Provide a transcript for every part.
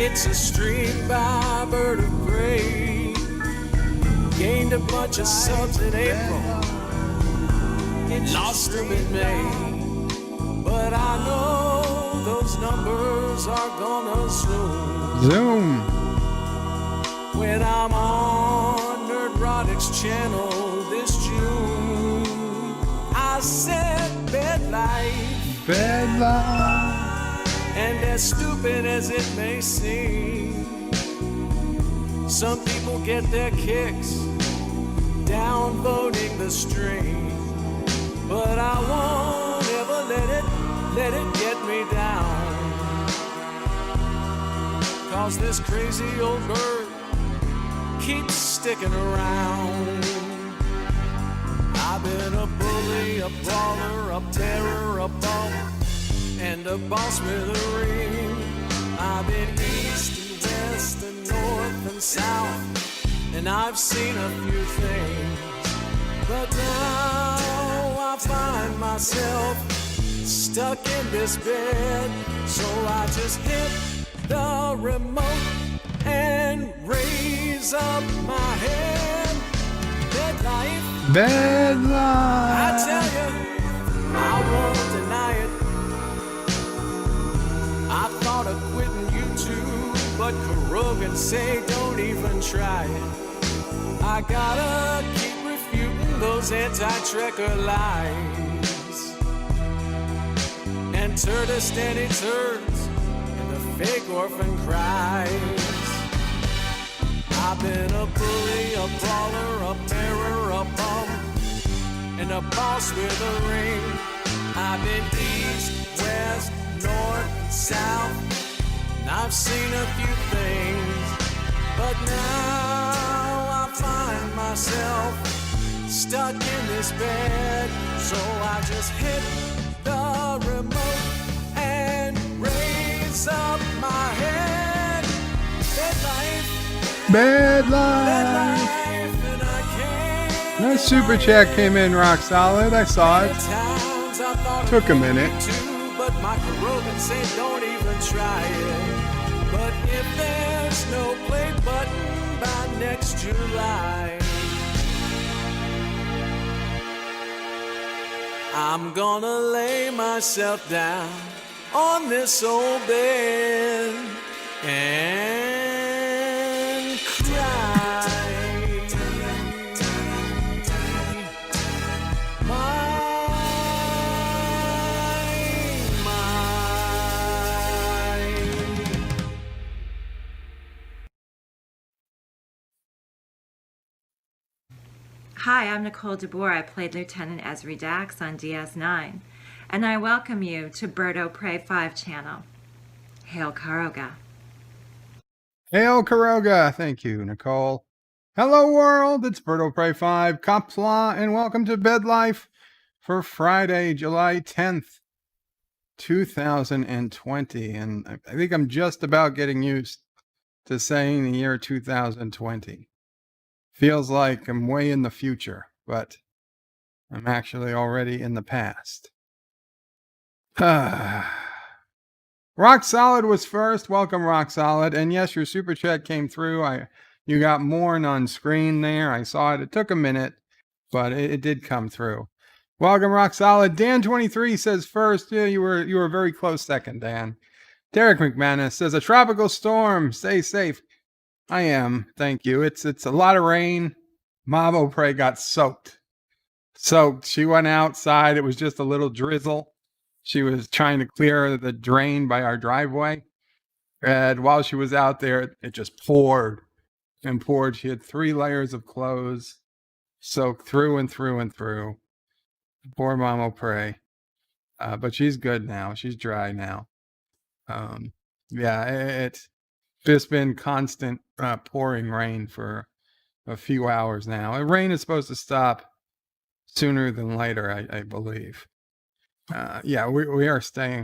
It's a stream by bird of prey. Gained a bunch of subs in April, lost them in May. But I know those numbers are gonna zoom when I'm on Nerdrotic's channel this June. I said bed life, and as stupid as it may seem, some people get their kicks downvoting the stream. But I won't ever let it get me down. 'Cause this crazy old bird keeps sticking around. I've been a bully, a brawler, a terror, a bum, and a boss with a ring. I've been east and west and north and south, and I've seen a few things. But now I find myself stuck in this bed, so I just hit the remote and raise up my head. Bed life, I tell you, I won't deny it. I thought of quitting YouTube, but Rogan say don't even try it. I gotta keep refuting those anti-trekker lies and turd-a-steady turds and the fake orphan cries. I've been a bully, a brawler, a terror, a bum, and a boss with a ring. I've been east, west, north, south, and I've seen a few things. But now I find myself stuck in this bed, so I just hit the remote and raise up my head. Bed life, and I can't. That super chat came in rock solid. I saw it. Took a minute. But Michael Rogan said don't even try it. But if there's no play button by next July, I'm gonna lay myself down on this old bed and cry. Hi, I'm Nicole DeBoer. I played Lieutenant Ezri Dax on DS9, and I welcome you to Birdo Prey 5 channel. Hail Karoga. Hail Karoga. Thank you, Nicole. Hello, world. It's Birdo Prey 5, Qapla, and welcome to Bed Life for Friday, July 10th, 2020. And I think I'm just about getting used to saying the year 2020. Feels like I'm way in the future, but I'm actually already in the past. Rock Solid was first. Welcome, Rock Solid. And yes, your super chat came through. You got Morn on screen there. I saw it. It took a minute, but it did come through. Welcome, Rock Solid. Dan23 says first. Yeah, you were very close second, Dan. Derek McManus says a tropical storm. Stay safe. I am. Thank you. It's a lot of rain. Mavo Prey got soaked. She went outside. It was just a little drizzle. She was trying to clear the drain by our driveway. And while she was out there, it just poured and poured. She had 3 layers of clothes soaked through and through and through. Poor Mamo Prey. But she's good now. She's dry now. It's just been constant pouring rain for a few hours now. And rain is supposed to stop sooner than later, I believe. We are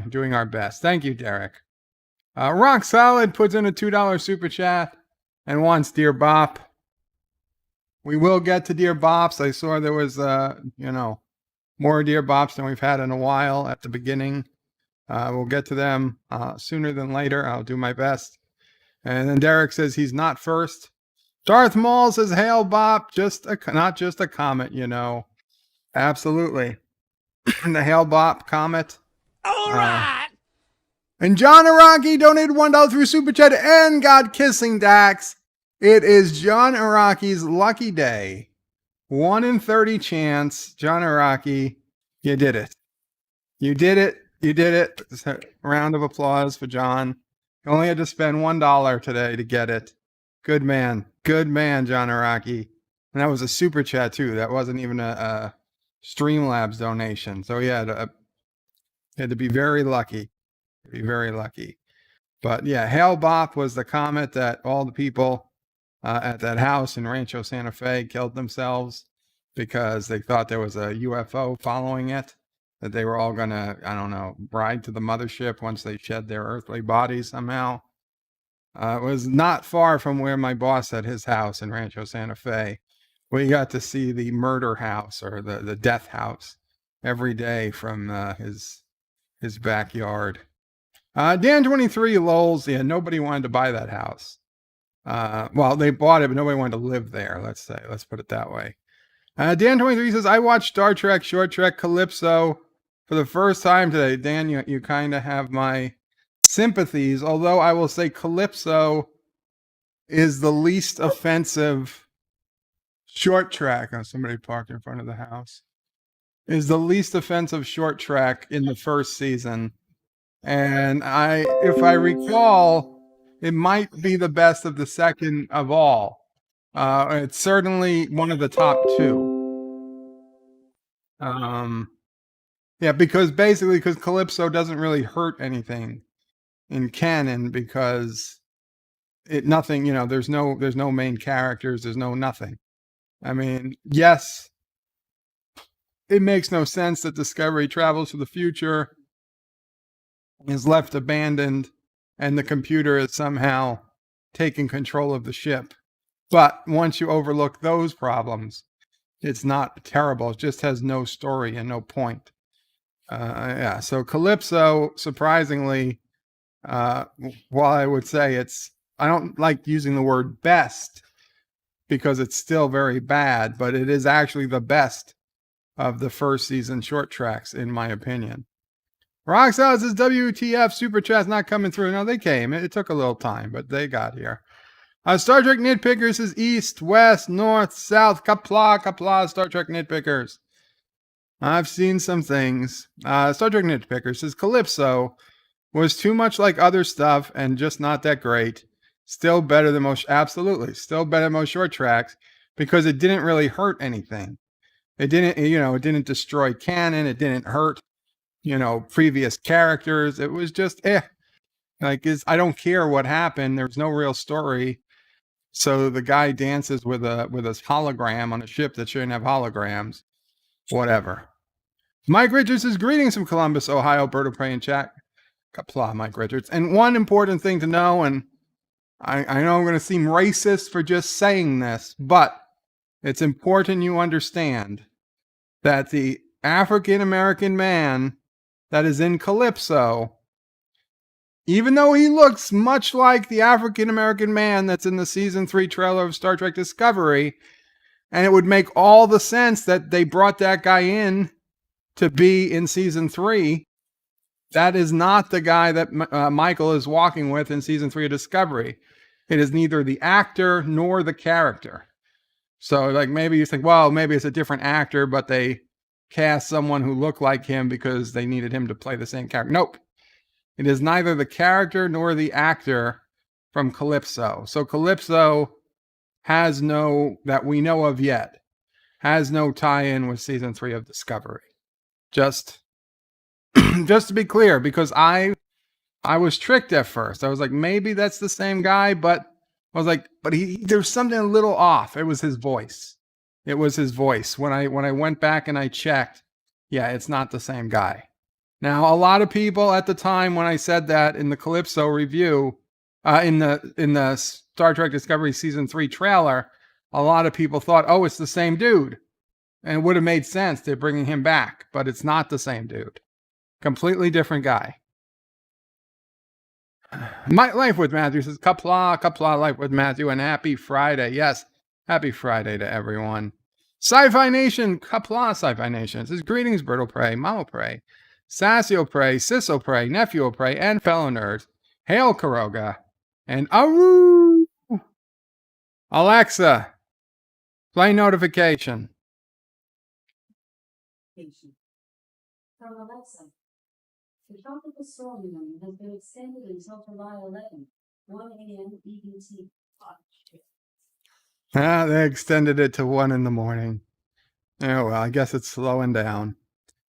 doing our best. Thank you, Derek. Rock Solid puts in a $2 super chat and wants Dear Bop. We will get to Dear Bops. I saw there was, more Dear Bops than we've had in a while at the beginning. We'll get to them sooner than later. I'll do my best. And then Derek says he's not first. Darth Maul says, "Hail Bop, not just a comet, you know." Absolutely. The Hail Bop comet. All right. And John Araki donated $1 through Super Chat and got kissing Dax. It is John Araki's lucky day. 1 in 30 chance. John Araki, you did it. You did it. You did it. Just a round of applause for John. You only had to spend $1 today to get it. Good man. Good man, John Araki. And that was a super chat too. That wasn't even a Streamlabs donation. So he had to be very lucky. Be very lucky. But yeah, Hail Bop was the comet that all the people at that house in Rancho Santa Fe killed themselves because they thought there was a UFO following it, that they were all going to, I don't know, ride to the mothership once they shed their earthly bodies somehow. It was not far from where my boss had his house in Rancho Santa Fe. We got to see the murder house or the death house every day from his backyard. Dan23 lols, yeah, nobody wanted to buy that house. Well, they bought it, but nobody wanted to live there, let's put it that way. Dan23 says, I watched Star Trek Short Trek Calypso for the first time today. Dan, you kind of have my sympathies, although I will say Calypso is the least offensive short track. Oh, somebody parked in front of the house. Is the least offensive short track in the first season. And if I recall, it might be the best of the second of all. It's certainly one of the top two. Yeah, because Calypso doesn't really hurt anything in canon because nothing, there's no main characters, there's no nothing. I mean, yes, it makes no sense that Discovery travels to the future, is left abandoned, and the computer is somehow taking control of the ship. But once you overlook those problems, it's not terrible. It just has no story and no point. Yeah, so Calypso, surprisingly, while I would say I don't like using the word best because it's still very bad, but it is actually the best of the first season short tracks, in my opinion. Roxelle says, WTF, Super Chat's not coming through. No, they came. It took a little time, but they got here. Star Trek Nitpickers says east, west, north, south, Qapla, Star Trek Nitpickers. I've seen some things. Star Trek Nitpickers says Calypso was too much like other stuff and just not that great. Still better than most short tracks because it didn't really hurt anything. It didn't destroy canon. It didn't hurt, previous characters. It was just, I don't care what happened. There's no real story. So the guy dances with a hologram on a ship that shouldn't have holograms. Whatever. Mike Richards says, greetings from Columbus, Ohio. Bird of Prey in chat. Qapla, Mike Richards. And one important thing to know, and I know I'm going to seem racist for just saying this, but it's important you understand that the African-American man that is in Calypso, even though he looks much like the African-American man that's in the season 3 trailer of Star Trek Discovery, and it would make all the sense that they brought that guy in to be in season 3, that is not the guy that Michael is walking with in season 3 of Discovery. It is neither the actor nor the character. So maybe you think, well, maybe it's a different actor, but they cast someone who looked like him because they needed him to play the same character. Nope. It is neither the character nor the actor from Calypso. So Calypso has that we know of yet, has no tie-in with season 3 of Discovery. Just to be clear, because I was tricked at first. I was like, maybe that's the same guy, but I was like, but there's something a little off. It was his voice. When I went back and I checked, yeah, it's not the same guy. Now, a lot of people at the time when I said that in the Calypso review, in the Star Trek Discovery season 3 trailer, a lot of people thought, oh, it's the same dude. And it would have made sense to bringing him back, but it's not the same dude. Completely different guy. My Life with Matthew says, Qapla Life with Matthew, and happy Friday. Yes, happy Friday to everyone. Sci-Fi Nation, Qapla Sci-Fi Nation says, greetings, Bertle Pray, Mama Pray, Sassy Pray, Sis Pray, Nephew Pray, and fellow nerds. Hail Karoga, and Aru! Alexa, play notification. From Alexa, the tropical storm warning has been extended until July 11, 1 a.m. EDT. They extended it to 1 in the morning. Oh, well, I guess it's slowing down.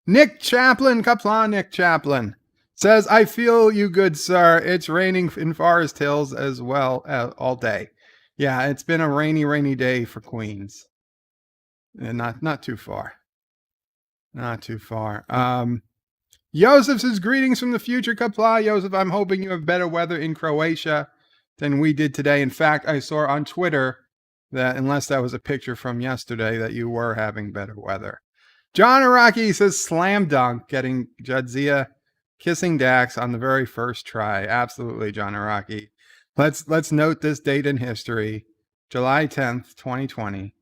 Nick Chaplin, Qapla Nick Chaplin, says, I feel you good, sir. It's raining in Forest Hills as well all day. Yeah, it's been a rainy day for Queens. And not too far. Not too far. Joseph says, greetings from the future, Qapla. Joseph, I'm hoping you have better weather in Croatia than we did today. In fact, I saw on Twitter that, unless that was a picture from yesterday, that you were having better weather. John Araki says, slam dunk, getting Jadzia kissing Dax on the very first try. Absolutely, John Araki. Let's note this date in history. July 10th, 2020.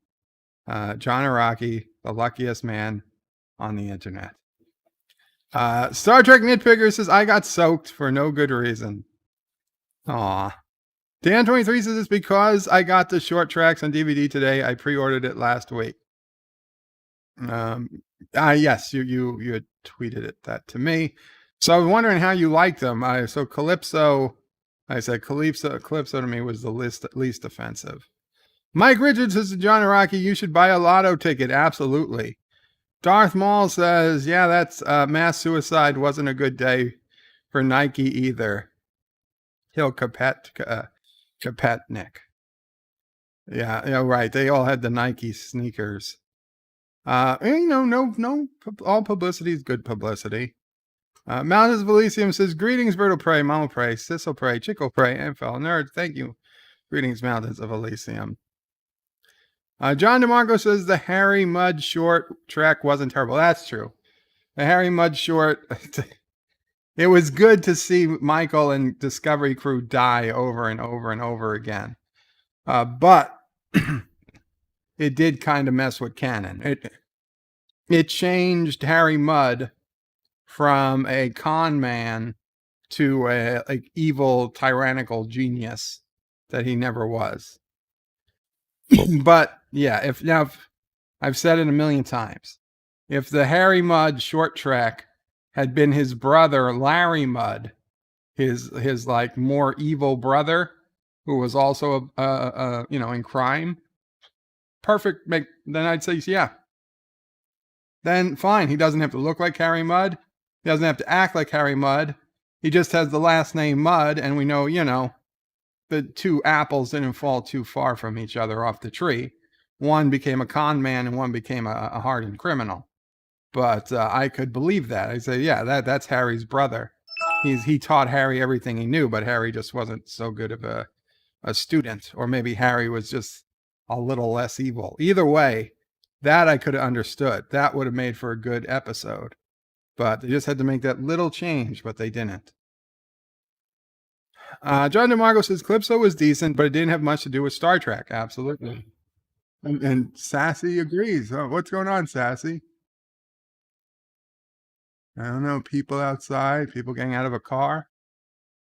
John Araki, the luckiest man on the internet. Star Trek Nitpicker says, I got soaked for no good reason. Aw. Dan23 says, it's because I got the short tracks on DVD today. I pre-ordered it last week. Yes, you had tweeted that to me. So I was wondering how you liked them. So Calypso, I said Calypso to me was the least offensive. Mike Richards says to John Araki, you should buy a lotto ticket. Absolutely. Darth Maul says, yeah, that's mass suicide wasn't a good day for Nike either. He'll Kapetnik. Yeah, right. They all had the Nike sneakers. No, all publicity is good publicity. Mountains of Elysium says, greetings, Bertle Pray, Mama Pray, Sissel Pray, Chickle Pray, and fellow nerds. Thank you. Greetings, Mountains of Elysium. John DeMarco says the Harry Mudd short track wasn't terrible. That's true. The Harry Mudd short, it was good to see Michael and Discovery Crew die over and over and over again. But it did kind of mess with canon. It changed Harry Mudd from a con man to a evil, tyrannical genius that he never was. But yeah, if I've said it a million times, if the Harry Mudd short track had been his brother Larry Mudd, his like more evil brother, who was also in crime, perfect. Then I'd say yeah. Then fine, he doesn't have to look like Harry Mudd. He doesn't have to act like Harry Mudd. He just has the last name Mudd, and we know the two apples didn't fall too far from each other off the tree. One became a con man and one became a hardened criminal. But I could believe that. I say, yeah, that's Harry's brother. He taught Harry everything he knew, but Harry just wasn't so good of a student. Or maybe Harry was just a little less evil. Either way, that I could have understood. That would have made for a good episode. But they just had to make that little change, but they didn't. John DeMarco says Calypso was decent, but it didn't have much to do with Star Trek. Absolutely. And Sassy agrees. Oh, what's going on, Sassy? I don't know. People outside, people getting out of a car.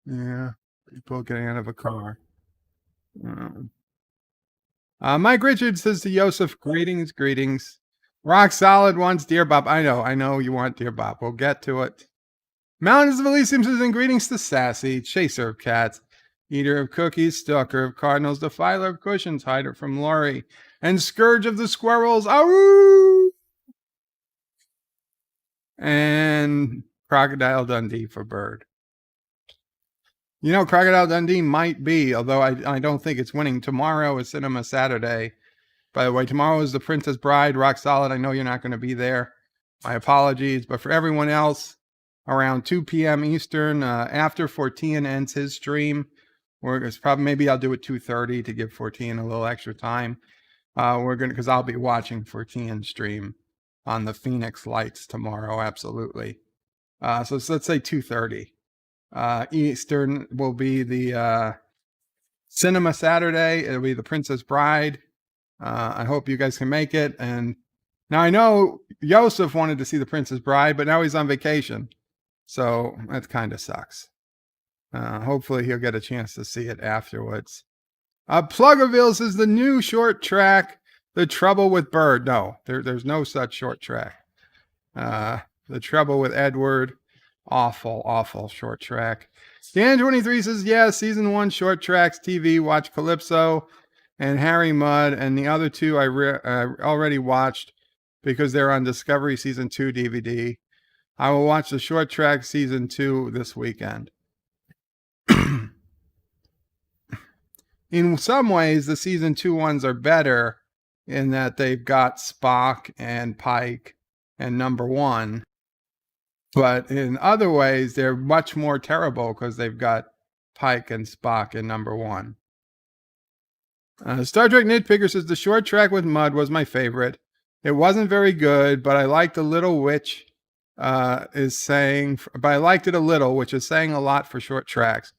Yeah, people getting out of a car. Mike Richards says to Joseph, greetings. Rock Solid wants Dear Bop. I know you want Dear Bop. We'll get to it. Mountains of Elysium says, and greetings to Sassy, chaser of cats, eater of cookies, stalker of cardinals, defiler of cushions, hider from Laurie, and scourge of the squirrels. Awoo! And Crocodile Dundee for Bird. Crocodile Dundee might be, although I don't think it's winning. Tomorrow is Cinema Saturday. By the way, tomorrow is The Princess Bride. Rock Solid, I know you're not going to be there. My apologies. But for everyone else, around 2 p.m. Eastern, after Fortean ends his stream, maybe I'll do it 2:30 to give Fortean a little extra time. Because I'll be watching Fortean stream on the Phoenix Lights tomorrow, absolutely. So let's say 2:30. Eastern will be the Cinema Saturday. It'll be The Princess Bride. I hope you guys can make it. And now I know Yosef wanted to see The Princess Bride, but now he's on vacation. So that kind of sucks. Hopefully he'll get a chance to see it afterwards. Pluggerville says the new short track, The Trouble with Bird. No, there's no such short track. The Trouble with Edward. Awful short track. Dan23 says, yeah, season 1 short tracks TV. Watch Calypso and Harry Mudd, and the other two I already watched because they're on Discovery season 2 DVD. I will watch the short track season 2 this weekend. In some ways, the season 2 ones are better in that they've got Spock and Pike and Number 1. But in other ways, they're much more terrible because they've got Pike and Spock in Number 1. Star Trek Nitpicker says the short track with Mudd was my favorite. It wasn't very good, but I liked the little which is saying, but I liked it a little, which is saying a lot for short tracks.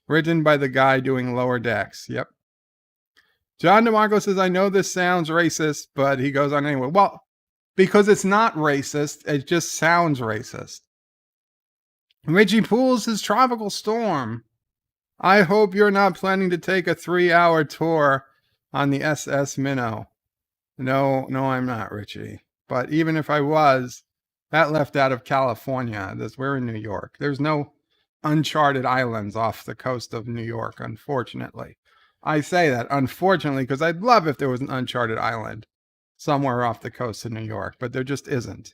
Written by the guy doing Lower Decks. Yep. John DeMarco says, I know this sounds racist, but he goes on anyway. Well, because it's not racist, it just sounds racist. Richie Pools says, Tropical Storm. I hope you're not planning to take a 3-hour tour on the SS Minnow. No, I'm not, Richie. But even if I was, that left out of California. We're in New York. There's no uncharted islands off the coast of New York, unfortunately. I say that, unfortunately, because I'd love if there was an uncharted island somewhere off the coast of New York, but there just isn't.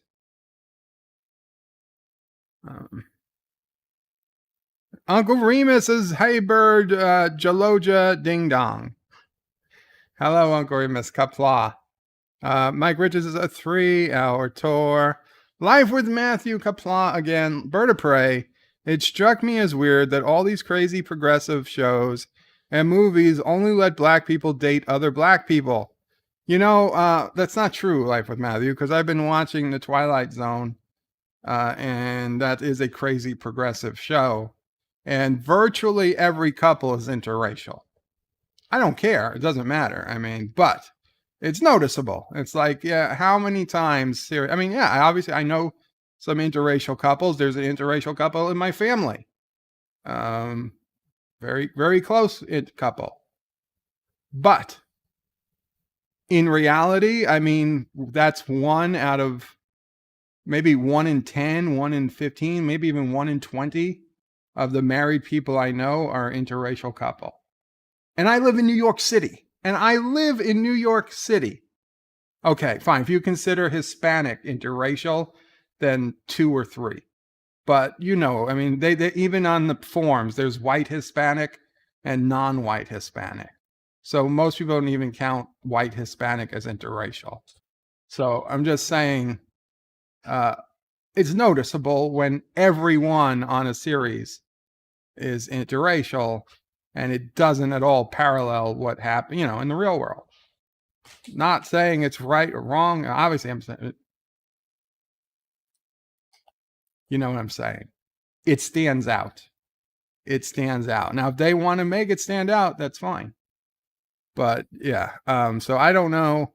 Uncle Remus says, hey, bird, Jaloja Ding Dong. Hello, Uncle Remus, Qapla. Mike Richards is a 3-hour tour. Life with Matthew, Qapla again. Bird of Prey. It struck me as weird that all these crazy progressive shows and movies only let black people date other black people. You know, that's not true, Life with Matthew, because I've been watching The Twilight Zone, and that is a crazy progressive show. And virtually every couple is interracial. I don't care. It doesn't matter. I mean, but it's noticeable. It's like, yeah, how many times? I mean, yeah, obviously I know some interracial couples. There's an interracial couple in my family. Very, very close couple. But in reality, I mean, that's 1 out of maybe 1 in 10, 1 in 15, maybe even 1 in 20 of the married people I know are interracial couple. And I live in New York City. Okay, fine. If you consider Hispanic interracial, then 2 or 3. But, you know, I mean, they even on the forms, there's white Hispanic and non-white Hispanic. So most people don't even count white Hispanic as interracial. So I'm just saying, it's noticeable when everyone on a series is interracial, and it doesn't at all parallel what happened, you know, in the real world. Not saying it's right or wrong. Obviously, I'm saying, you know what I'm saying. It stands out. It stands out. Now, if they want to make it stand out, that's fine. But yeah, so I don't know.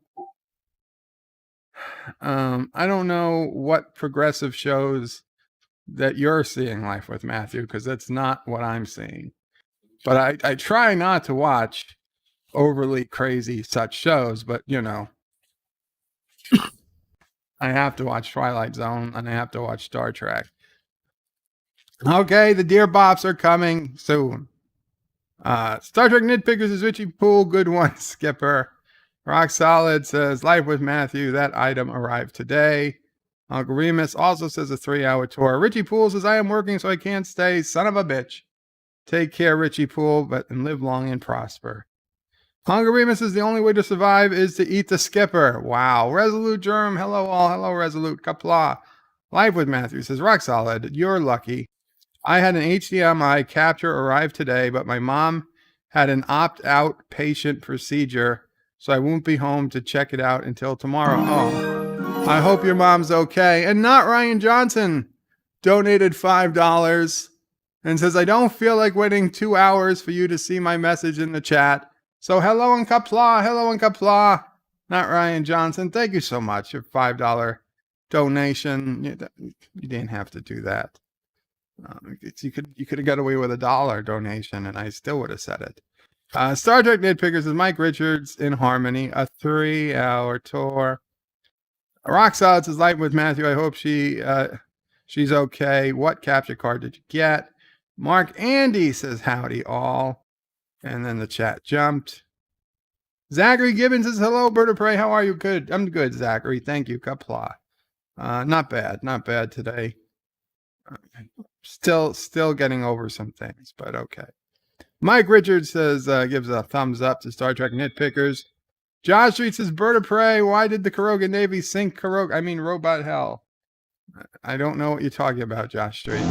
I don't know what progressive shows that you're seeing, Life with Matthew, because that's not what I'm seeing. But I try not to watch overly crazy such shows, but you know, I have to watch Twilight Zone and I have to watch Star Trek. Okay, the Dear Bops are coming soon. Star Trek Nitpickers is Richie Poole. Good one, Skipper. Rock Solid says, Life with Matthew, that item arrived today. Uncle Remus also says a 3-hour tour. Richie Poole says, I am working so I can't stay. Son of a bitch. Take care, Richie Poole, and live long and prosper. Uncle Remus says the only way to survive is to eat the Skipper. Wow. Resolute Germ, hello all. Hello, Resolute. Qapla. Life with Matthew says, Rock Solid, you're lucky. I had an HDMI capture arrive today, but my mom had an opt-out patient procedure, so I won't be home to check it out until tomorrow. Oh, I hope your mom's okay. And not Ryan Johnson donated $5 and says, I don't feel like waiting 2 hours for you to see my message in the chat. So hello and Qapla, hello and Qapla. Not Ryan Johnson. Thank you so much. Your $5 donation. You didn't have to do that. You could have got away with $1 donation, and I still would have said it. Star Trek Nitpickers is Mike Richards in Harmony, a 3-hour tour. Rock Solid says, Light with Matthew. I hope she's okay. What capture card did you get? Mark Andy says, howdy all. And then the chat jumped. Zachary Gibbons says, hello, Bird of Prey. How are you? Good. I'm good, Zachary. Thank you. Qapla. Not bad today. Still getting over some things, but okay. Mike Richards says, gives a thumbs up to Star Trek Nitpickers. Josh Street says, Bird of Prey, why did the Karoga Navy sink Robot Hell? I don't know what you're talking about, Josh Street.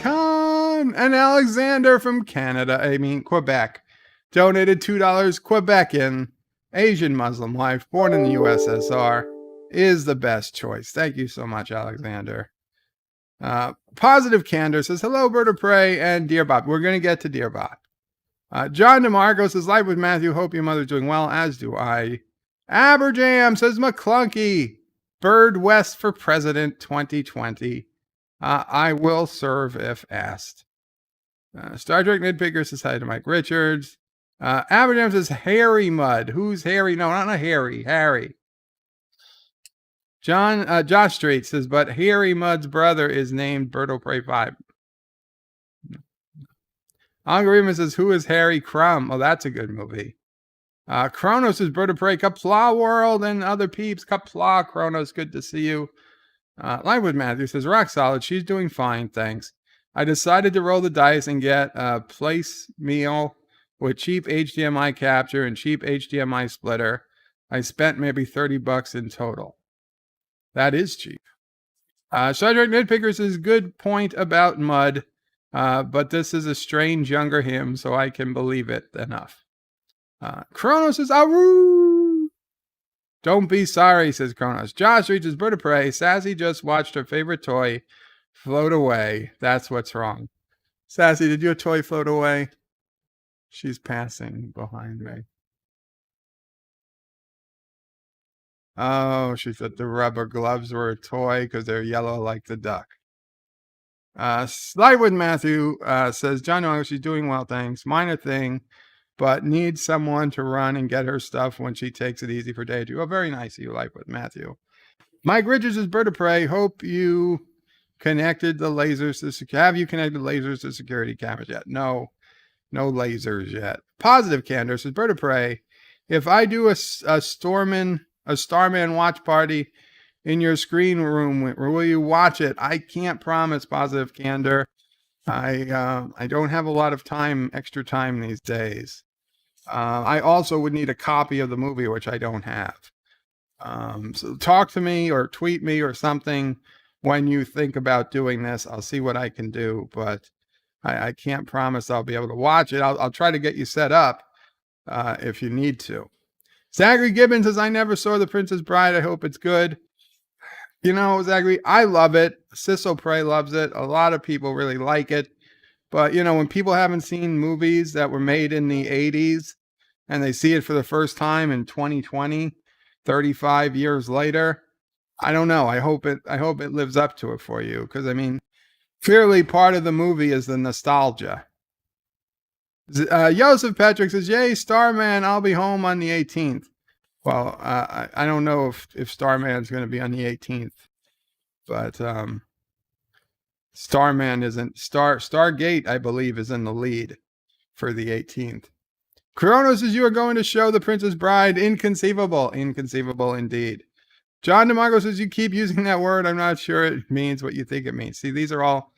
Con and Alexander from Quebec, donated $2. Quebecan, Asian Muslim wife, born in the USSR, is the best choice. Thank you so much, Alexander. Positive Candor says, hello, Bird of Prey and Dear Bops. We're going to get to Dear Bops. John DeMarco says, Live with Matthew. Hope your mother's doing well, as do I. Aberjam says, McClunky. Bird West for President 2020. I will serve if asked. Star Trek Nitpicker says hi to Mike Richards. Aberjam says, Harry Mudd. Who's Harry? No, not Harry. Harry. Josh Street says, but Harry Mudd's brother is named Birdo Prey 5. Algorithm says, who is Harry Crumb? Oh, that's a good movie. Kronos says, Bird of Prey, Qapla World, and other peeps. Qapla, Kronos, good to see you. Live with Matthew says, rock solid. She's doing fine, thanks. I decided to roll the dice and get a place meal with cheap HDMI capture and cheap HDMI splitter. I spent maybe $30 in total. That is cheap. Star Trek Nitpickers is good point about Mud, but this is a strange younger him, so I can believe it enough. Kronos says, Aroo! Don't be sorry, says Kronos. Josh reaches Bird of Prey. Sassy just watched her favorite toy float away. That's what's wrong. Sassy, did your toy float away? She's passing behind me. Oh, she thought the rubber gloves were a toy because they're yellow like the duck. Slide with Matthew says, John, she's doing well, thanks. Minor thing, but needs someone to run and get her stuff when she takes it easy for day 2. Oh, very nice of you, Life with Matthew. Mike Richards is Bird of Prey. Hope you connected the lasers to have you connected lasers to security cameras yet? No lasers yet. Positive Candor says, Bird of Prey. If I do a Starman watch party in your screen room, will you watch it? I can't promise, Positive Candor. I don't have a lot of extra time these days. I also would need a copy of the movie, which I don't have. So talk to me or tweet me or something when you think about doing this. I'll see what I can do, but I can't promise I'll be able to watch it. I'll try to get you set up if you need to. Zachary Gibbons says, I never saw The Princess Bride. I hope it's good. You know, Zachary, I love it. Sissel Prey loves it. A lot of people really like it. But, you know, when people haven't seen movies that were made in the 80s and they see it for the first time in 2020, 35 years later, I don't know. I hope it lives up to it for you. Because, I mean, clearly part of the movie is the nostalgia. Joseph Patrick says, yay, Starman, I'll be home on the 18th. Well, I don't know if Starman's going to be on the 18th, but Starman isn't. Stargate, I believe, is in the lead for the 18th. Kronos says, you are going to show The Princess Bride. Inconceivable. Inconceivable indeed. John DeMarco says, you keep using that word. I'm not sure it means what you think it means. See, these are all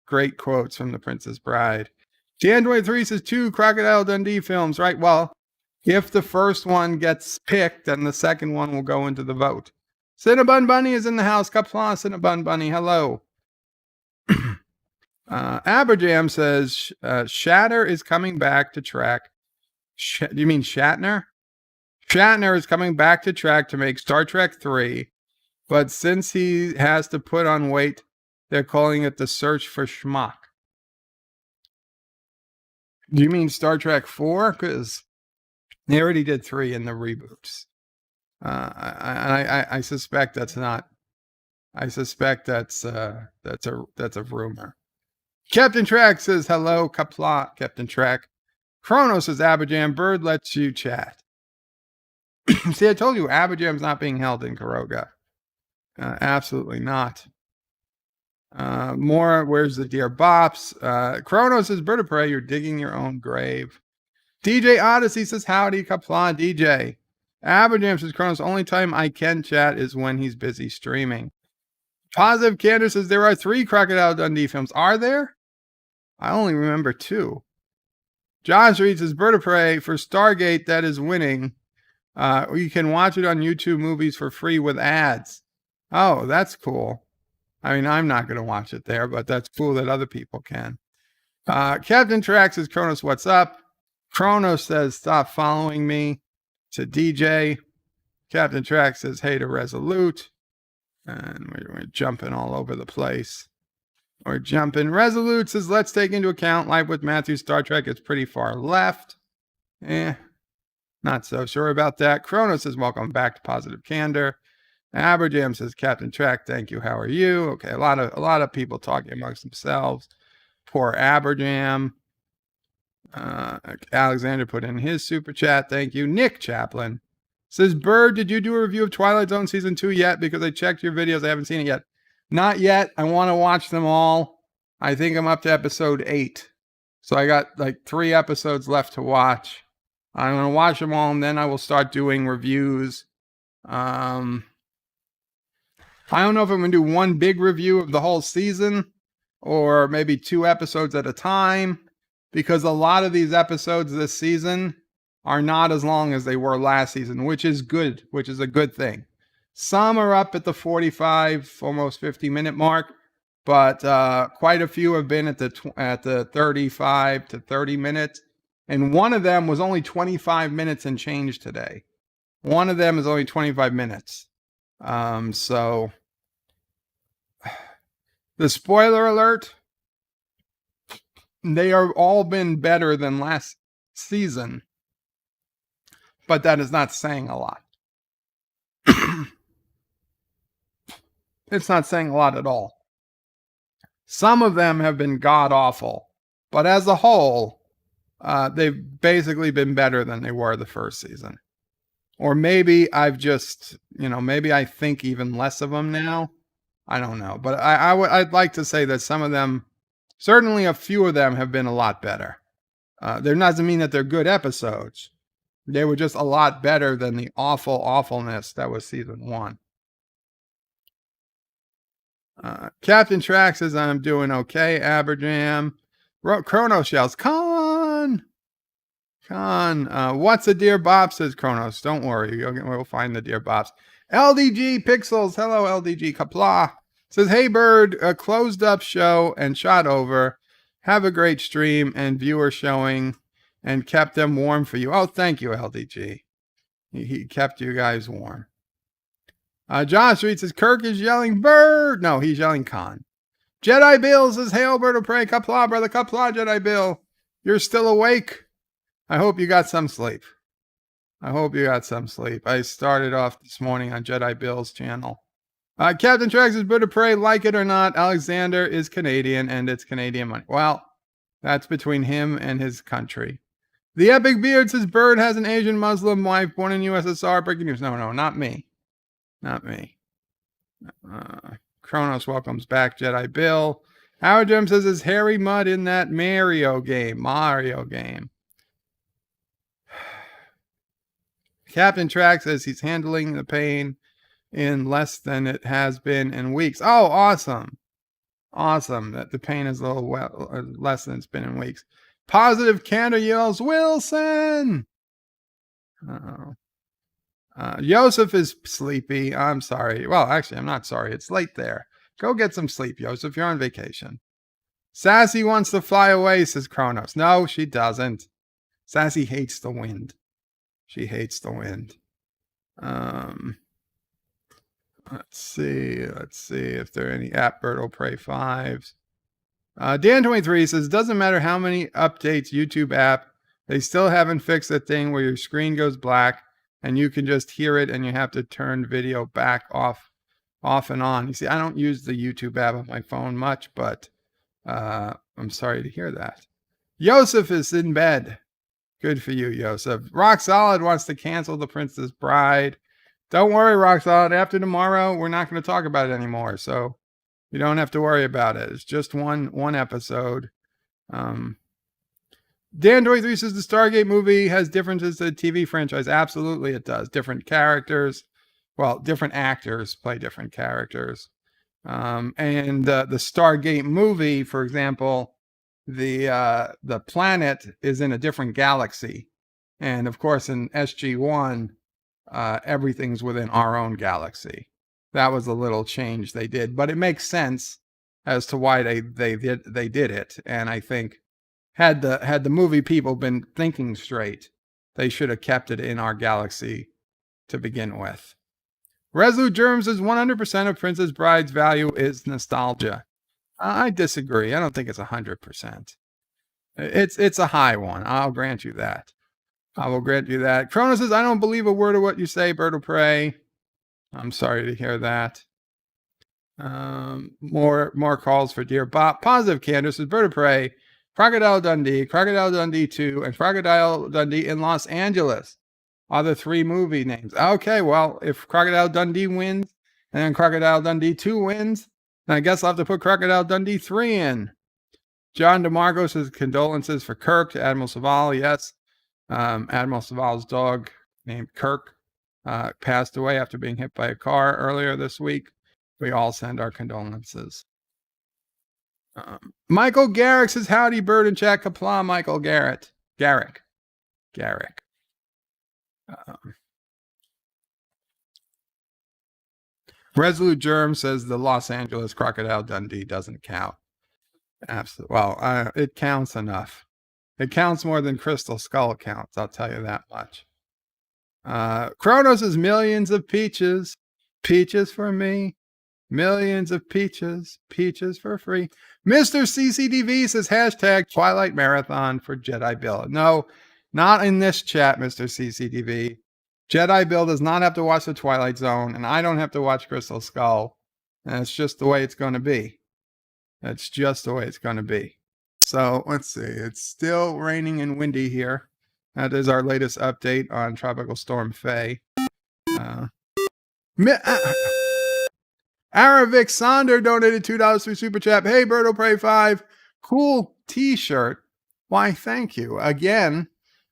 great quotes from The Princess Bride. Jan23 says, 2 Crocodile Dundee films, right? Well, if the first one gets picked, then the second one will go into the vote. Cinnabon Bunny is in the house. Qapla, Cinnabon Bunny, hello. Aberjam says, Shatter is coming back to track. Do you mean Shatner? Shatner is coming back to track to make Star Trek 3, but since he has to put on weight, they're calling it The Search for Schmuck. Do you mean Star Trek 4? Because they already did 3 in the reboots. I suspect that's not. I suspect that's a rumor. Captain Track says hello, Qapla. Captain Track. Chrono says Abajam. Bird lets you chat. See, I told you Abajam's not being held in Karoga. Absolutely not. More. Where's the Dear Bops? Chrono says Bird of Prey. You're digging your own grave. DJ Odyssey says howdy, Qapla. DJ. Abajam says Chrono's only time I can chat is when he's busy streaming. Positive Candor says there are 3 Crocodile Dundee films. Are there? I only remember 2. Josh reads his Bird of Prey for Stargate that is winning. You can watch it on YouTube Movies for free with ads. Oh, that's cool. I mean, I'm not going to watch it there, but that's cool that other people can. Captain Trax says, Kronos, what's up? Kronos says, stop following me. To DJ. Captain Trax says, hey to Resolute. And we're jumping all over the place. We're jumping. Resolute says, let's take into account Life with Matthew Star Trek is pretty far left. Not so sure about that. Kronos says, welcome back to Positive Candor. Aberjam says, Captain Track, thank you. How are you? Okay, a lot of people talking amongst themselves. Poor Aberjam. Alexander put in his super chat. Thank you. Nick Chaplin says, Bird, did you do a review of Twilight Zone Season 2 yet? Because I checked your videos. I haven't seen it yet. Not yet. I want to watch them all. I think I'm up to episode 8. So I got like 3 episodes left to watch. I'm going to watch them all, and then I will start doing reviews. I don't know if I'm going to do one big review of the whole season or maybe 2 episodes at a time, because a lot of these episodes this season are not as long as they were last season, which is good, which is a good thing. Some are up at the 45, almost 50-minute mark, but quite a few have been at the 35 to 30 minutes. And one of them was only 25 minutes and change today. One of them is only 25 minutes. So the spoiler alert, they are all been better than last season, but that is not saying a lot. It's not saying a lot at all. Some of them have been god awful, but as a whole, they've basically been better than they were the first season. Or maybe I've just, maybe I think even less of them now. I don't know. But I'd like to say that some of them, certainly a few of them, have been a lot better. That doesn't mean that they're good episodes. They were just a lot better than the awfulness that was season 1. Captain Track says, I'm doing okay. Aberjam. Chrono Shells. Con. What's a Dear Bops? Says Chronos. Don't worry. We'll find the Dear Bops. LDG Pixels. Hello, LDG Qapla. Says, hey, Bird. A closed up show and shot over. Have a great stream and viewer showing and kept them warm for you. Oh, thank you, LDG. He kept you guys warm. Josh Reed says, Kirk is yelling Bird. No, he's yelling Con. Jedi Bill says, hail, Bird of Prey. Qapla, brother. Qapla, Jedi Bill. You're still awake? I hope you got some sleep. I started off this morning on Jedi Bill's channel. Captain Trax says, Bird of Prey, like it or not, Alexander is Canadian and it's Canadian money. Well, that's between him and his country. The Epic Beard says, Bird has an Asian Muslim wife born in USSR. Breaking news. No, not me. Kronos welcomes back Jedi Bill. Howard Jim says, is Harry Mudd in that Mario game? Captain Track says he's handling the pain in less than it has been in weeks. Oh, awesome. That the pain is a little less than it's been in weeks. Positive Candor yells, Wilson! Joseph is sleepy. I'm sorry. Well, actually, I'm not sorry. It's late there. Go get some sleep, Joseph. You're on vacation. Sassy wants to fly away, says Kronos. No, she doesn't. Sassy hates the wind. She hates the wind. Let's see if there are any app Birdo Pray 5s. Dan23 says, doesn't matter how many updates YouTube app, they still haven't fixed the thing where your screen goes black and you can just hear it and you have to turn video back off and on. You see, I don't use the YouTube app on my phone much, but I'm sorry to hear that. Yosef is in bed. Good for you, Yosef. Rock Solid wants to cancel The Princess Bride. Don't worry, Rock Solid. After tomorrow, we're not going to talk about it anymore. So you don't have to worry about it. It's just one episode. Dan23 says the Stargate movie has differences to the TV franchise. Absolutely, it does. Different characters. Well, different actors play different characters. And the Stargate movie, for example, the planet is in a different galaxy. And of course, in SG-1, everything's within our own galaxy. That was a little change they did, but it makes sense as to why they did it. And I think had the movie people been thinking straight, they should have kept it in our galaxy to begin with. Resolute Germs says 100% of Princess Bride's value is nostalgia. I disagree. I don't think it's 100%. It's a high one. I'll grant you that. I will grant you that. Chrono says, I don't believe a word of what you say, Birdo Pray. I'm sorry to hear that. More calls for Dear Bop. Positive Candor says, Birdo Pray, Crocodile Dundee 2, and Crocodile Dundee in Los Angeles are the 3 movie names. Okay, well, if Crocodile Dundee wins, and then Crocodile Dundee 2 wins, then I guess I'll have to put Crocodile Dundee 3 in. John DeMarco says, condolences for Kirk to Admiral Saval. Yes. Admiral Saval's dog named Kirk passed away after being hit by a car earlier this week. We all send our condolences. Michael Garrick says, howdy, Bird and Chat. Qapla, Michael Garrick. Resolute Germ says the Los Angeles Crocodile Dundee doesn't count. Absolutely. Well, it counts enough. It counts more than Crystal Skull counts, I'll tell you that much. Kronos is millions of peaches. Peaches for me. Millions of peaches. Peaches for free. Mr. CCDV says hashtag Twilight Marathon for Jedi Bill. No, not in this chat, Mr. CCDV. Jedi Bill does not have to watch The Twilight Zone, and I don't have to watch Crystal Skull. And it's just the way it's going to be. That's just the way it's going to be. So let's see. It's still raining and windy here. That is our latest update on Tropical Storm Fay. Aravic Sonder donated $2 through Super Chat. Hey, Birdo Pray 5. Cool t-shirt. Why, thank you. Again,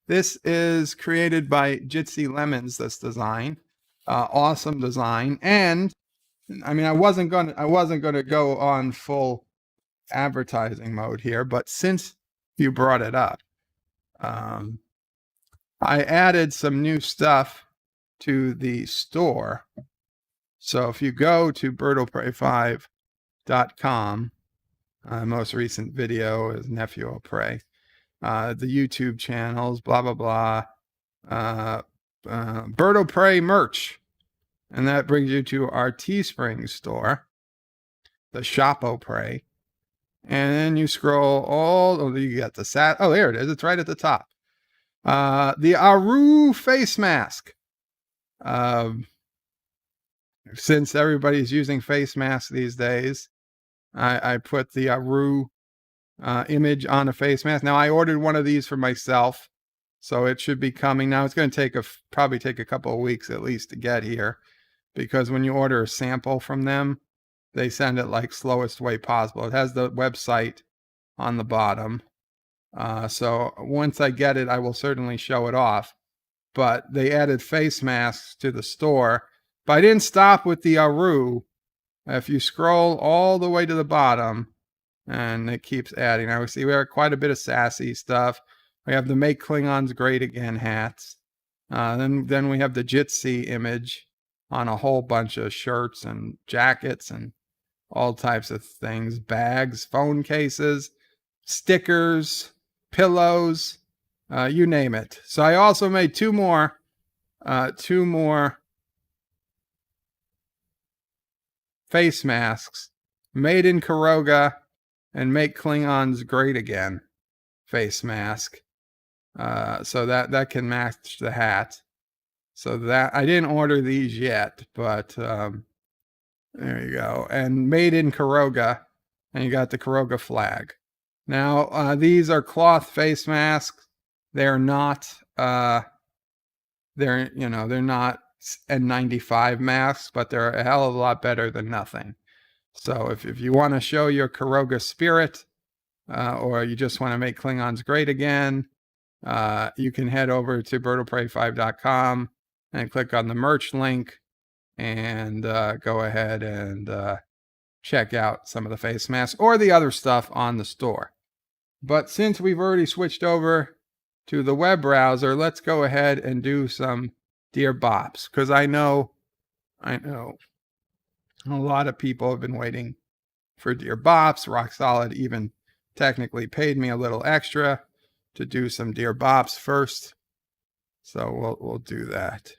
this is created by Jitsi Lemons, this design. Awesome design. And I mean, I wasn't gonna go on full advertising mode here, but since you brought it up, I added some new stuff to the store. So if you go to birdopray5.com, most recent video is Nephew will Pray, the YouTube channels, blah blah blah, Birdo Pray merch, and that brings you to our Teespring store, the Shop Pray. And then you scroll all, you get the oh, there it is. It's right at the top. The Aru face mask. Since everybody's using face masks these days, I put the Aru image on a face mask. Now, I ordered one of these for myself, so it should be coming. Now, it's going to probably take a couple of weeks at least to get here, because when you order a sample from them, they send it like slowest way possible. It has the website on the bottom. So once I get it, I will certainly show it off. But they added face masks to the store. But I didn't stop with the Aru. If you scroll all the way to the bottom, and it keeps adding. Now we see we have quite a bit of sassy stuff. We have the Make Klingons Great Again hats. Then we have the Jitsi image on a whole bunch of shirts and jackets and all types of things, bags, phone cases, stickers, pillows, you name it. So I also made 2 more 2 more face masks, made in Karoga and make Klingons great again face mask. So that can match the hat. So that I didn't order these yet, but there you go. And made in Karoga, and you got the Karoga flag. Now these are cloth face masks. They're not they're not N95 masks, but they're a hell of a lot better than nothing. So if you want to show your Karoga spirit, or you just want to make Klingons great again, you can head over to birdofprey5.com and click on the merch link and go ahead and check out some of the face masks or the other stuff on the store. But since we've already switched over to the web browser, let's go ahead and do some Dear Bops, because I know a lot of people have been waiting for Dear Bops. Rock Solid even technically paid me a little extra to do some Dear Bops first. So we'll do that.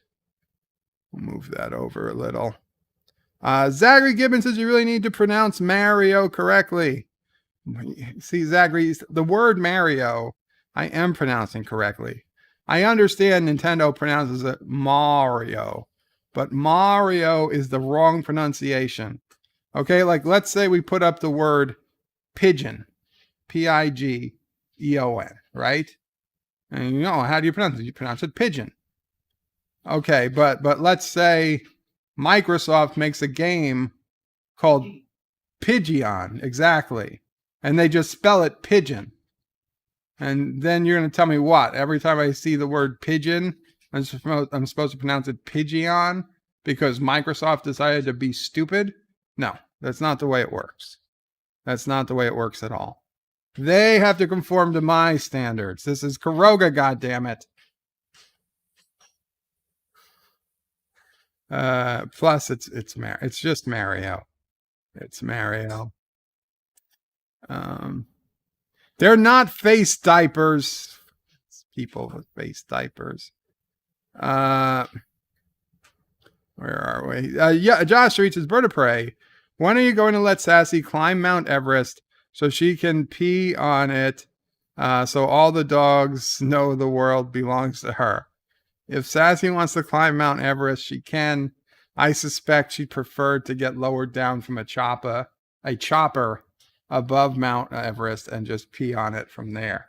We'll move that over a little. Zachary Gibbons says you really need to pronounce Mario correctly. See, Zachary, the word Mario, I am pronouncing correctly. I understand Nintendo pronounces it Mario, but Mario is the wrong pronunciation. Okay, like let's say we put up the word pigeon, Pigeon, right? And how do you pronounce it? You pronounce it pigeon. Okay, but let's say Microsoft makes a game called Pigeon, exactly, and they just spell it pigeon. And then you're going to tell me what? Every time I see the word pigeon, I'm supposed to pronounce it Pigeon because Microsoft decided to be stupid? No, that's not the way it works. That's not the way it works at all. They have to conform to my standards. This is Karoga, goddammit. Plus, it's just Mario. It's Mario. They're not face diapers. It's people with face diapers. Where are we? Yeah, Josh Street says, Bird of Prey, when are you going to let Sassy climb Mount Everest so she can pee on it, so all the dogs know the world belongs to her? If Sassy wants to climb Mount Everest, she can. I suspect she'd prefer to get lowered down from a chopper above Mount Everest and just pee on it from there.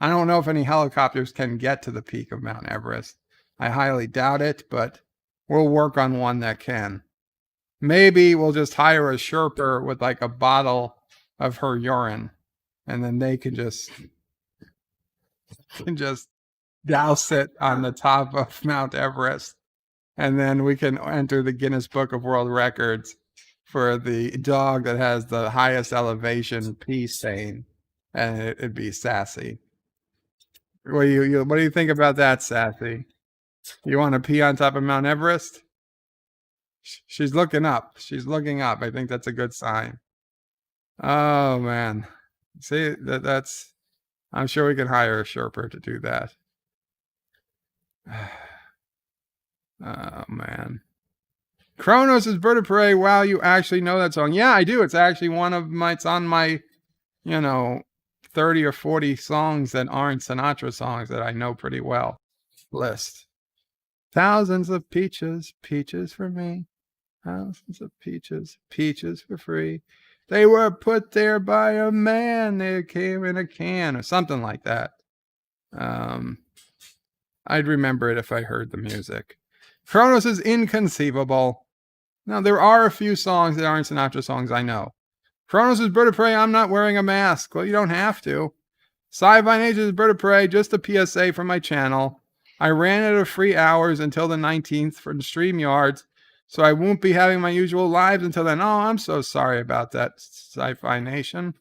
I don't know if any helicopters can get to the peak of Mount Everest. I highly doubt it, but we'll work on one that can. Maybe we'll just hire a Sherpa with like a bottle of her urine, and then they can just douse it on the top of Mount Everest. And then we can enter the Guinness Book of World Records for the dog that has the highest elevation pee stain, and it'd be Sassy. What do you think about that, Sassy? You want to pee on top of Mount Everest? She's looking up. She's looking up. I think that's a good sign. Oh man, see that's. I'm sure we can hire a Sherpa to do that. Oh man. Kronos is Bird of Prey. Wow, you actually know that song. Yeah, I do. It's actually it's on my, 30 or 40 songs that aren't Sinatra songs that I know pretty well list. Thousands of peaches, peaches for me. Thousands of peaches, peaches for free. They were put there by a man. They came in a can or something like that. I'd remember it if I heard the music. Kronos is inconceivable. Now, there are a few songs that aren't Sinatra songs I know. Kronos is Bird of Prey. I'm not wearing a mask. Well, you don't have to. Sci-Fi Nation is Bird of Prey. Just a PSA from my channel. I ran out of free hours until the 19th from StreamYard, so I won't be having my usual lives until then. Oh, I'm so sorry about that, Sci-Fi Nation.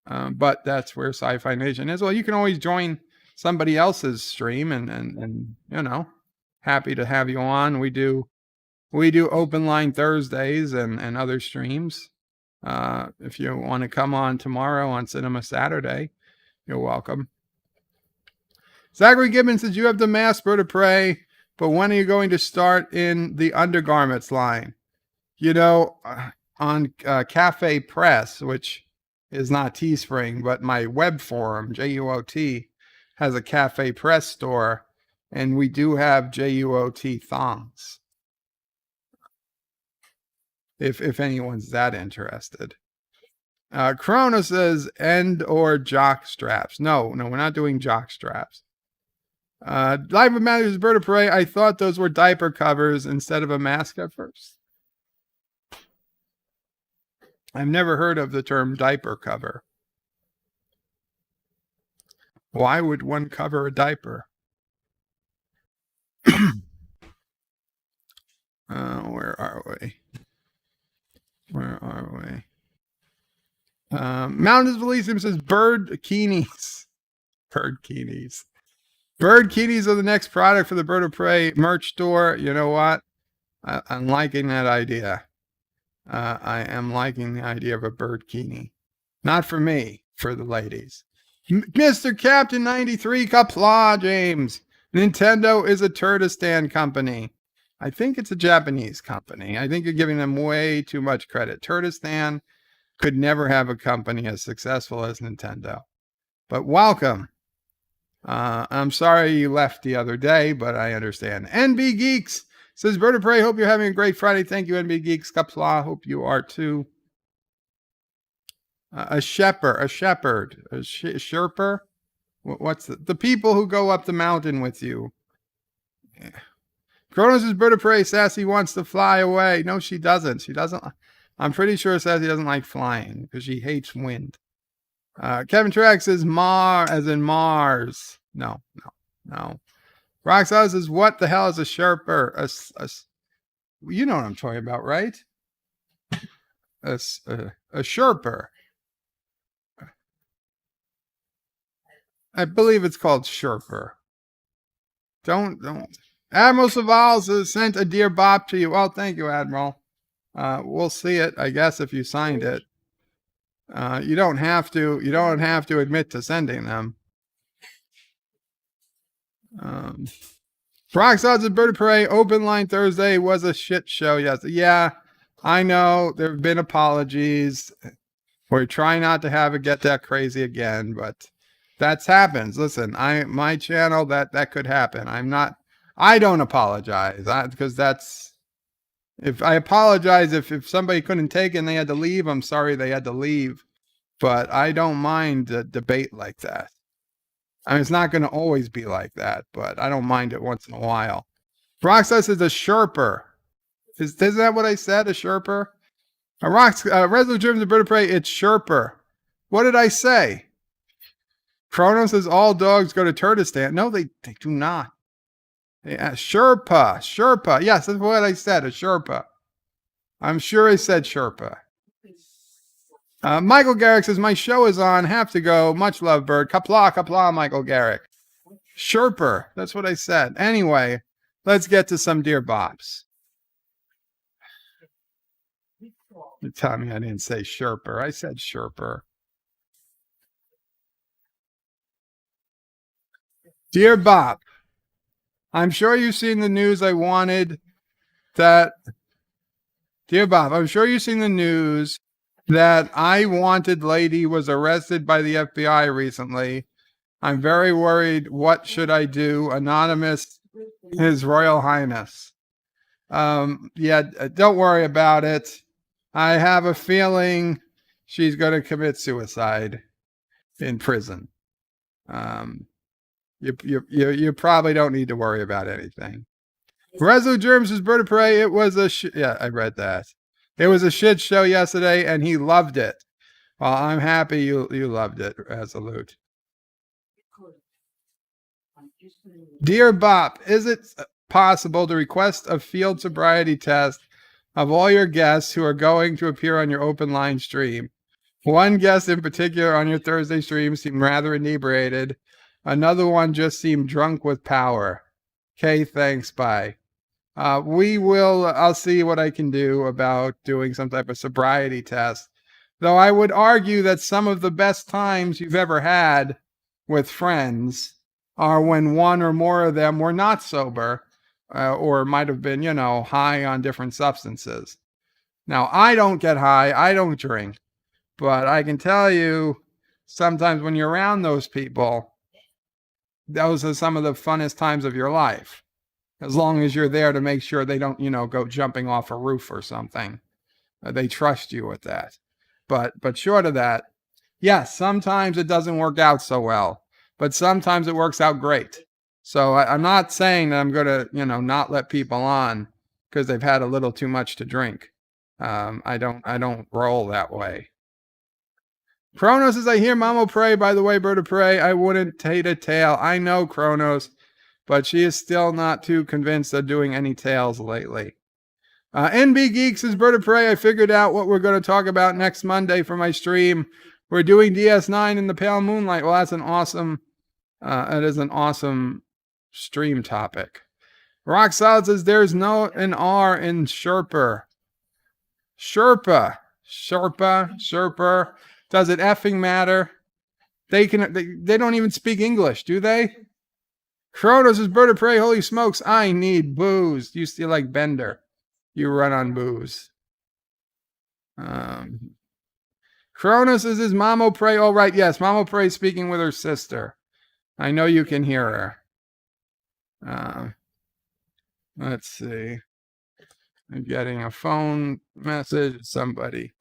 But that's where Sci-Fi Nation is. Well, you can always join somebody else's stream and happy to have you on. We do open line Thursdays and other streams. If you want to come on tomorrow on Cinema Saturday, you're welcome. Zachary Gibbons says, you have the mask, Bird of Prey, but when are you going to start in the undergarments line? You know, on Cafe Press, which is not Teespring, but my web forum, JUOT, has a Cafe Press store, and we do have JUOT thongs. If anyone's that interested. Corona says, end or jock straps. No, we're not doing jock straps. Live of Matters, Bird of Prey. I thought those were diaper covers instead of a mask at first. I've never heard of the term diaper cover. Why would one cover a diaper? Where are we? Mountains of Elysium says bird bikinis. Bird bikinis. Bird bikinis are the next product for the Bird of Prey merch store. You know what? I'm liking that idea. I am liking the idea of a bird bikini. Not for me, for the ladies. Mr. Captain 93, Qapla, James. Nintendo is a Turtistan company. I think it's a Japanese company. I think you're giving them way too much credit. Turtistan could never have a company as successful as Nintendo. But welcome. I'm sorry you left the other day, but I understand. NB Geeks says, Bird of Prey, hope you're having a great Friday. Thank you, NB Geeks. Qapla, hope you are too. A shepherd. A sherper? What's the people who go up the mountain with you? Yeah. Kronos is Bird of Prey. Sassy wants to fly away. No, she doesn't. She doesn't. I'm pretty sure Sassy doesn't like flying because she hates wind. Kevin Track says as in Mars. No. Roxanne says, what the hell is a Sherper? You know what I'm talking about, right? A Sherper. I believe it's called Sherper. Don't. Admiral Savals has sent a Dear Bop to you. Oh, thank you, Admiral. We'll see it, I guess, if you signed it. You don't have to. You don't have to admit to sending them. Brock's Odds of Bird of Prey open line Thursday was a shit show. Yes, yeah, I know. There have been apologies. We're trying not to have it get that crazy again, but that's happens. Listen, my channel that could happen. I don't apologize because that's. If I apologize if somebody couldn't take it and they had to leave, I'm sorry they had to leave. But I don't mind a debate like that. I mean, it's not going to always be like that, but I don't mind it once in a while. Roxas is a Sherper. Isn't that what I said? A Sherper? Resolute Germs of Bird of Prey, it's Sherper. What did I say? Kronos says all dogs go to Turtistan. No, they do not. Yeah, Sherpa. Yes, that's what I said, a Sherpa. I'm sure I said Sherpa. Michael Garrick says, my show is on. Have to go. Much love, Bird. Qapla, Michael Garrick. Sherper. That's what I said. Anyway, let's get to some Dear Bops. You tell me I didn't say Sherper. I said Sherper. Dear Bop. I'm sure you've seen the news. Dear Bob, I'm sure you've seen the news that I wanted lady was arrested by the FBI recently. I'm very worried. What should I do? Anonymous, His Royal Highness. Yeah, don't worry about it. I have a feeling she's going to commit suicide in prison. You probably don't need to worry about anything. Resolute Germs is Bird of Prey. It was yeah, I read that. It was a shit show yesterday, and he loved it. Well, I'm happy you loved it, Resolute. Dear Bop, is it possible to request a field sobriety test of all your guests who are going to appear on your open line stream? One guest in particular on your Thursday stream seemed rather inebriated. Another one just seemed drunk with power. Okay, thanks, bye. I'll see what I can do about doing some type of sobriety test. Though I would argue that some of the best times you've ever had with friends are when one or more of them were not sober, or might have been, high on different substances. Now, I don't get high, I don't drink, but I can tell you sometimes when you're around those people, those are some of the funnest times of your life. As long as you're there to make sure they don't, go jumping off a roof or something. They trust you with that. But short of that, yes, sometimes it doesn't work out so well, but sometimes it works out great. So I'm not saying that I'm going to, not let people on because they've had a little too much to drink. I don't roll that way. Kronos says, I hear Mamo pray. By the way, Bird of Prey, I wouldn't hate a tail. I know, Kronos, but she is still not too convinced of doing any tails lately. NB Geeks is Bird of Prey. I figured out what we're going to talk about next Monday for my stream. We're doing DS9 in the pale moonlight. Well, that's an awesome, it is an awesome stream topic. Rock Solid says there's no an R in Sherpa. Sherpa. Does it effing matter? They don't even speak English, do they? Kronos is Bird of Prey. Holy smokes, I need booze. You still like Bender. You run on booze. Kronos is Mamo Prey. Oh, right. Yes, Mamo Prey speaking with her sister. I know you can hear her. Let's see. I'm getting a phone message. Somebody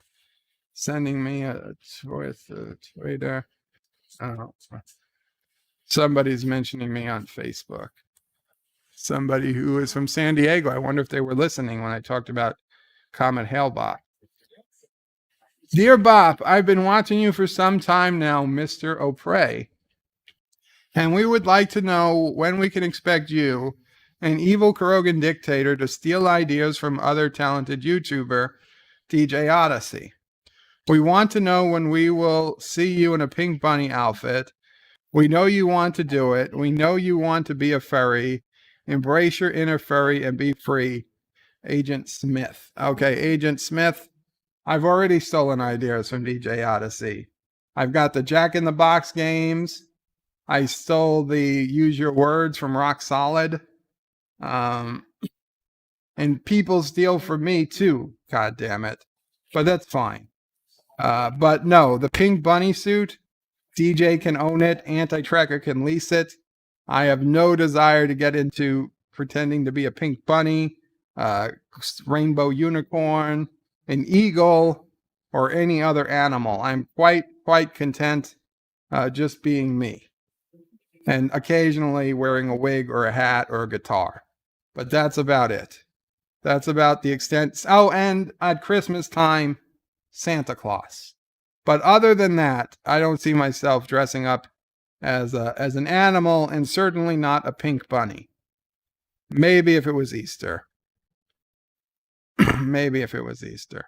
sending me a Twitter. Somebody's mentioning me on Facebook. Somebody who is from San Diego. I wonder if they were listening when I talked about Comet Hailbop. Dear Bop, I've been watching you for some time now, Mr. O'Prey. And we would like to know when we can expect you, an evil Kurogan dictator, to steal ideas from other talented YouTuber, DJ Odyssey. We want to know when we will see you in a pink bunny outfit. We know you want to do it. We know you want to be a furry. Embrace your inner furry and be free. Agent Smith. Okay, Agent Smith, I've already stolen ideas from DJ Odyssey. I've got the Jack in the Box games. I stole the Use Your Words from Rock Solid. And people steal from me too, god damn it. But that's fine. But no, the pink bunny suit, DJ can own it, Anti-Tracker can lease it. I have no desire to get into pretending to be a pink bunny, rainbow unicorn, an eagle, or any other animal. I'm quite content just being me. And occasionally wearing a wig or a hat or a guitar. But that's about it. That's about the extent. Oh, and at Christmas time, Santa Claus. But other than that, I don't see myself dressing up as an animal, and certainly not a pink bunny. Maybe if it was Easter. Maybe if it was Easter.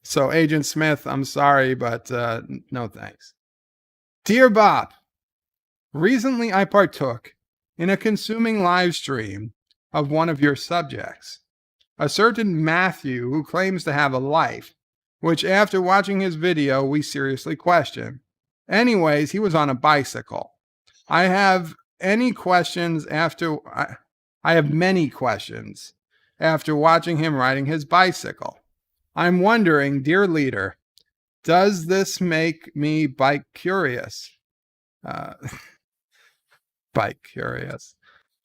So Agent Smith, I'm sorry, but no thanks. Dear Bop, recently I partook in a consuming live stream of one of your subjects, a certain Matthew who claims to have a life, which after watching his video we seriously question. Anyways, he was on a bicycle. I have many questions after watching him riding his bicycle. I'm wondering, dear leader, does this make me bike curious? Bike curious.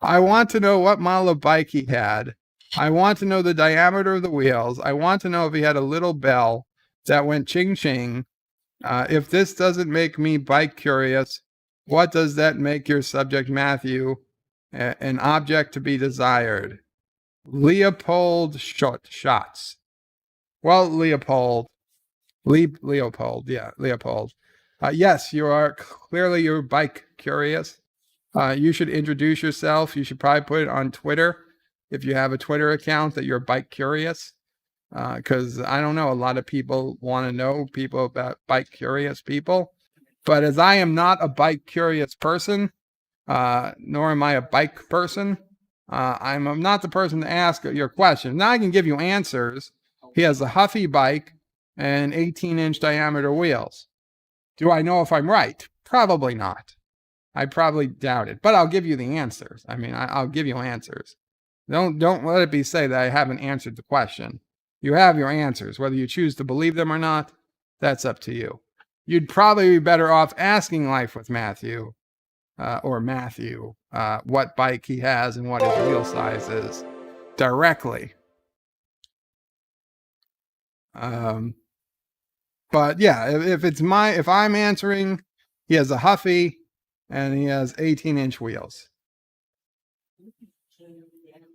I want to know what model of bike he had. I want to know the diameter of the wheels. I want to know if he had a little bell that went ching ching. If this doesn't make me bike curious, what does that make your subject, Matthew, an object to be desired? Leopold Shots. Well, Leopold. Yes, you are clearly you're bike curious. You should introduce yourself. You should probably put it on Twitter if you have a Twitter account that you're bike curious. Because I don't know, a lot of people want to know people about bike curious people. But as I am not a bike curious person, nor am I a bike person, I'm not the person to ask your question. Now I can give you answers. He has a Huffy bike and 18-inch diameter wheels. Do I know if I'm right? Probably not. I probably doubt it, but I'll give you the answers. I mean, I'll give you answers. Don't let it be say that I haven't answered the question. You have your answers. Whether you choose to believe them or not, that's up to you. You'd probably be better off asking Life with Matthew, what bike he has and what his wheel size is directly. But yeah, if I'm answering, he has a Huffy and he has 18-inch wheels.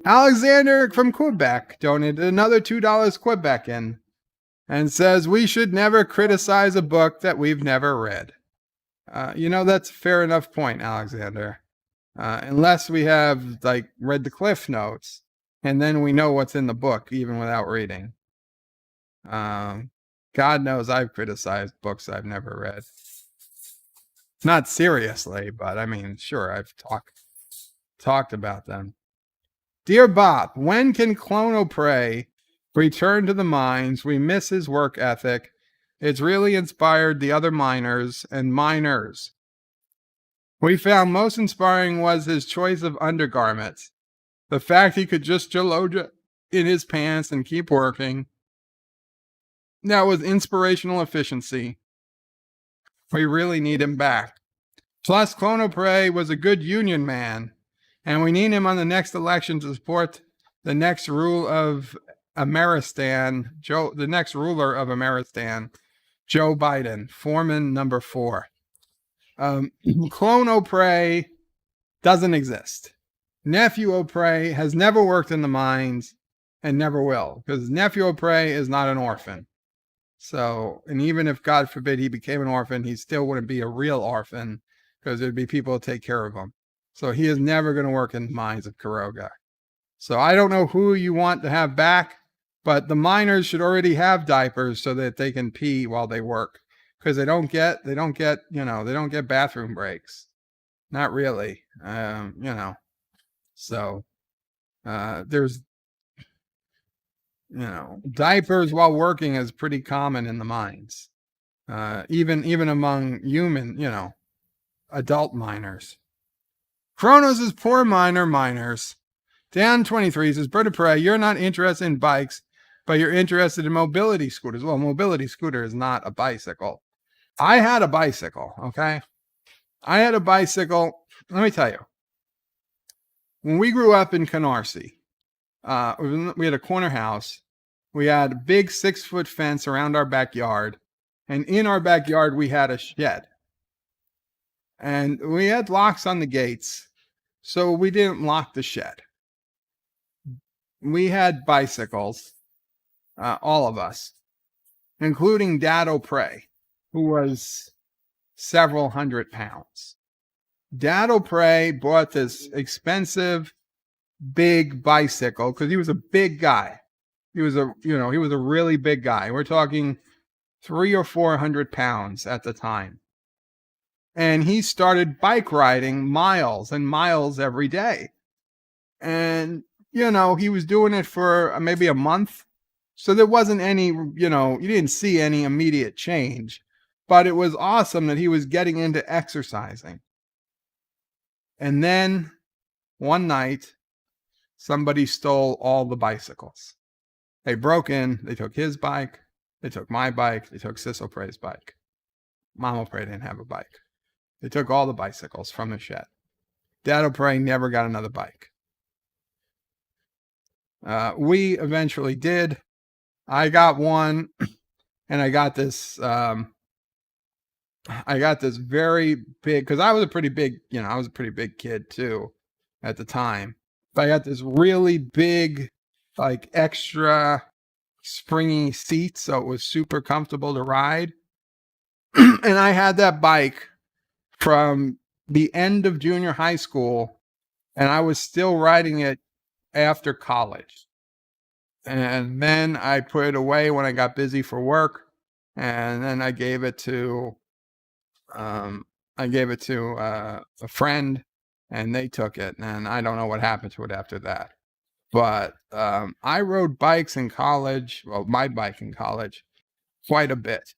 Alexander from Quebec donated another $2 Quebec in and says we should never criticize a book that we've never read. That's a fair enough point, Alexander. Unless we have read the Cliff Notes and then we know what's in the book even without reading. God knows I've criticized books I've never read. Not seriously, but I mean, sure, I've talked about them. Dear Bop, when can Clonopray return to the mines? We miss his work ethic. It's really inspired the other miners and miners. We found most inspiring was his choice of undergarments. The fact he could just jaloja in his pants and keep working. That was inspirational efficiency. We really need him back. Plus, Clonopray was a good union man, and we need him on the next election to support the next rule of Ameristan, the next ruler of Ameristan, Joe Biden, foreman number 4. Clonopray doesn't exist. Nephew O'Prey has never worked in the mines and never will, because Nephew O'Prey is not an orphan. So, and even if, God forbid, he became an orphan, he still wouldn't be a real orphan because there'd be people to take care of him. So he is never going to work in the mines of Karoga. So I don't know who you want to have back, but the miners should already have diapers so that they can pee while they work, because they don't get bathroom breaks. Not really. So there's, diapers while working is pretty common in the mines, even among human, adult miners. Kronos is poor miners. Dan 23 says, Bird of Prey, you're not interested in bikes, but you're interested in mobility scooters. Well, mobility scooter is not a bicycle. I had a bicycle, okay? I had a bicycle. Let me tell you. When we grew up in Canarsie, we had a corner house. We had a big 6-foot fence around our backyard. And in our backyard, we had a shed. And we had locks on the gates, so we didn't lock the shed. We had bicycles, all of us, including Dad O'Prey, who was several hundred pounds. Dad O'Prey bought this expensive, big bicycle because he was a big guy. He was a really big guy. We're talking 300 or 400 pounds at the time. And he started bike riding miles and miles every day. And, he was doing it for maybe a month. So there wasn't any, you didn't see any immediate change. But it was awesome that he was getting into exercising. And then one night, somebody stole all the bicycles. They broke in, they took his bike, they took my bike, they took Sis O'Prey's bike. Mom O'Prey didn't have a bike. They took all the bicycles from the shed. Dad O'Prey never got another bike. We eventually did. I got one, and I got this very big, because I was a pretty big kid too at the time. But I got this really big, extra springy seat, so it was super comfortable to ride. And I had that bike from the end of junior high school, and I was still riding it after college. And then I put it away when I got busy for work, and then I gave it to a friend, and they took it, and I don't know what happened to it after that. But I rode bikes in college, my bike in college, quite a bit.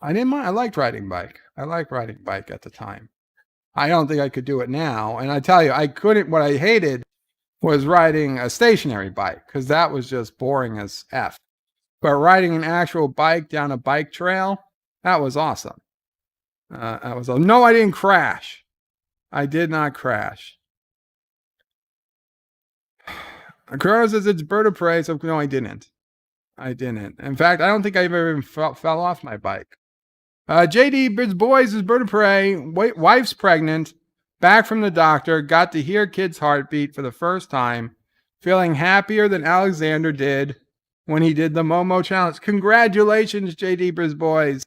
I didn't mind. I liked riding bike. I liked riding bike at the time. I don't think I could do it now. And I tell you, I couldn't. What I hated was riding a stationary bike because that was just boring as F. But riding an actual bike down a bike trail, that was awesome. No, I didn't crash. I did not crash. Crow says it's bird of prey, so no, I didn't. I didn't. In fact, I don't think I ever even fell off my bike. JD, Bids Boys is bird of prey. Wife's pregnant. Back from the doctor. Got to hear kid's heartbeat for the first time. Feeling happier than Alexander did when he did the Momo challenge. Congratulations, JD, Bids Boys.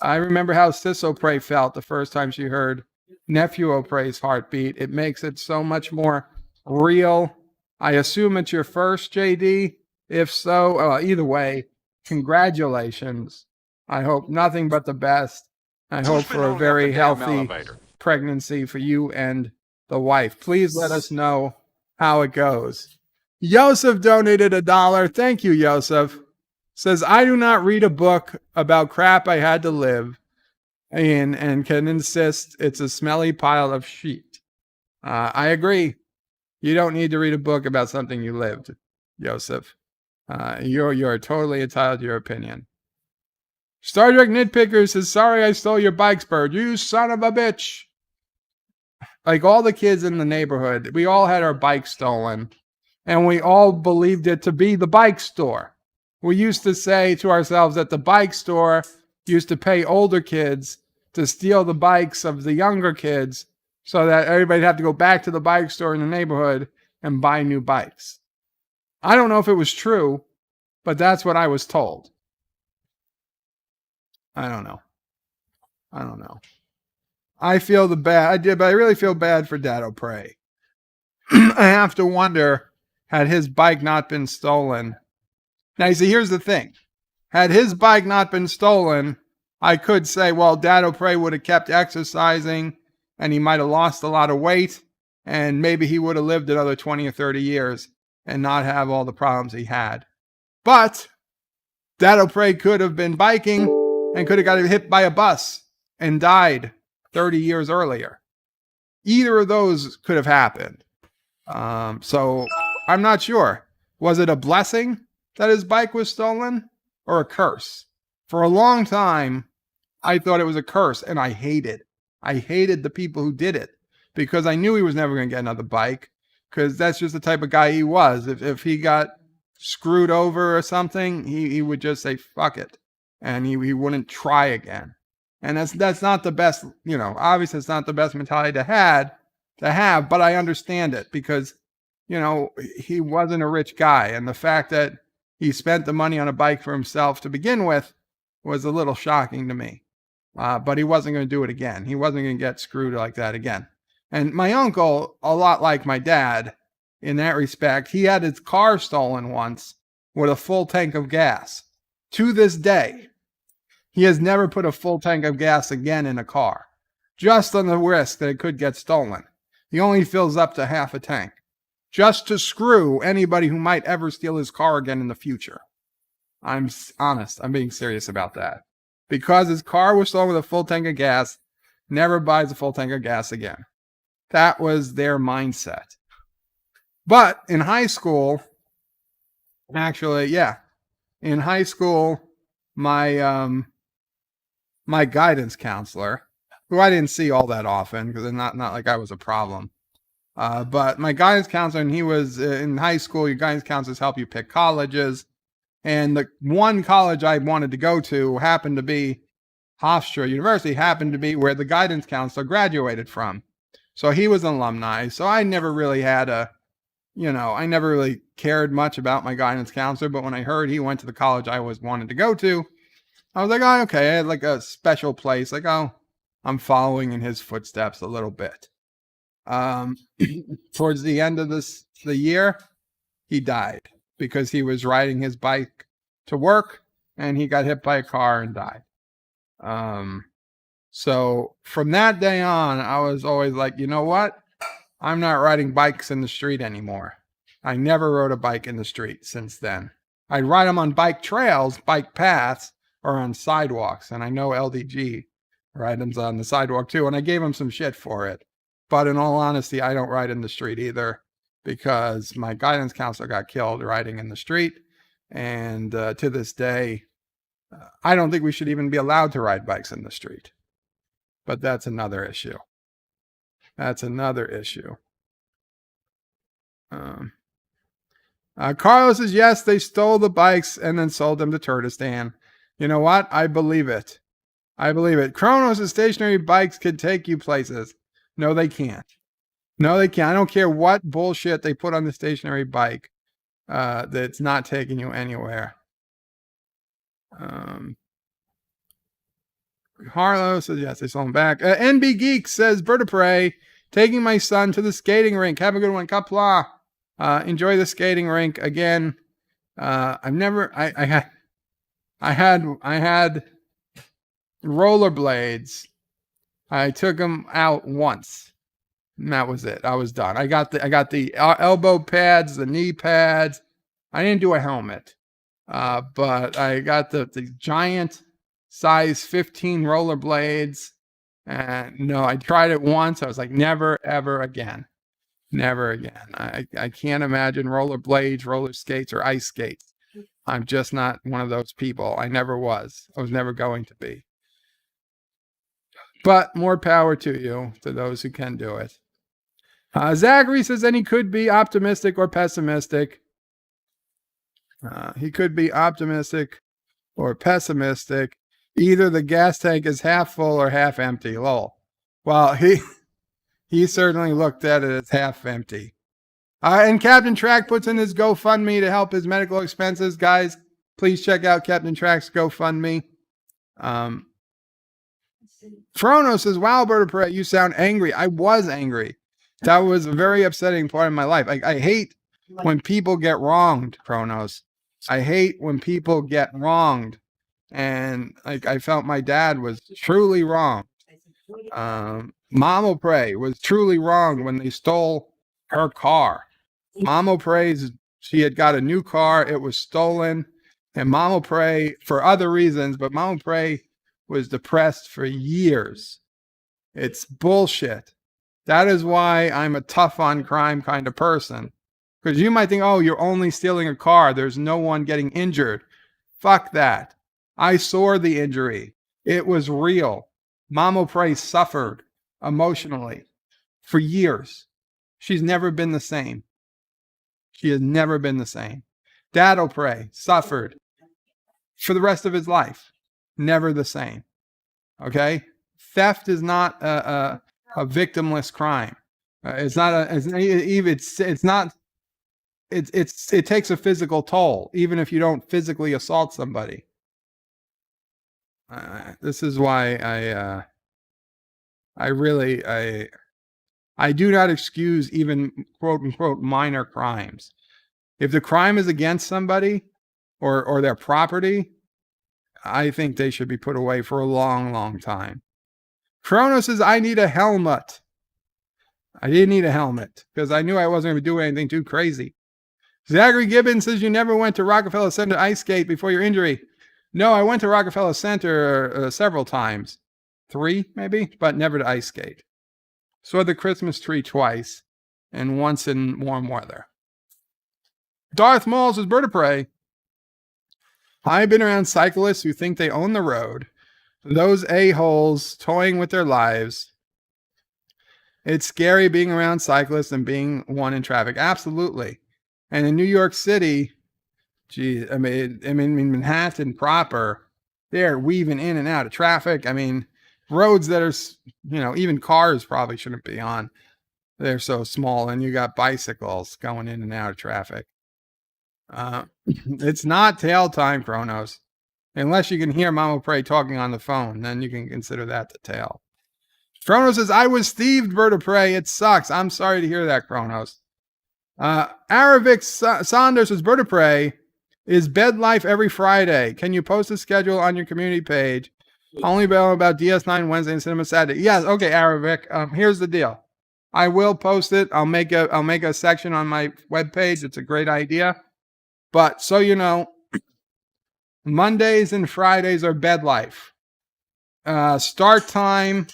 I remember how Sis O'Prey felt the first time she heard Nephew O'Prey's heartbeat. It makes it so much more real. I assume it's your first, JD. If so, either way, congratulations. I hope nothing but the best. I hope for a very healthy pregnancy for you and the wife. Please let us know how it goes. Yosef donated $1. Thank you, Yosef. Says, I do not read a book about crap I had to live in and can insist it's a smelly pile of shit. I agree. You don't need to read a book about something you lived, Yosef. You're totally entitled to your opinion. Star Trek Nitpicker says, sorry I stole your bikes, Bird. You son of a bitch. Like all the kids in the neighborhood, we all had our bikes stolen, and we all believed it to be the bike store. We used to say to ourselves that the bike store used to pay older kids to steal the bikes of the younger kids so that everybody'd have to go back to the bike store in the neighborhood and buy new bikes. I don't know if it was true, but that's what I was told. I don't know. I feel but I really feel bad for Dad O'Prey. I have to wonder, had his bike not been stolen. Now, you see, here's the thing. Had his bike not been stolen, I could say, well, Dad O'Prey would have kept exercising and he might have lost a lot of weight and maybe he would have lived another 20 or 30 years and not have all the problems he had. But Dad O'Prey could have been biking and could have got hit by a bus and died 30 years earlier. Either of those could have happened. So I'm not sure. Was it a blessing that his bike was stolen or a curse? For a long time, I thought it was a curse, and I hated the people who did it because I knew he was never going to get another bike because that's just the type of guy he was. If he got screwed over or something, he would just say, fuck it. And he wouldn't try again. And that's not the best, obviously it's not the best mentality to have, but I understand it because, he wasn't a rich guy. And the fact that he spent the money on a bike for himself to begin with was a little shocking to me. But he wasn't going to do it again. He wasn't going to get screwed like that again. And my uncle, a lot like my dad in that respect, he had his car stolen once with a full tank of gas. To this day, he has never put a full tank of gas again in a car, just on the risk that it could get stolen. He only fills up to half a tank, just to screw anybody who might ever steal his car again in the future. I'm honest. I'm being serious about that. Because his car was stolen with a full tank of gas, never buys a full tank of gas again. That was their mindset. But in high school, in high school, my guidance counselor, who I didn't see all that often because not like I was a problem, but my guidance counselor, and he was in high school. Your guidance counselors help you pick colleges, and the one college I wanted to go to happened to be Hofstra University, happened to be where the guidance counselor graduated from. So he was an alumni. So I never really had I never really cared much about my guidance counselor, but when I heard he went to the college I always wanted to go to, I was like, oh, okay, I had like a special place. Like, oh, I'm following in his footsteps a little bit. Towards the end of the year, he died because he was riding his bike to work and he got hit by a car and died. So from that day on, I was always like, you know what? I'm not riding bikes in the street anymore. I never rode a bike in the street since then. I'd ride them on bike trails, bike paths, or on sidewalks. And I know LDG rides on the sidewalk too. And I gave him some shit for it. But in all honesty, I don't ride in the street either, because my guidance counselor got killed riding in the street. And to this day, I don't think we should even be allowed to ride bikes in the street. But that's another issue. That's another issue. Carlos says, yes, they stole the bikes and then sold them to Kurdistan. You know what? I believe it. I believe it. Kronos' stationary bikes could take you places. No, they can't. No, they can't. I don't care what bullshit they put on the stationary bike. That's not taking you anywhere. Harlow says, yes, they sold them back. NB Geek says, Bird of Prey, taking my son to the skating rink. Have a good one. Qapla. Enjoy the skating rink. Again, I had rollerblades. I took them out once. And that was it. I was done. I got the elbow pads, the knee pads. I didn't do a helmet. But I got the giant size 15 rollerblades. And no, I tried it once. I was like, never, ever again. Never again. I can't imagine rollerblades, roller skates, or ice skates. I'm just not one of those people. I never was. I was never going to be. But more power to you, to those who can do it. Zachary says, and he could be optimistic or pessimistic. He could be optimistic or pessimistic. Either the gas tank is half full or half empty. Lol. Well, he certainly looked at it as half empty. And Captain Track puts in his GoFundMe to help his medical expenses. Guys, please check out Captain Track's GoFundMe. Frono says, wow, Bird of Prey, you sound angry. I was angry. That was a very upsetting part of my life. I hate when people get wronged, Kronos. I hate when people get wronged. And I felt my dad was truly wrong. Mama Prey was truly wrong when they stole her car. Mama Prey's, she had got a new car. It was stolen. And Mama Prey, for other reasons, but Mama Prey was depressed for years. It's bullshit. That is why I'm a tough on crime kind of person. Because you might think, oh, you're only stealing a car. There's no one getting injured. Fuck that. I saw the injury. It was real. Mama Prey suffered emotionally for years. She's never been the same. She has never been the same. Dad Prey suffered for the rest of his life. Never the same. Okay? Theft is not a victimless crime. It takes a physical toll, even if you don't physically assault somebody. This is why I do not excuse even quote unquote minor crimes. If the crime is against somebody or their property, I think they should be put away for a long, long time. Kronos says, I need a helmet. I didn't need a helmet because I knew I wasn't going to do anything too crazy. Zachary Gibbons says, you never went to Rockefeller Center ice skate before your injury. No, I went to Rockefeller Center several times. 3, maybe, but never to ice skate. Saw the Christmas tree twice and once in warm weather. Darth Maul says, Bird of Prey. I've been around cyclists who think they own the road. Those a-holes toying with their lives. It's scary being around cyclists and being one in traffic. Absolutely. And in New York City, geez, I mean, Manhattan proper, they're weaving in and out of traffic. I mean, roads that are, even cars probably shouldn't be on. They're so small, and you got bicycles going in and out of traffic. It's not tail time, Kronos. Unless you can hear Mama Prey talking on the phone, then you can consider that the tail. Kronos says, I was thieved, Bird of Prey. It sucks. I'm sorry to hear that, Kronos. Aravik Saunders says, Bird of Prey is bed life every Friday. Can you post a schedule on your community page? Only about DS9 Wednesday and Cinema Saturday. Yes, okay, Aravik. Here's the deal. I will post it. I'll make a section on my webpage. It's a great idea. But so you know, Mondays and Fridays are Bed Life. Start time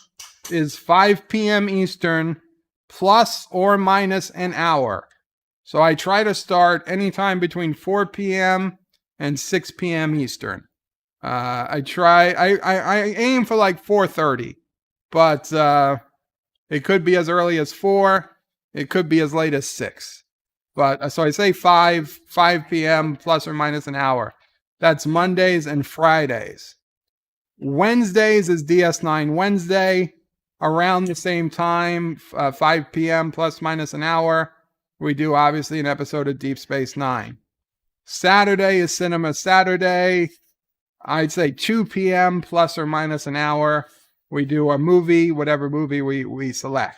is 5 p.m. Eastern, plus or minus an hour. So I try to start anytime between 4 p.m. and 6 p.m. Eastern. I aim for like 4:30, but it could be as early as 4. It could be as late as 6. But so I say 5 p.m. plus or minus an hour. That's Mondays and Fridays. Wednesdays is DS9 Wednesday, around the same time, 5 p.m. plus minus an hour. We do obviously an episode of Deep Space Nine. Saturday is Cinema Saturday. I'd say 2 p.m. plus or minus an hour. We do a movie, whatever movie we select.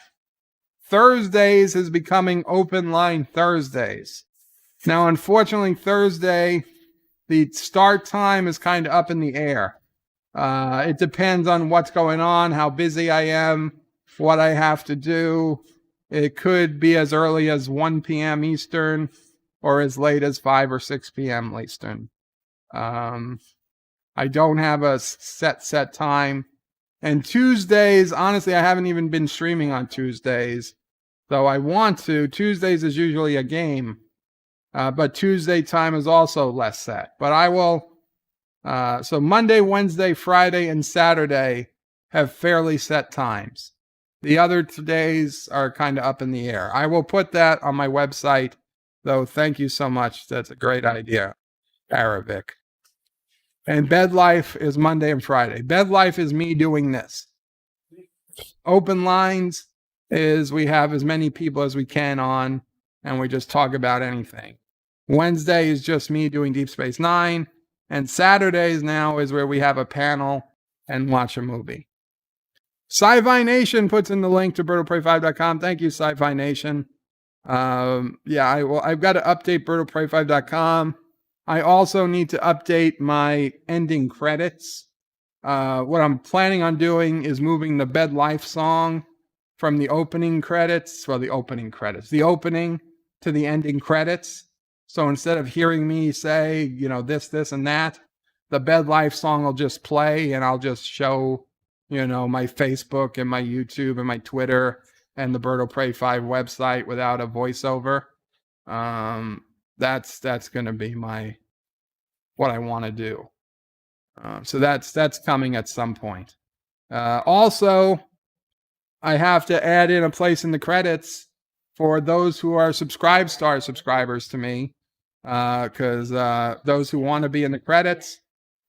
Thursdays is becoming Open Line Thursdays. Now, unfortunately, Thursday, the start time is kind of up in the air. It depends on what's going on, how busy I am, what I have to do. It could be as early as 1 p.m. Eastern or as late as 5 or 6 p.m. Eastern. I don't have a set time. And Tuesdays, honestly, I haven't even been streaming on Tuesdays, though I want to. Tuesdays is usually a game, but Tuesday time is also less set. But I will, so Monday, Wednesday, Friday, and Saturday have fairly set times. The other days are kind of up in the air. I will put that on my website, though. Thank you so much. That's a great idea, Arabic. And Bed Life is Monday and Friday. Bed Life is me doing this. Open Lines is we have as many people as we can on, and we just talk about anything. Wednesday is just me doing Deep Space Nine, and Saturdays now is where we have a panel and watch a movie. Sci-Fi Nation puts in the link to birdoprey5.com. Thank you, Sci-Fi Nation. I've got to update birdoprey5.com. I also need to update my ending credits. What I'm planning on doing is moving the Bed Life song from the opening the opening to the ending credits. So instead of hearing me say, this, and that, the Bed Life song will just play and I'll just show, my Facebook and my YouTube and my Twitter and the Bird of Prey 5 website without a voiceover. That's going to be what I want to do. So that's coming at some point. Also, I have to add in a place in the credits for those who are subscribers to me, because those who want to be in the credits,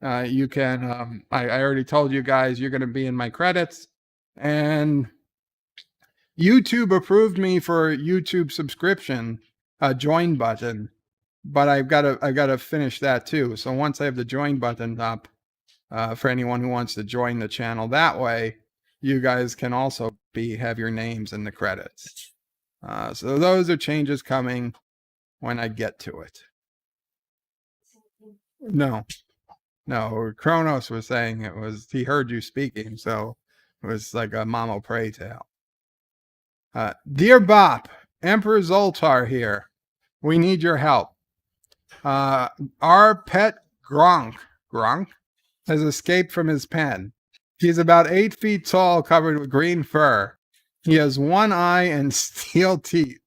you can. I already told you guys you're going to be in my credits, and YouTube approved me for YouTube subscription, join button, but I've got to finish that too. So once I have the join button up, for anyone who wants to join the channel that way, you guys can also have your names in the credits. So those are changes coming when I get to it. No, Kronos was saying he heard you speaking, so it was like a Mamo Prey tale. Dear Bop, Emperor Zoltar here. We need your help. Our pet Gronk has escaped from his pen. He's about 8 feet tall, covered with green fur. He has one eye and steel teeth.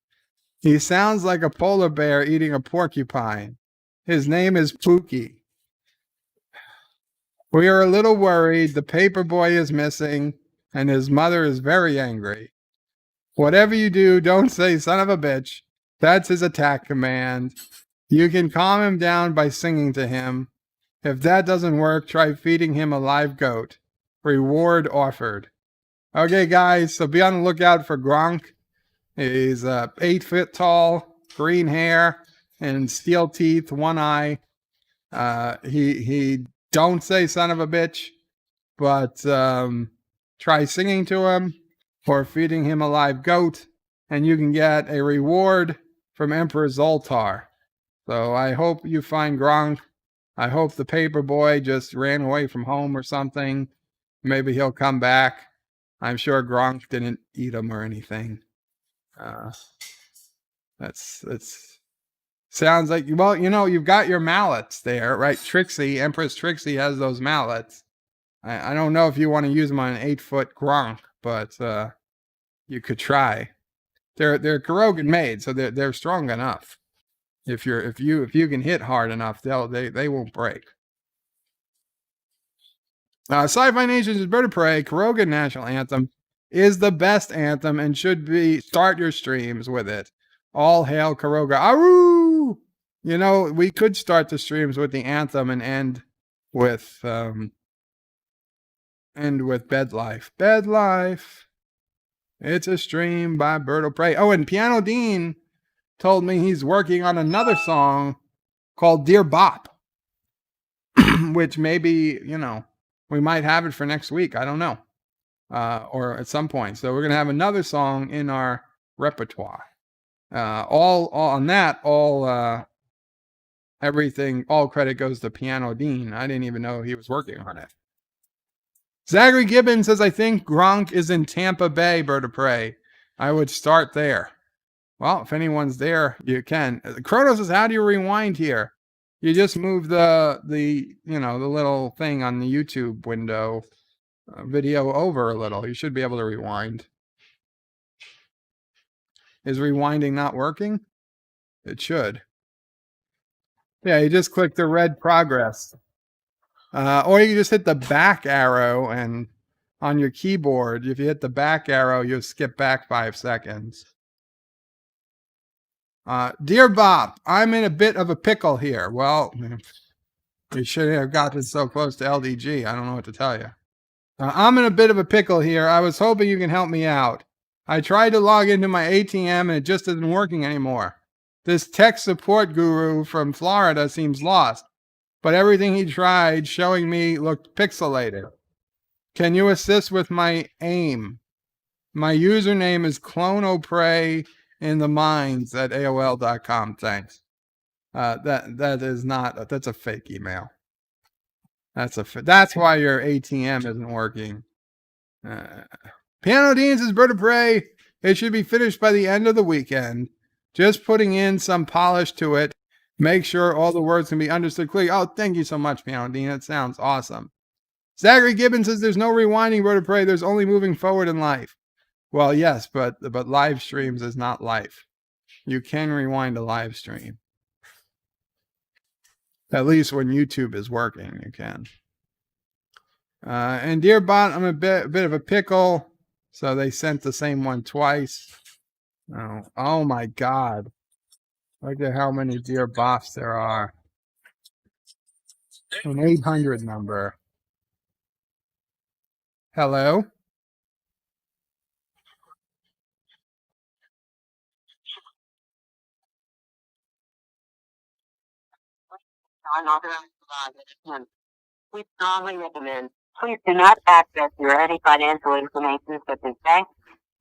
He sounds like a polar bear eating a porcupine. His name is Pookie. We are a little worried. The paper boy is missing, and his mother is very angry. Whatever you do, don't say son of a bitch. That's his attack command. You can calm him down by singing to him. If that doesn't work, try feeding him a live goat. Reward offered. Okay, guys, so be on the lookout for Gronk. He's 8 foot tall, green hair, and steel teeth, one eye. He don't say son of a bitch, but try singing to him or feeding him a live goat, and you can get a reward from Emperor Zoltar. So I hope you find Gronk. I hope the paper boy just ran away from home or something. Maybe he'll come back. I'm sure Gronk didn't eat him or anything. That's Sounds like, well, you've got your mallets there, right? Trixie, Empress Trixie has those mallets. I don't know if you want to use them on an 8-foot Gronk, but you could try. They're Kurogan made, so they're strong enough. If you can hit hard enough, they won't break. Sci-Fi Nation's Bird of Prey, Kurogan National Anthem, is the best anthem and should be start your streams with it. All hail Kuroga. Aru! We could start the streams with the anthem and end with Bed Life. Bed Life. It's a stream by Bird of Prey. Oh, and Piano Dean told me he's working on another song called Dear Bop, which maybe, we might have it for next week. I don't know. Or at some point. So we're going to have another song in our repertoire. All on that, everything, all credit goes to Piano Dean. I didn't even know he was working on it. Zachary Gibbons says, I think Gronk is in Tampa Bay, Bird of Prey. I would start there. Well, if anyone's there, you can. Chronos says, how do you rewind here? You just move the little thing on the YouTube window video over a little. You should be able to rewind. Is rewinding not working? It should. Yeah, you just click the red progress. Or you just hit the back arrow, and on your keyboard, if you hit the back arrow, you'll skip back 5 seconds. Dear Bob, I'm in a bit of a pickle here. Well, you shouldn't have gotten so close to LDG. I don't know what to tell you. I'm in a bit of a pickle here. I was hoping you can help me out. I tried to log into my ATM and it just isn't working anymore. This tech support guru from Florida seems lost, but everything he tried showing me looked pixelated. Can you assist with my aim? My username is cloneopray in the mines at AOL.com. Thanks. That's a fake email. That's why your ATM isn't working. Piano Dean says, Bird of Prey, it should be finished by the end of the weekend. Just putting in some polish to it. Make sure all the words can be understood clearly. Oh, thank you so much, Piano Dean. That sounds awesome. Zachary Gibbons says, there's no rewinding, Bird of Prey. There's only moving forward in life. Well, yes, but live streams is not life. You can rewind a live stream. At least when YouTube is working, you can. And Dear Bot, I'm a bit of a pickle. So they sent the same one twice. Oh my God. Look at how many Dear Bops there are. An 800 number. Hello? We strongly recommend please do not access your any financial information such as bank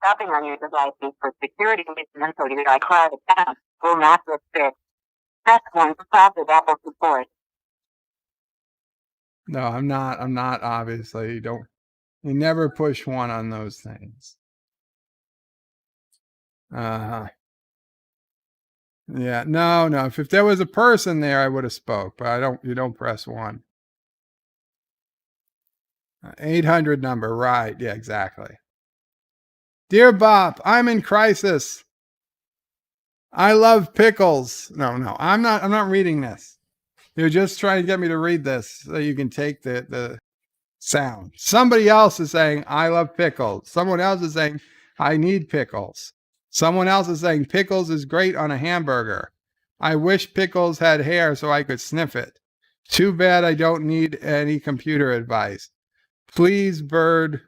shopping on your devices for security reasons or your iCloud account will not restrict. Press 1 to stop with Apple support. No, I'm not obviously. You never push 1 on those things. Yeah, no. If there was a person there, I would have spoke, but you don't press 1. 800 number, right. Yeah, exactly. Dear Bob, I'm in crisis. I love pickles. No, I'm not reading this. You're just trying to get me to read this so you can take the sound. Somebody else is saying, I love pickles. Someone else is saying, I need pickles. Someone else is saying, pickles is great on a hamburger. I wish pickles had hair so I could sniff it. Too bad I don't need any computer advice. Please, Bird,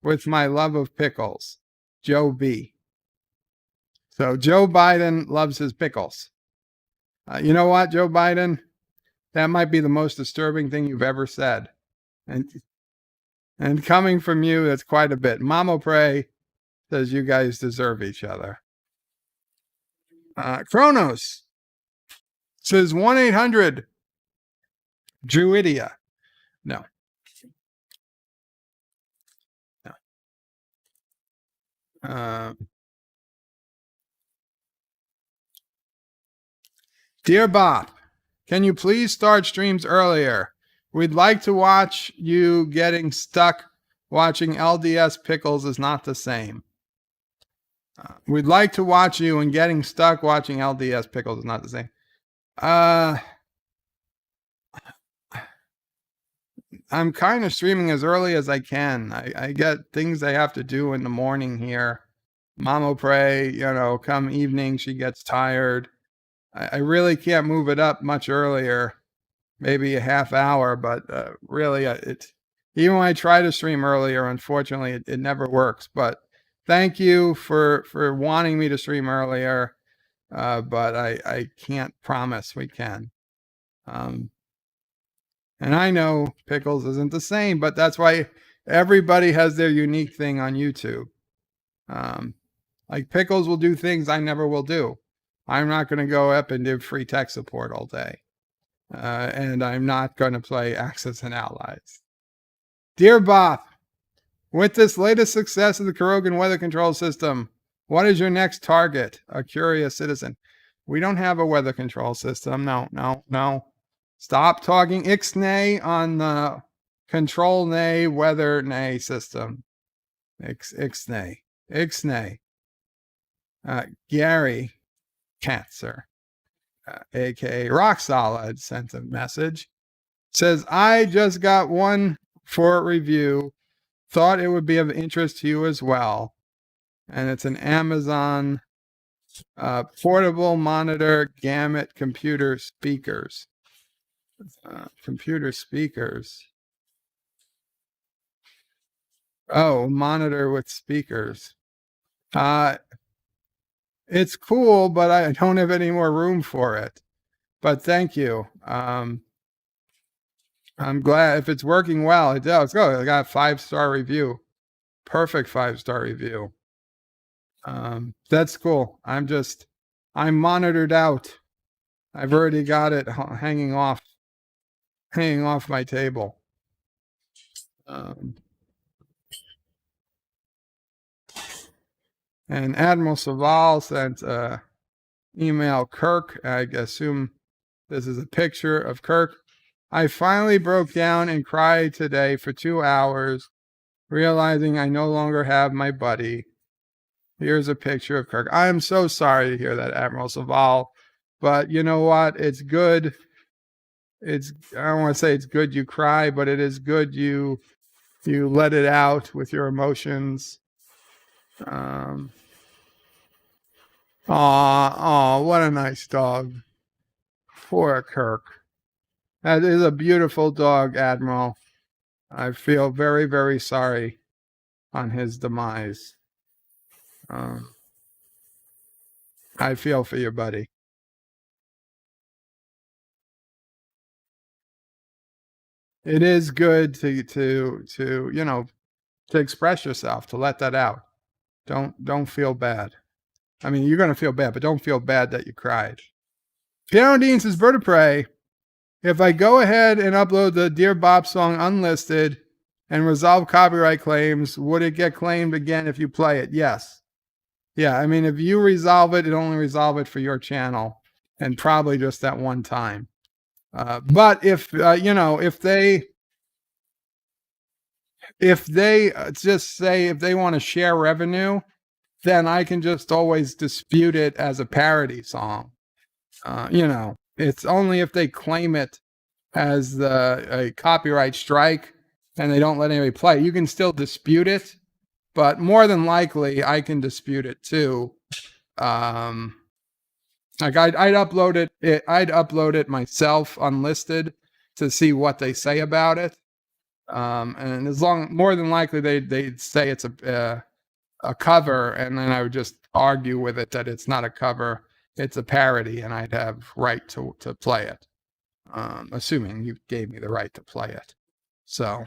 with my love of pickles. Joe B. So Joe Biden loves his pickles. You know what, Joe Biden? That might be the most disturbing thing you've ever said. And coming from you, that's quite a bit. Mama Pray says you guys deserve each other. Kronos says 1-800 Druidia. No. Dear Bop, can you please start streams earlier? We'd like to watch you. Getting stuck watching LDS Pickles is not the same. We'd like to watch you, and getting stuck watching LDS Pickles is not the same. I'm kind of streaming as early as I can. I get things I have to do in the morning here. Mama pray, come evening, she gets tired. I really can't move it up much earlier, maybe a half hour, but really, even when I try to stream earlier, unfortunately, it never works. But thank you for wanting me to stream earlier, but I can't promise we can. And I know Pickles isn't the same, but that's why everybody has their unique thing on YouTube. Like Pickles will do things I never will do. I'm not going to go up and do free tech support all day. And I'm not going to play Axis and Allies. Dear Bop, with this latest success of the Kurogan weather control system, what is your next target? A curious citizen. We don't have a weather control system. No. Stop talking ixnay on the control nay weather nay system. Ixnay. Gary Katzer, aka Rock Solid, sent a message. Says, I just got one for review. Thought it would be of interest to you as well. And it's an Amazon portable monitor gamut computer speakers. Computer speakers. Oh, monitor with speakers. It's cool, but I don't have any more room for it. But thank you. I'm glad if it's working well. It does. Go. I got a 5-star review. Perfect 5-star review. That's cool. I'm monitored out. I've already got it hanging off my table. And Admiral Saval sent email Kirk. I assume this is a picture of Kirk. I finally broke down and cried today for 2 hours, realizing I no longer have my buddy. Here's a picture of Kirk. I am so sorry to hear that, Admiral Saval, but you know what? It's good. I don't want to say it's good you cry, but it is good you let it out with your emotions. What a nice dog. Poor Kirk. That is a beautiful dog, Admiral. I feel very, very sorry on his demise. I feel for you, buddy. It is good to express yourself, to let that out. Don't feel bad. I mean, you're going to feel bad, but don't feel bad that you cried. Piano Dean says, Bird of Prey, if I go ahead and upload the Dear Bops song unlisted and resolve copyright claims, would it get claimed again if you play it? Yes. Yeah, I mean, if you resolve it, only resolve it for your channel and probably just that one time. But if they just say if they want to share revenue, then I can just always dispute it as a parody song. It's only if they claim it as a copyright strike and they don't let anybody play. You can still dispute it, but more than likely I can dispute it too. Like I'd upload it myself unlisted to see what they say about it. And more than likely they'd say it's a cover, and then I would just argue with it that it's not a cover, it's a parody, and I'd have right to play it, assuming you gave me the right to play it. So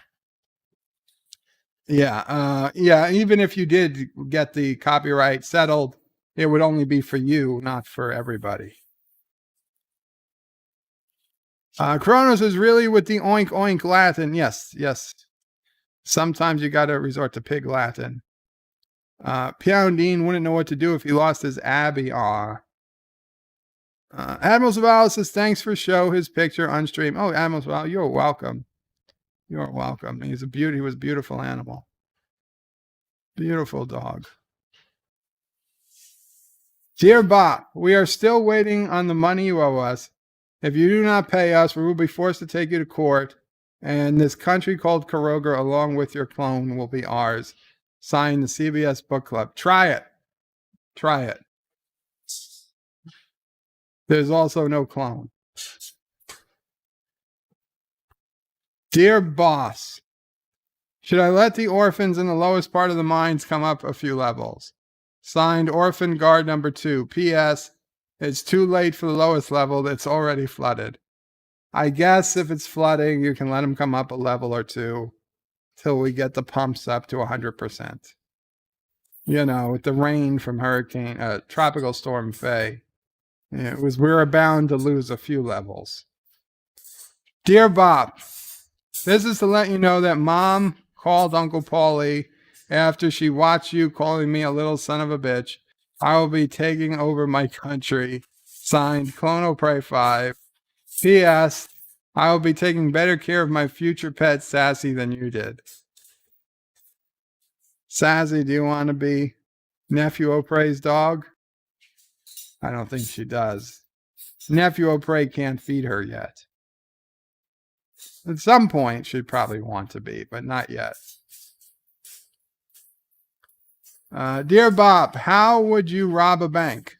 yeah, even if you did get the copyright settled, it would only be for you, not for everybody. Kronos is really with the oink oink Latin. Yes. Sometimes you got to resort to pig Latin. Piano Dean wouldn't know what to do if he lost his Abby. Admiral Zavala says, thanks for show his picture on stream. Oh, Admiral Zavala, you're welcome. You're welcome. He was a beautiful animal. Beautiful dog. Dear Bob, we are still waiting on the money you owe us. If you do not pay us, we will be forced to take you to court, and this country called Karoga, along with your clone, will be ours. Signed, the CBS Book Club. Try it. Try it. There's also no clone. Dear Boss, should I let the orphans in the lowest part of the mines come up a few levels? Signed, Orphan Guard number 2. P.S. It's too late for the lowest level. It's already flooded. I guess if it's flooding, you can let them come up a level or two till we get the pumps up to 100%. You know, with the rain from Tropical Storm Fay, we were bound to lose a few levels. Dear Bob, this is to let you know that Mom called Uncle Paulie after she watched you calling me a little son of a bitch. I will be taking over my country. Signed, Clono Prey 5. P.S. I will be taking better care of my future pet, Sassy, than you did. Sassy, do you want to be Nephew O'Prey's dog? I don't think she does. Nephew O'Prey can't feed her yet. At some point, she'd probably want to be, but not yet. Dear Bob, how would you rob a bank?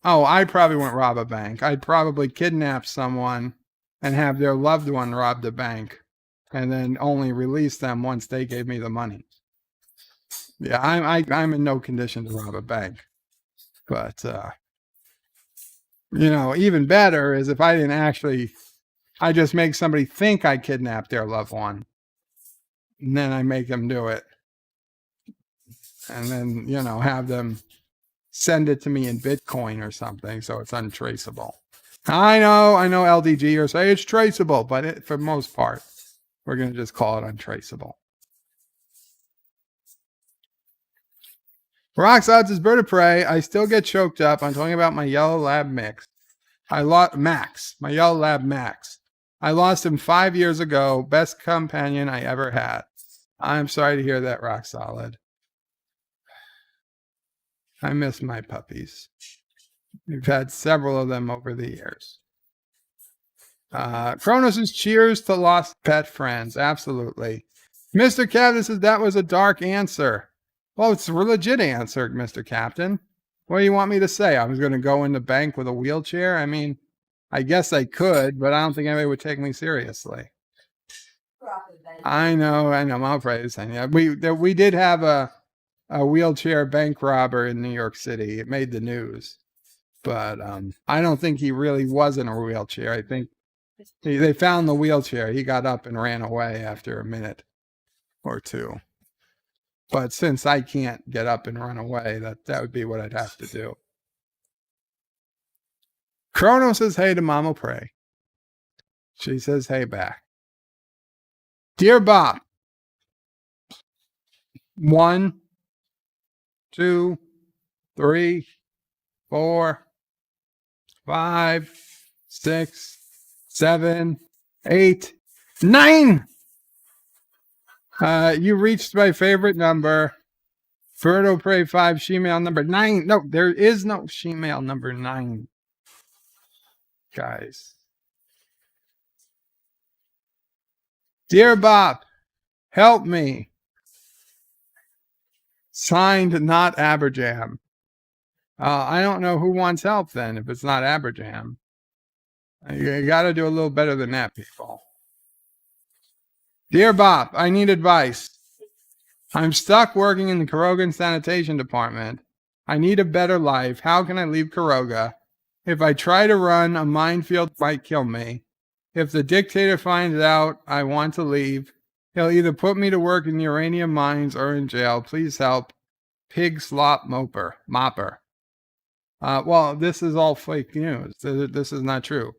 Oh, I probably wouldn't rob a bank. I'd probably kidnap someone and have their loved one rob the bank and then only release them once they gave me the money. Yeah, I'm in no condition to rob a bank. But, you know, even better is if I didn't actually, I just make somebody think I kidnapped their loved one. And then I make them do it. And then, you know, have them send it to me in Bitcoin or something so it's untraceable. I know LDG or say it's traceable, but for the most part, we're going to just call it untraceable. Rocks Odds is Bird of Prey. I still get choked up on talking about my Yellow Lab Mix. My Yellow Lab Max. I lost him 5 years ago. Best companion I ever had. I'm sorry to hear that, Rock Solid. I miss my puppies. We've had several of them over the years. Kronos is cheers to lost pet friends. Absolutely. Mr. Captain says that was a dark answer. Well, it's a legit answer, Mr. Captain. What do you want me to say? I was going to go in the bank with a wheelchair? I mean, I guess I could, but I don't think anybody would take me seriously. I know, Mount Praise. Yeah, we did have a wheelchair bank robber in New York City. It made the news. But I don't think he really was in a wheelchair. I think they found the wheelchair. He got up and ran away after a minute or two. But since I can't get up and run away, that would be what I'd have to do. Chrono says hey to Mama Prey. She says hey back. Dear Bob. 1, 2, 3, 4, 5, 6, 7, 8, 9. You reached my favorite number. Birdo Prey 5, shemale number 9. No, there is no shemale number 9. Guys. Dear Bob, help me. Signed, not Aberjam. I don't know who wants help then if it's not Aberjam. You got to do a little better than that, people. Dear Bob, I need advice. I'm stuck working in the Karogan Sanitation Department. I need a better life. How can I leave Karoga? If I try to run, a minefield might kill me. If the dictator finds out I want to leave, he'll either put me to work in the uranium mines or in jail. Please help. Pig Slop Mopper. Well, this is all fake news. This is not true.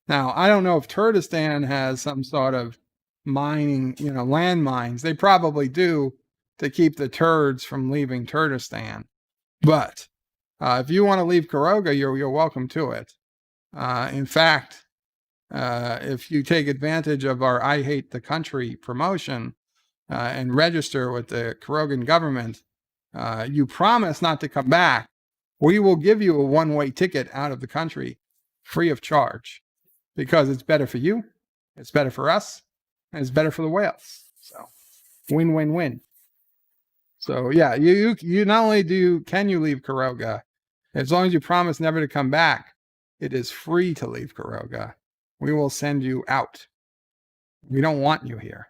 Now, I don't know if Turdistan has some sort of mining, landmines. They probably do to keep the turds from leaving Turdistan. But If you want to leave Kuroga, you're welcome to it. In fact, if you take advantage of our I Hate the Country promotion and register with the Kurogan government, you promise not to come back. We will give you a one-way ticket out of the country free of charge because it's better for you, it's better for us, and it's better for the whales. So win, win, win. So yeah, you not only can you leave Kuroga, as long as you promise never to come back, it is free to leave Kuroga. We will send you out. We don't want you here.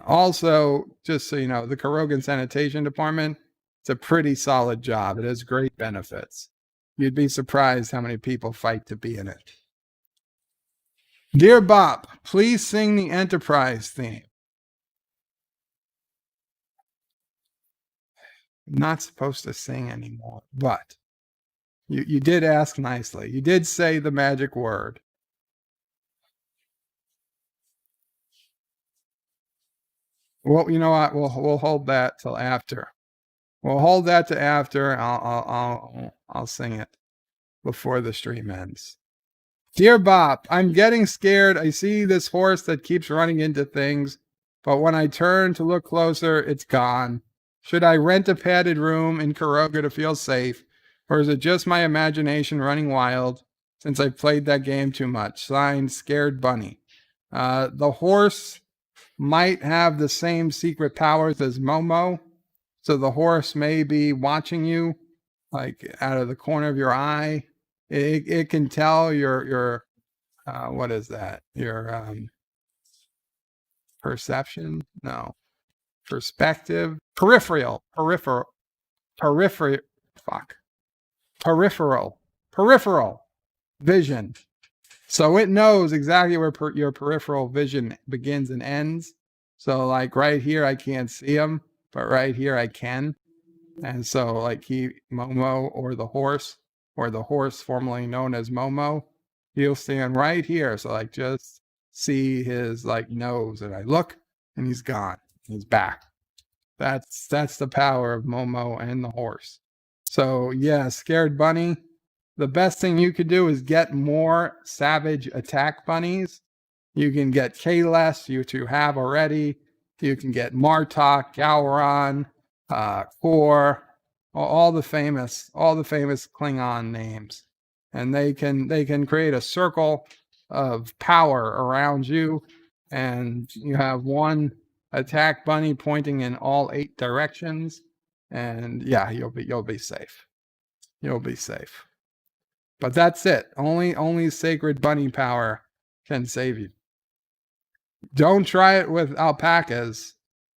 Also, just so you know, the Kurogan Sanitation Department, it's a pretty solid job. It has great benefits. You'd be surprised how many people fight to be in it. Dear Bop, please sing the Enterprise theme. I'm not supposed to sing anymore, but you did ask nicely. You did say the magic word. Well, you know what? We'll hold that till after. We'll hold that to after. I'll sing it before the stream ends. Dear Bop, I'm getting scared. I see this horse that keeps running into things, but when I turn to look closer, it's gone. Should I rent a padded room in Kuroga to feel safe, or is it just my imagination running wild since I've played that game too much? Signed, Scared Bunny. The horse might have the same secret powers as Momo, so the horse may be watching you, like out of the corner of your eye. It can tell your what is that? Your perception? No. Perspective? Peripheral vision. So it knows exactly where your peripheral vision begins and ends. So like right here, I can't see him, but right here I can. And so like Momo or the horse formerly known as Momo, he'll stand right here. So like just see his like nose, and I look and he's gone. He's back. That's the power of Momo and the horse. So yeah, Scared Bunny. The best thing you could do is get more Savage Attack Bunnies. You can get Kahless, you two have already. You can get Martok, Gowron, Kor, all the famous Klingon names. And they can create a circle of power around you, and you have one attack bunny pointing in all 8 directions, and yeah, you'll be safe. You'll be safe. But that's it. Only sacred bunny power can save you. Don't try it with alpacas.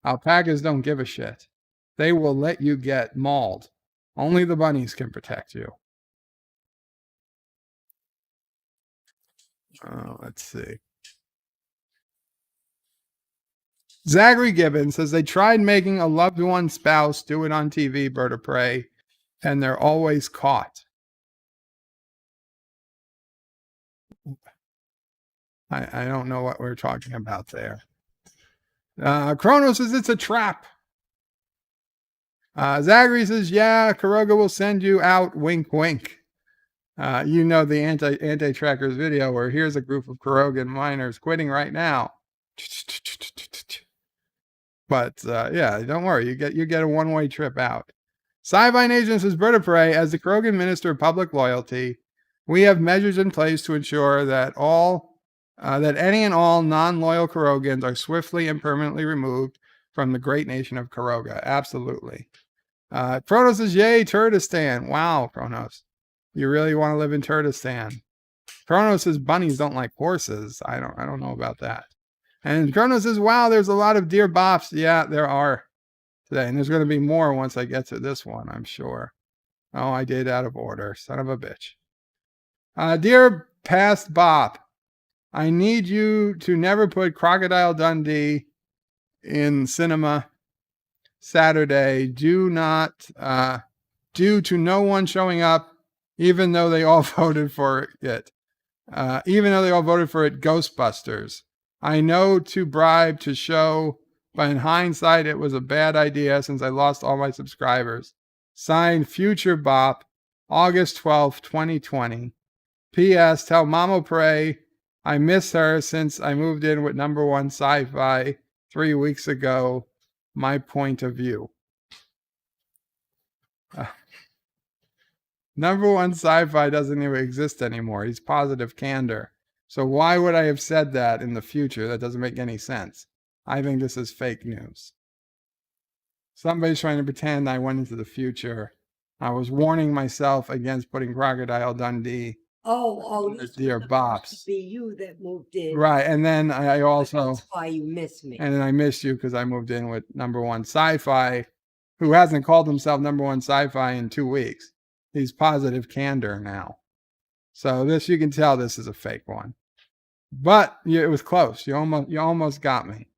Alpacas don't give a shit. They will let you get mauled. Only the bunnies can protect you. Let's see. Zachary Gibbons says they tried making a loved one's spouse do it on TV, Bird of Prey, and they're always caught. I don't know what we're talking about there. Kronos says it's a trap. Zachary says, yeah, Kuroga will send you out, wink, wink. You know the anti-trackers video where here's a group of Kurogan miners quitting right now. But yeah, don't worry, you get a one-way trip out. Sci-Fi Nation says, Bird of Prey, as the Kurogan Minister of Public Loyalty, we have measures in place to ensure that that any and all non-loyal Kurogans are swiftly and permanently removed from the great nation of Kuroga. Absolutely. Kronos says, yay, Turdistan. Wow, Kronos. You really want to live in Turdistan. Kronos says bunnies don't like horses. I don't know about that. And Kronos says, wow, there's a lot of Dear Bops. Yeah, there are today. And there's going to be more once I get to this one, I'm sure. Oh, I did out of order. Son of a bitch. Dear Past Bop, I need you to never put Crocodile Dundee in cinema Saturday. Due to no one showing up, even though they all voted for it. Ghostbusters. I know to bribe to show but in hindsight, it was a bad idea since I lost all my subscribers. Signed, Future Bop, August 12th, 2020. P.S. Tell Mama Pray I miss her since I moved in with number one sci-fi 3 weeks ago. My point of view. Number one sci-fi doesn't even exist anymore. He's positive candor. So why would I have said that in the future? That doesn't make any sense. I think this is fake news. Somebody's trying to pretend I went into the future. I was warning myself against putting Crocodile Dundee. This Dear was Bops. supposed to be you that moved in. Right, and then I also, That's why you miss me. and then I missed you because I moved in with number one sci-fi, who hasn't called himself number one sci-fi in 2 weeks. He's positive candor now. So this, you can tell this is a fake one. But it was close. You almost got me.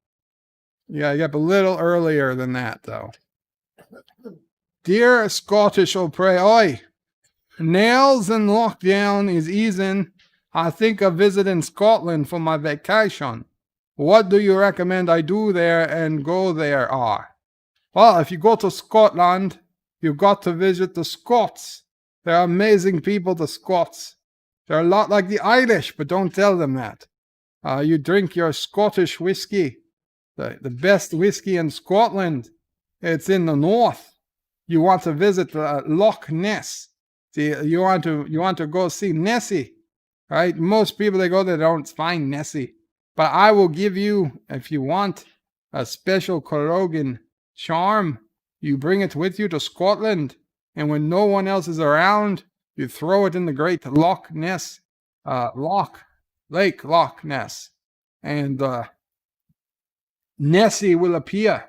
Yeah, you got up a little earlier than that, though. Dear Scottish O'Prey, oi! Nails and lockdown is easing. I think of visiting Scotland for my vacation. What do you recommend I do there and go there are? Well, if you go to Scotland, you've got to visit the Scots. They're amazing people, the Scots. They're a lot like the Irish, but don't tell them that. You drink your Scottish whiskey, the best whiskey in Scotland. It's in the north. You want to visit Loch Ness. See, you want to go see Nessie, right? Most people they go there don't find Nessie, but I will give you, if you want, a special Corrogan charm. You bring it with you to Scotland, and when no one else is around, you throw it in the great Loch Ness, Lake Loch Ness, and Nessie will appear.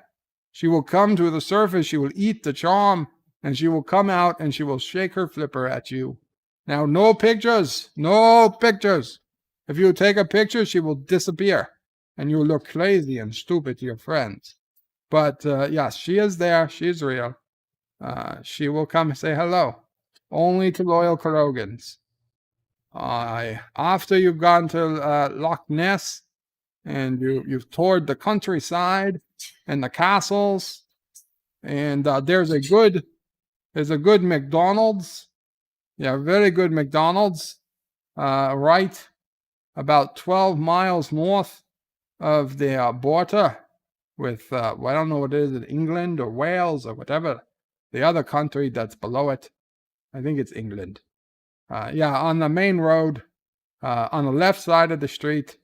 She will come to the surface. She will eat the charm. And she will come out and she will shake her flipper at you. Now, no pictures. No pictures. If you take a picture, she will disappear. And you will look crazy and stupid to your friends. But, yes, she is there. She is real. She will come and say hello. Only to loyal Corrogans. After you've gone to Loch Ness and you've toured the countryside and the castles, and there's a good McDonald's. Yeah, very good McDonald's. Right about 12 miles north of the border with, I don't know what it is, England or Wales or whatever. The other country that's below it. I think it's England. Yeah, on the main road, on the left side of the street,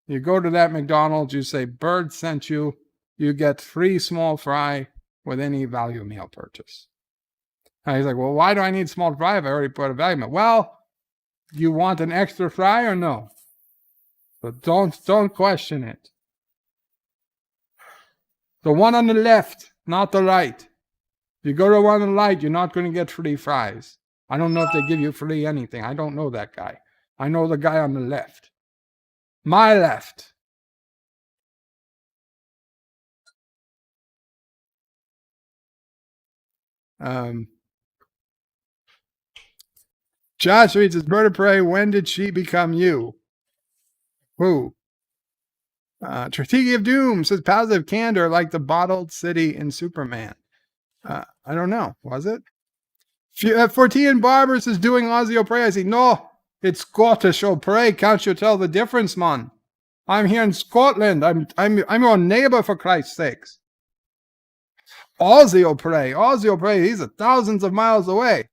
you go to that McDonald's, you say, Bird sent you. You get free small fry with any value meal purchase. And he's like, well, why do I need small fry if I already put a value meal? Well, you want an extra fry or no? So don't question it. The one on the left, not the right. If you go to the one on the right, you're not going to get free fries. I don't know if they give you free anything. I don't know that guy. I know the guy on the left. My left. Josh reads his Bird of Prey. When did she become you? Who? Strategy of Doom says positive candor like the bottled city in Superman. I don't know. Was it? 14 Barbers is doing Aussie O'Prey. I say, no, it's Scottish O'Prey. Can't you tell the difference, man? I'm here in Scotland. I'm your neighbor, for Christ's sakes. Aussie O'Prey, he's thousands of miles away.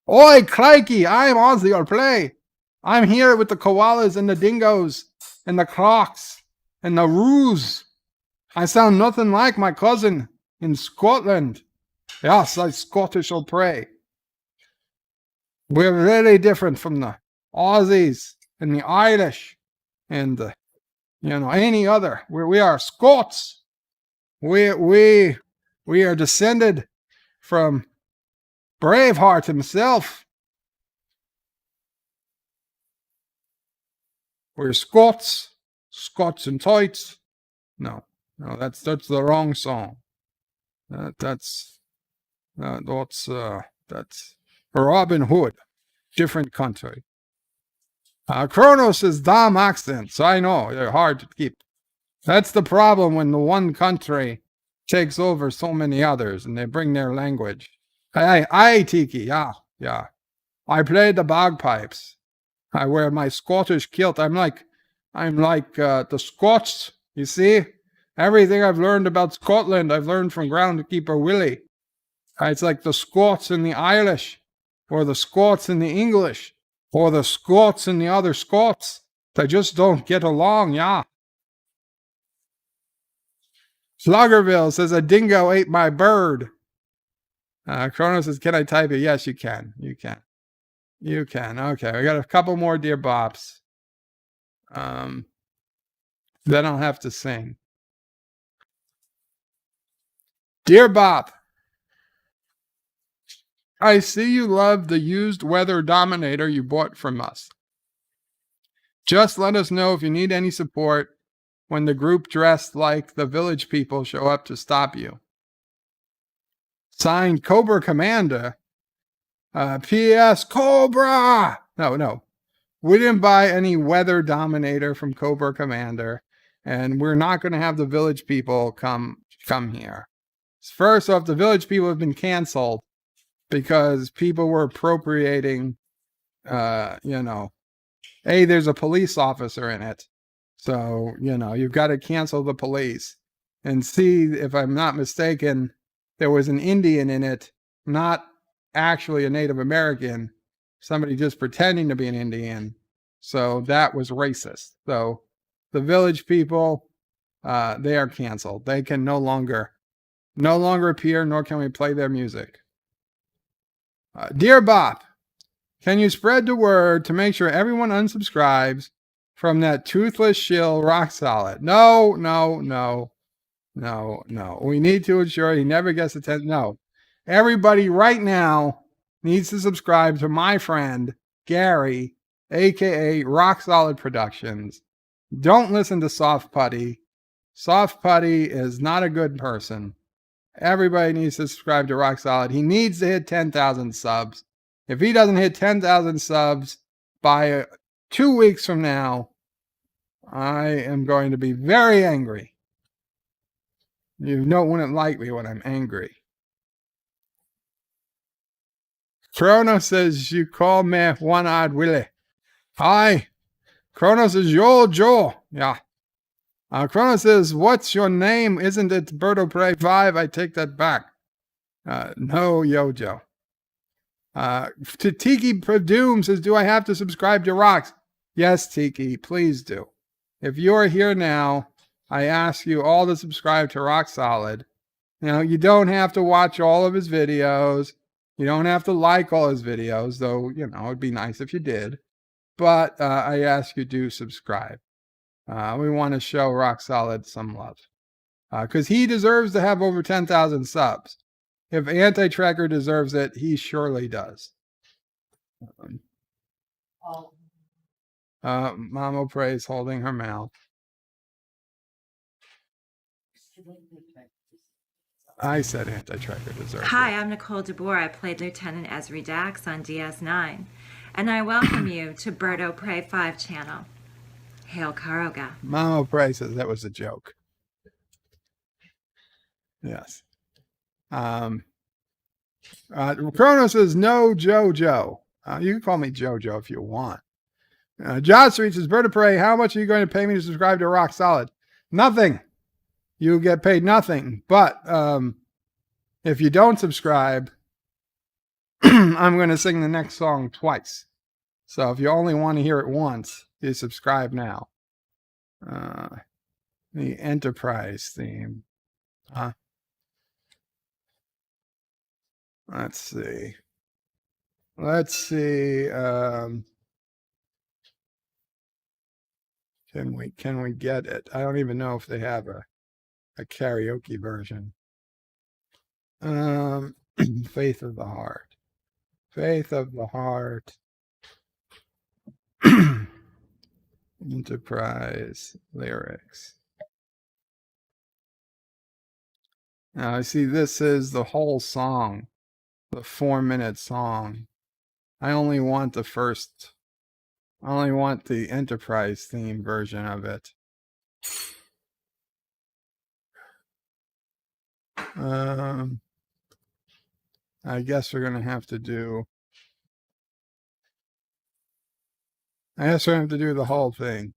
Oi, crikey, I'm Aussie O'Prey. I'm here with the koalas and the dingoes and the crocs and the roos. I sound nothing like my cousin in Scotland. Yes, I'm Scottish O'Prey. We're really different from the Aussies and the Irish and any other. We are Scots. We are descended from Braveheart himself. We're Scots and tights. No, that's the wrong song. That's Robin Hood, different country. Kronos is damn accents. I know they're hard to keep. That's the problem when the one country takes over so many others and they bring their language. I Tiki, yeah. I play the bagpipes. I wear my Scottish kilt. I'm like the Scots, you see? Everything I've learned about Scotland, I've learned from Groundkeeper Willie. It's like the Scots and the Irish, or the Scots and the English, or the Scots and the other Scots. They just don't get along, yeah. Sluggerville says a dingo ate my bird. Chrono says, can I type it? Yes, you can. You can. You can. Okay, we got a couple more Dear Bops. Then I'll have to sing. Dear Bop, I see you love the used weather dominator you bought from us. Just let us know if you need any support when the group dressed like the village people show up to stop you. Signed, Cobra Commander. P.S. Cobra! No. We didn't buy any weather dominator from Cobra Commander, and we're not going to have the village people come here. First off, the village people have been canceled because people were appropriating, there's a police officer in it. So, you've got to cancel the police. And see, if I'm not mistaken, there was an Indian in it, not actually a Native American, somebody just pretending to be an Indian. So that was racist. So the village people, they are canceled. They can no longer appear, nor can we play their music. Dear Bop, can you spread the word to make sure everyone unsubscribes from that toothless shill Rock Solid? No. We need to ensure he never gets attention. No. Everybody right now needs to subscribe to my friend, Gary, a.k.a. Rock Solid Productions. Don't listen to Soft Putty. Soft Putty is not a good person. Everybody needs to subscribe to Rock Solid. He needs to hit 10,000 subs. If he doesn't hit 10,000 subs by 2 weeks from now, I am going to be very angry. You wouldn't like me when I'm angry. Chrono says, you call me One-Eyed Willie. Hi. Chrono says, yo, Joe. Yeah. Chrono says, what's your name? Isn't it Birdo Prey 5? I take that back. No, yo, Joe. To Tiki Predoom says, do I have to subscribe to Rocks? Yes, Tiki, please do. If you are here now, I ask you all to subscribe to Rock Solid. You don't have to watch all of his videos. You don't have to like all his videos, though, it'd be nice if you did. But I ask you to subscribe. We want to show Rock Solid some love. Because he deserves to have over 10,000 subs. If Anti-Tracker deserves it, he surely does. Mama Praise holding her mouth. I said Anti-Tracker deserves Hi, it. I'm Nicole DeBoer. I played Lieutenant Esri Dax on DS9. And I welcome you to Birdo Prey 5 channel. Hail Karoga. Mama Praise says that was a joke. Yes. Chrono says, no, Jojo. You can call me Jojo if you want. Josh reaches Bird of Prey. How much are you going to pay me to subscribe to Rock Solid? Nothing. You get paid nothing. But if you don't subscribe, I'm going to sing the next song twice. So if you only want to hear it once, you subscribe now. The Enterprise theme. Let's see. Can we get it? I don't even know if they have a karaoke version. Faith of the Heart. Faith of the Heart. Enterprise lyrics. Now I see this is the whole song, the 4-minute song. I only want the Enterprise theme version of it. I guess we're gonna have to do. I guess we're gonna have to do the whole thing.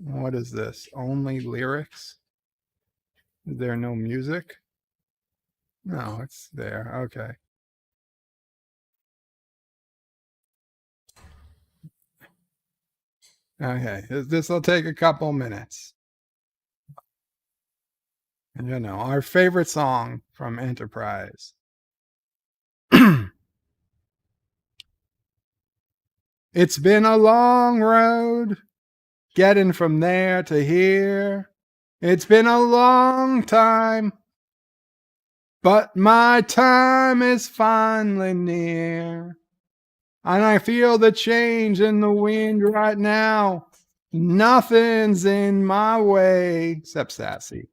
What is this? Only lyrics? Is there no music? No, it's there. Okay. Okay, this will take a couple minutes. You know, our favorite song from Enterprise. It's been a long road getting from there to here. It's been a long time, but my time is finally near. And I feel the change in the wind right now. Nothing's in my way, except Sassy.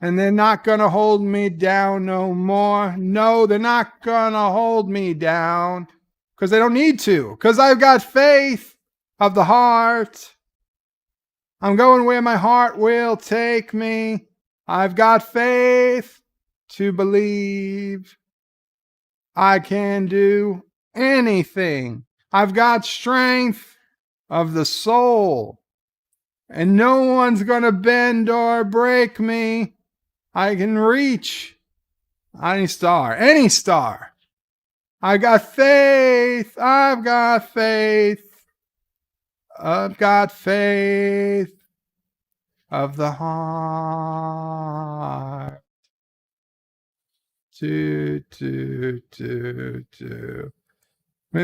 And they're not going to hold me down no more. No, they're not going to hold me down. Because they don't need to. Because I've got faith of the heart. I'm going where my heart will take me. I've got faith to believe I can do anything. I've got strength of the soul. And no one's going to bend or break me. I can reach any star. Any star. I got faith. I've got faith. I've got faith of the heart. And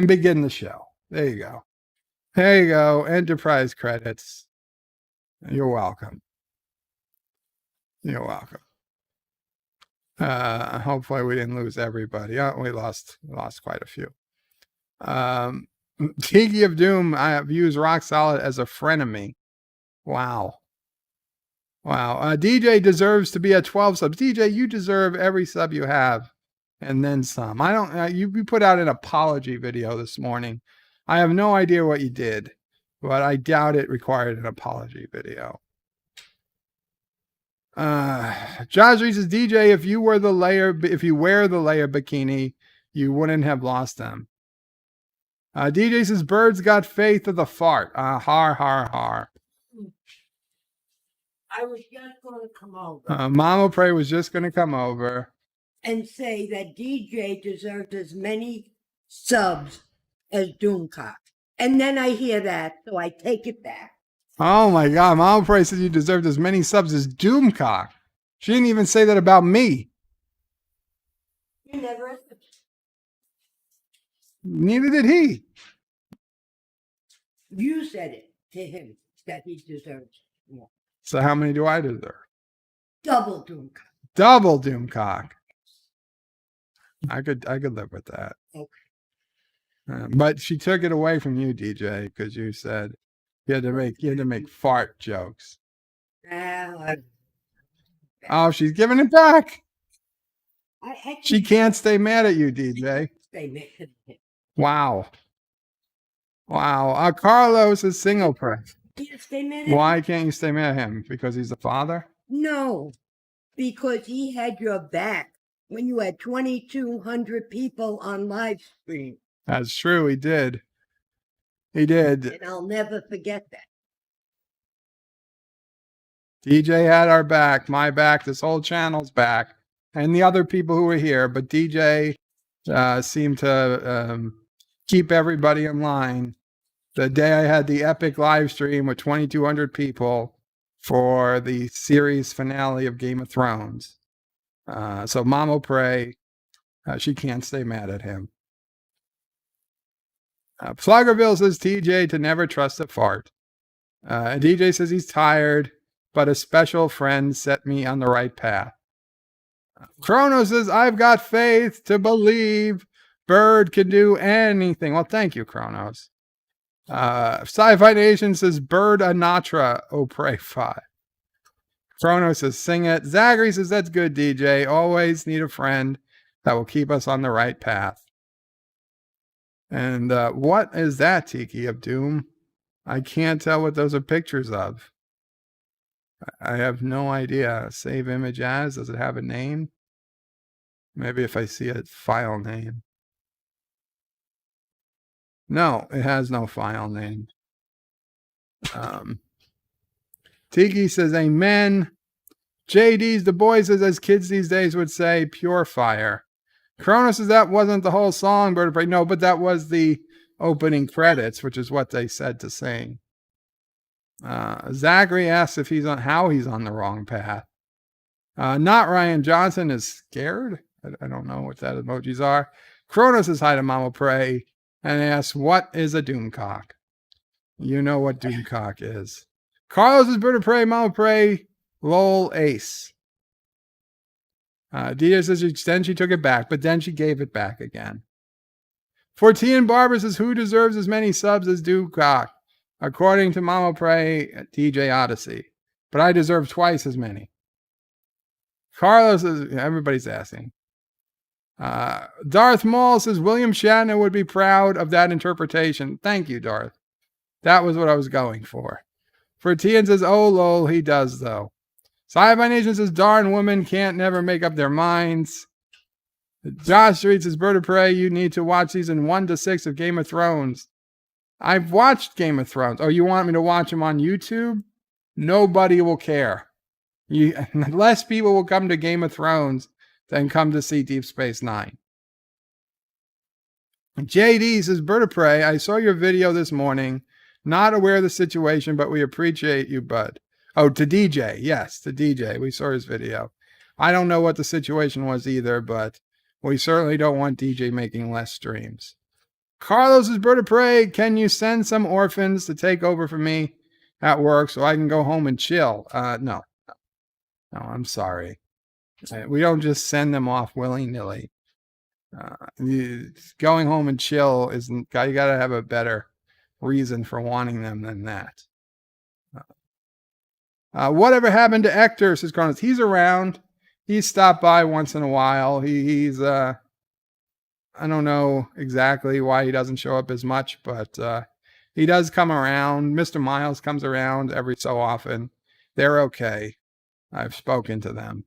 begin the show. There you go. There you go. Enterprise credits. You're welcome. You're welcome. Hopefully we didn't lose everybody. We lost quite a few. Tiki of Doom views Rock Solid as a frenemy. Wow. DJ deserves to be at 12 subs. DJ, you deserve every sub you have, and then some. I don't. You put out an apology video this morning. I have no idea what you did, but I doubt it required an apology video. Josh Reed says, DJ, if you wear the layer bikini, you wouldn't have lost them. DJ says, birds got faith of the fart. Har. I was just going to come over Mama Pray was just going to come over and say that DJ deserved as many subs as Doomcock. And then I hear that, so I take it back. Oh my God. Mama Pray said you deserved as many subs as Doomcock. She didn't even say that about me. You never. Neither did he. You said it to him that he deserves more. So how many do I deserve? Double Doomcock. Double Doomcock. I could live with that. Okay. But she took it away from you, DJ, because you said you had to make fart jokes. Oh, she's giving it back. She can't stay mad at you, DJ. Stay mad at him. Wow. Carlos is single press. Can't stay mad at him? Why can't you stay mad at him? Because he's the father? No, because he had your back when you had 2,200 people on live stream. That's true. He did. And I'll never forget that. DJ had our back, my back, this whole channel's back, and the other people who were here. But DJ seemed to keep everybody in line. The day I had the epic live stream with 2,200 people for the series finale of Game of Thrones. So Mama Pray, she can't stay mad at him. Floggerville says TJ to never trust a fart. DJ says he's tired, but a special friend set me on the right path. Chrono says, I've got faith to believe Bird can do anything. Well, thank you, Chronos. Sci-Fi Nation says, Bird Anatra, oh pray 5. Chronos says, sing it. Zachary says, that's good, DJ. Always need a friend that will keep us on the right path. And what is that, Tiki of Doom? I can't tell what those are pictures of. I have no idea. Save image as. Does it have a name? Maybe if I see a file name. No, it has no file name. Tiki says, amen. JD's the boys, as kids these days would say, pure fire. Cronus says that wasn't the whole song, Bird of Prey. No, but that was the opening credits, which is what they said to sing. Zachary asks if how he's on the wrong path. Not Ryan Johnson is scared. I don't know what that emojis are. Cronus says hi to Mama Prey and asks, what is a doomcock? You know what doomcock is. Carlos is Bird of Prey, Mama Prey, lol, ace. Dia says then she took it back, but then she gave it back again. 14 Barbara says, who deserves as many subs as doomcock? According to Mama Prey, DJ Odyssey. But I deserve twice as many. Carlos is, everybody's asking. Darth Maul says, William Shatner would be proud of that interpretation. Thank you, Darth. That was what I was going for. Fertian says, oh, lol, he does, though. Sci-Fi Nation says, darn women can't never make up their minds. Josh Street says, Bird of Prey, you need to watch season 1 to 6 of Game of Thrones. I've watched Game of Thrones. Oh, you want me to watch them on YouTube? Nobody will care. Less people will come to Game of Thrones than come to see Deep Space Nine. JD says, Bird of Prey, I saw your video this morning. Not aware of the situation, but we appreciate you, bud. Oh, to DJ. Yes, to DJ. We saw his video. I don't know what the situation was either, but we certainly don't want DJ making less streams. Carlos is Bird of Prey. Can you send some orphans to take over for me at work so I can go home and chill? No, I'm sorry. We don't just send them off willy-nilly. Going home and chill isn't, you got to have a better reason for wanting them than that. Whatever happened to Hector, says Cronus? He's around. He's stopped by once in a while. He's I don't know exactly why he doesn't show up as much, but he does come around. Mr. Miles comes around every so often. They're okay. I've spoken to them.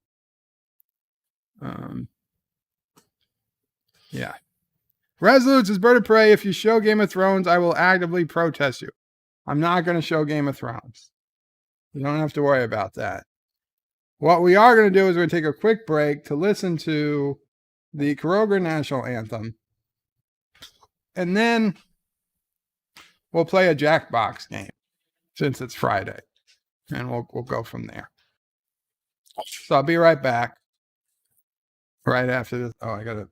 Yeah. Resolute says, Bird of Prey, if you show Game of Thrones, I will actively protest you. I'm not going to show Game of Thrones. You don't have to worry about that. What we are going to do is we're going to take a quick break to listen to the Kroger National Anthem. And then we'll play a Jackbox game since it's Friday. And we'll go from there. So I'll be right back. Right after this. Oh, I got to.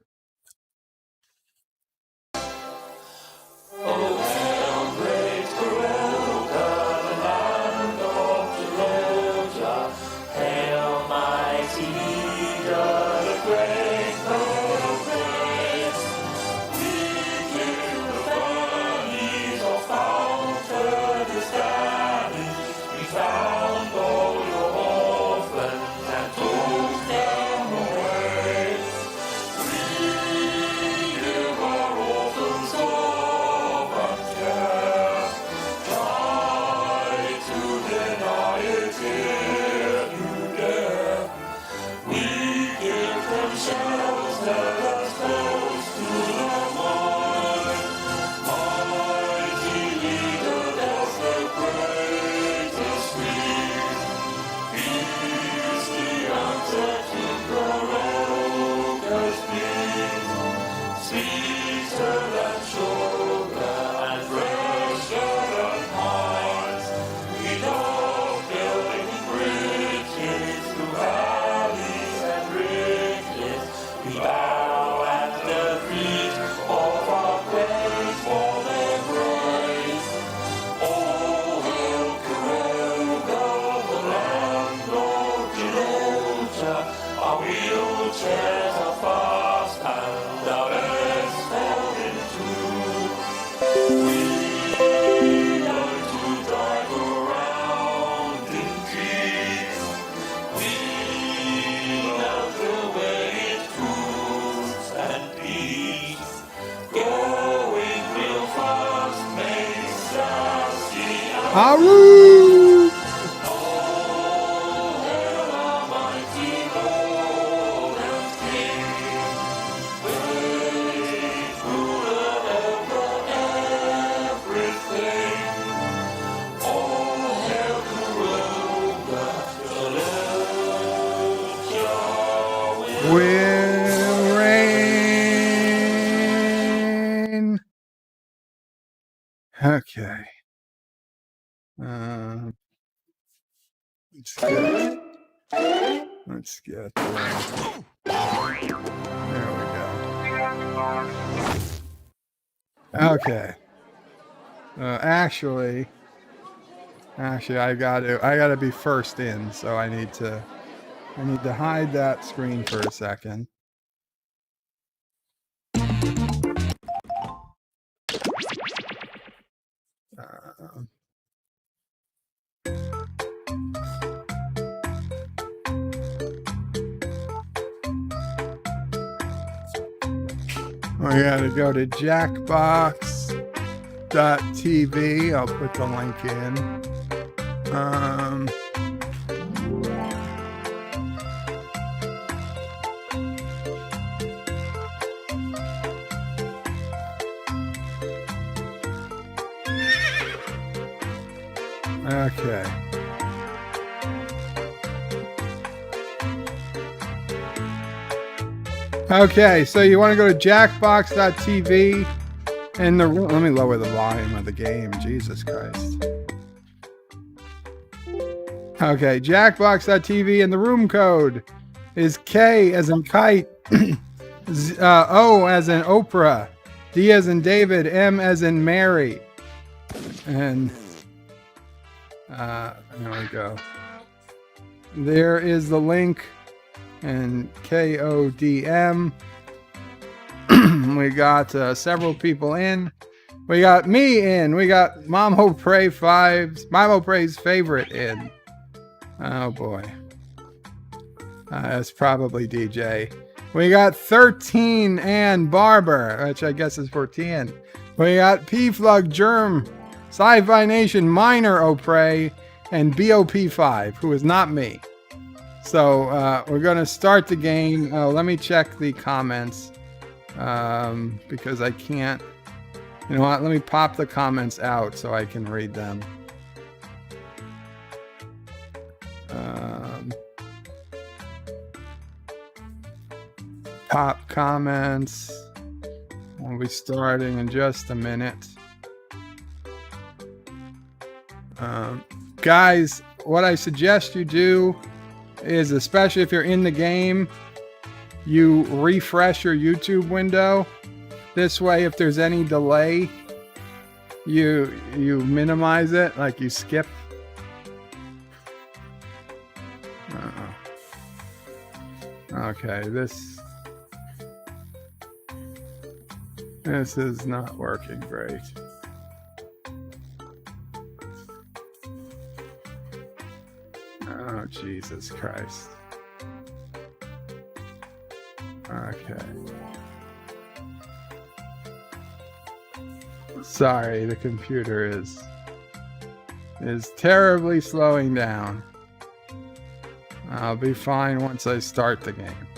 will rain. Okay. Let's get there we go. Okay. Actually, I gotta be first in, so I need to hide that screen for a second. We gotta go to jackbox.tv. I'll put the link in. Okay. Okay, so you want to go to jackbox.tv and let me lower the volume of the game. Jesus Christ. Okay, jackbox.tv and the room code is K as in kite, O as in Oprah, D as in David, M as in Mary. And there we go. There is the link. And KODM. We got several people in. We got me in. We got Mamo Pray's favorite in. Oh boy. That's probably DJ. We got 13 and Barber, which I guess is 14. We got P-Flug Germ, Sci-Fi Nation, Minor O'Prey, and BOP5, who is not me. So we're going to start the game. Let me check the comments because I can't. You know what? Let me pop the comments out so I can read them. Pop comments. We'll be starting in just a minute. Guys, what I suggest you do is, especially if you're in the game, you refresh your YouTube window. This way, if there's any delay, you minimize it, like you skip. Okay, this is not working great. Oh, Jesus Christ. Okay. Sorry, the computer is terribly slowing down. I'll be fine once I start the game.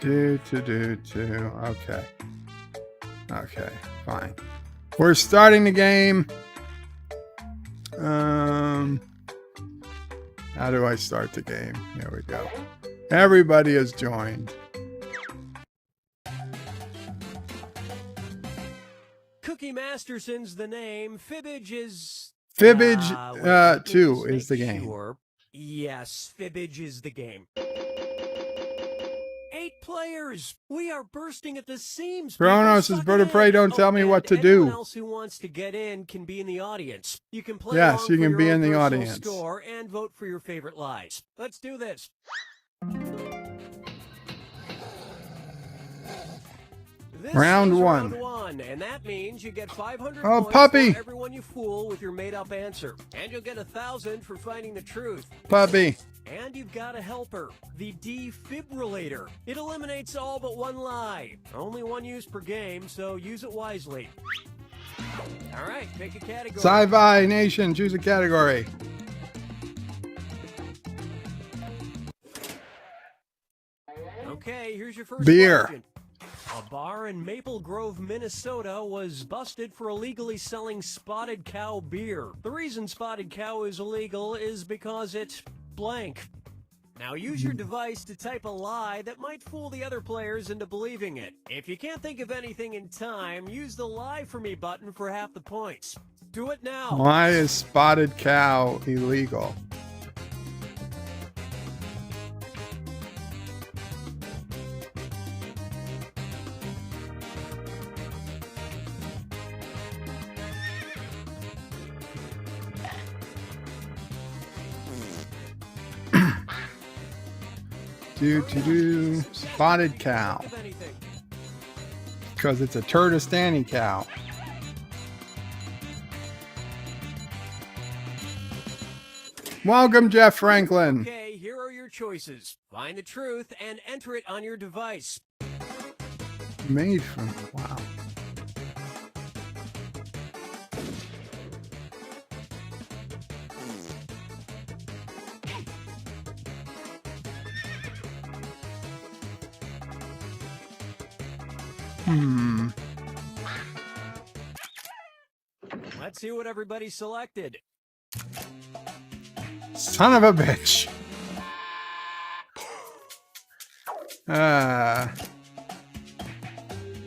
Okay. Okay, fine. We're starting the game. How do I start the game? Here we go. Everybody has joined. Cookie Masterson's the name. Fibbage is... Fibbage 2 is the game. Sure. Yes, Fibbage is the game. 8 players. We are bursting at the seams. Kronos is Bird of Prey. Don't tell me what to do. Anyone else who wants to get in can be in the audience. You can play. Yes, you can be in the personal audience. Score and vote for your favorite lies. Let's do this. This Round is one. Round 1, and that means you get 500 Oh, points puppy. for everyone you fool with your made-up answer, and you'll get 1,000 for finding the truth. Puppy. And you've got a helper, the defibrillator. It eliminates all but one lie. Only one use per game, so use it wisely. All right, pick a category. Sci-Fi Nation, choose a category. Okay, here's your first Beer. question. A bar in Maple Grove, Minnesota was busted for illegally selling Spotted Cow beer. The reason Spotted Cow is illegal is because it blank. Now use your device to type a lie that might fool the other players into believing it. If you can't think of anything in time, use the Lie For Me button for half the points. Do it now. Why is spotted cow illegal? Spotted cow. Think of anything. Because it's a Turtistani cow. Welcome, Jeff Franklin. Okay, here are your choices. Find the truth and enter it on your device. Made from, wow. Let's see what everybody selected. Son of a bitch.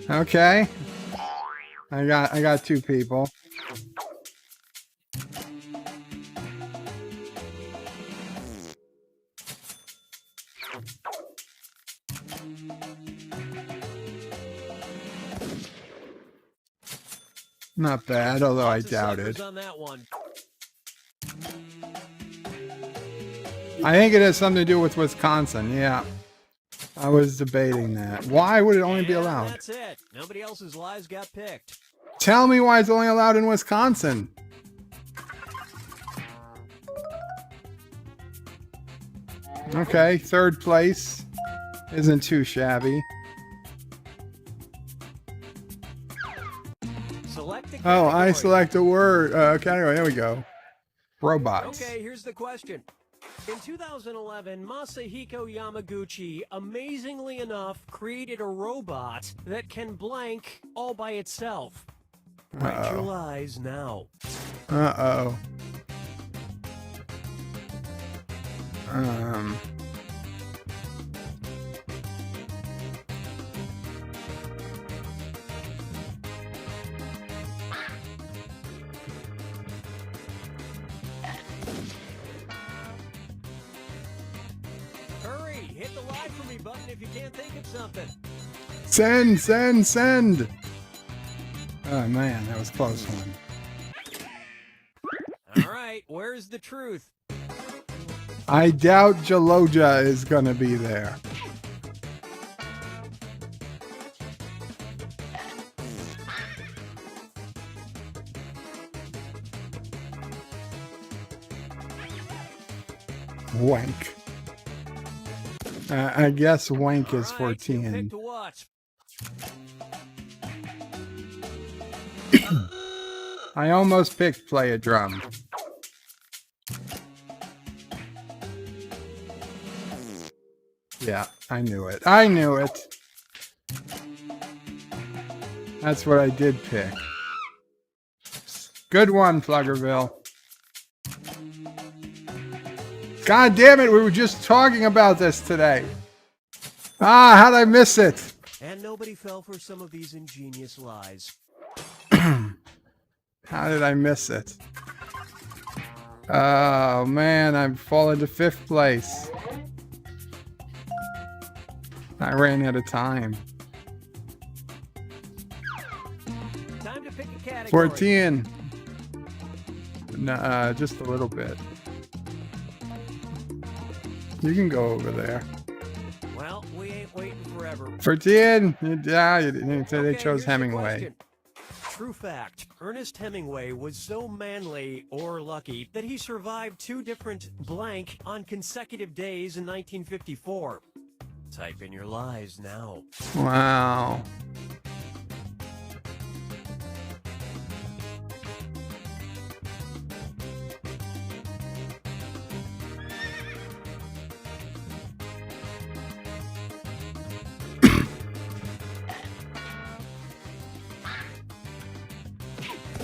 Okay. I got two people. Not bad, although I Lots of doubt suckers it. on that one. I think it has something to do with Wisconsin, yeah. I was debating that. Why would it only be And allowed? that's it. Nobody else's lies got picked. Tell me why it's only allowed in Wisconsin. Okay, third place isn't too shabby. Select a Oh, I category. select a word. Category. There we go. Robots. Okay, here's the question. In 2011, Masahiko Yamaguchi, amazingly enough, created a robot that can blank all by itself. Write your lies now. Uh-oh. Hurry, hit the Lie For Me button if you can't think of something. Send! Oh man, that was a close one. All right, where's the truth? I doubt Jaloja is gonna be there. Wank. I guess wank is All for right, you pick 10. to watch. I almost picked play a drum. Yeah, I knew it. I knew it. That's what I did pick. Good one, Fluggerville. God damn it, we were just talking about this today. Ah, how'd I miss it? And nobody fell for some of these ingenious lies. How did I miss it? Oh man, I've fallen to 5th place. I ran out of time. Time to pick a category. 14. No, just a little bit. You can go over there. Well, we ain't waiting forever. 14. Yeah, you didn't say they Okay, chose here's the Hemingway. question. True fact, Ernest Hemingway was so manly or lucky that he survived 2 different blank on consecutive days in 1954. Type in your lies now. Wow.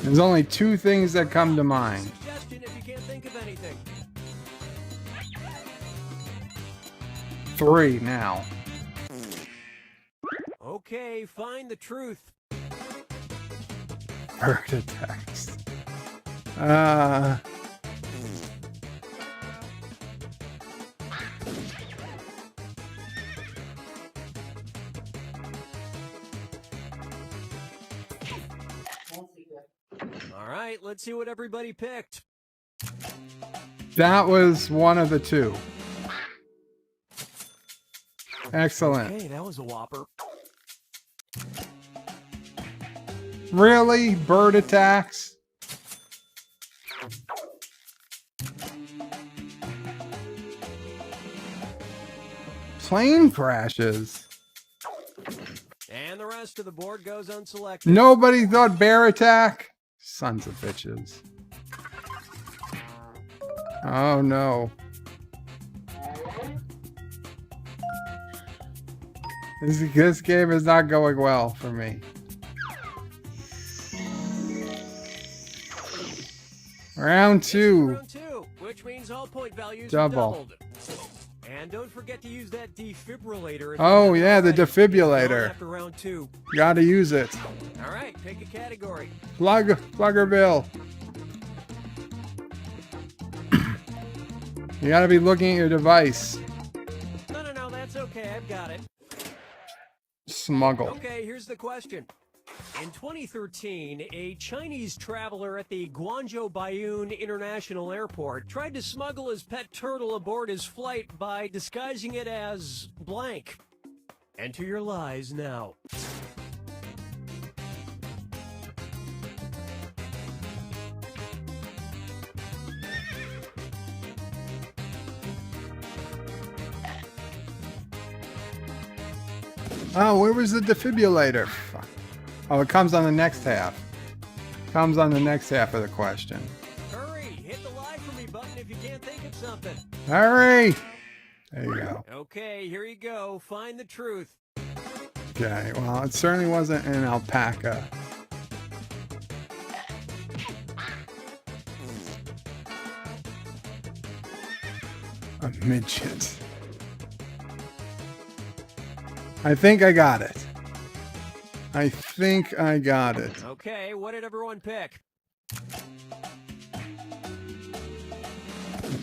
There's only 2 things that come to mind. Suggestion if you can't think of anything. 3 now. Okay, find the truth. Bird attacks. All right, let's see what everybody picked. That was one of the 2. Excellent. Okay, that was a whopper. Really? Bird attacks? Plane crashes. And the rest of the board goes unselected. Nobody thought bear attack? Sons of bitches. Oh no. This game is not going well for me. Round 2. Round 2, which means all point values Double. are doubled. And don't forget to use that defibrillator. if you Oh haven't yeah, the already. defibrillator. After round 2. Gotta use it. All right, pick a category. Pluggerville. You gotta be looking at your device. No, that's okay. I've got it. Smuggle. Okay, here's the question. In 2013, a Chinese traveler at the Guangzhou Baiyun International Airport tried to smuggle his pet turtle aboard his flight by disguising it as blank. Enter your lies now. Oh, where was the defibrillator? Fuck. Oh, it comes on the next half. Comes on the next half of the question. Hurry, hit the lie for me button if you can't think of something. Hurry! There you go. Okay, here you go. Find the truth. Okay, well, it certainly wasn't an alpaca. A midget. I think I got it. I think I got it. Okay, what did everyone pick?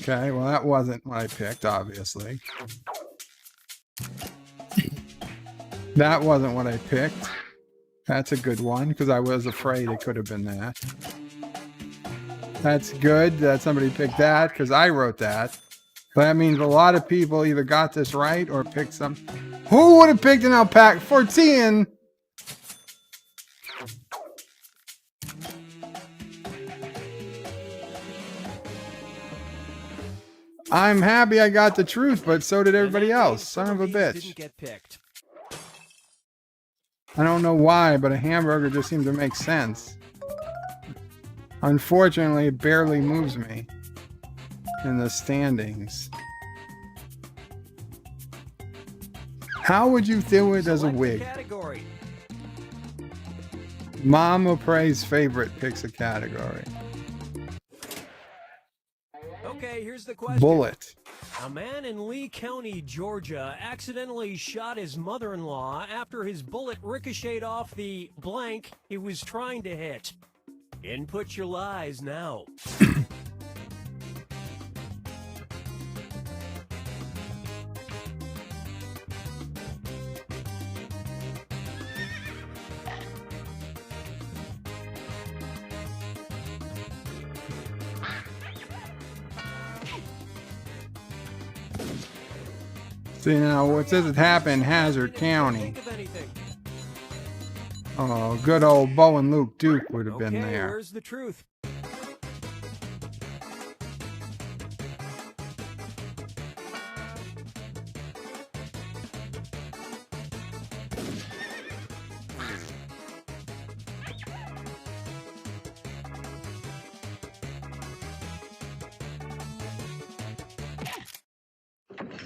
Okay, well, that wasn't what I picked, obviously. That wasn't what I picked. That's a good one, because I was afraid it could have been that. That's good that somebody picked that, because I wrote that. But that means a lot of people either got this right or picked some. Who would have picked an alpaca? 14! I'm happy I got the truth, but so did everybody else. Son of a bitch. Didn't get picked. I don't know why, but a hamburger just seemed to make sense. Unfortunately, it barely moves me in the standings. How would you do it as a Select wig? category. Mama Pray's favorite picks a category. Okay, here's the question. Bullet. A man in Lee County, Georgia, accidentally shot his mother-in-law after his bullet ricocheted off the blank he was trying to hit. Input your lies now. See now, what says it happened in Hazard County? Think of anything. Oh, good old Bo and Luke Duke would have been Okay, there. where's the truth?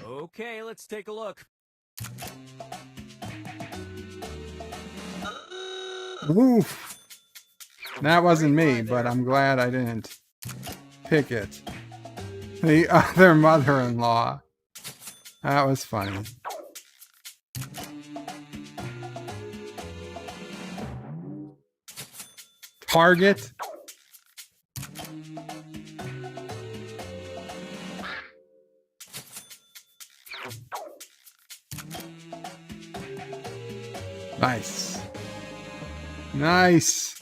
Okay, let's take a look. Woof. That wasn't me, but I'm glad I didn't pick it. The other mother-in-law. That was funny. Target. Nice. Nice.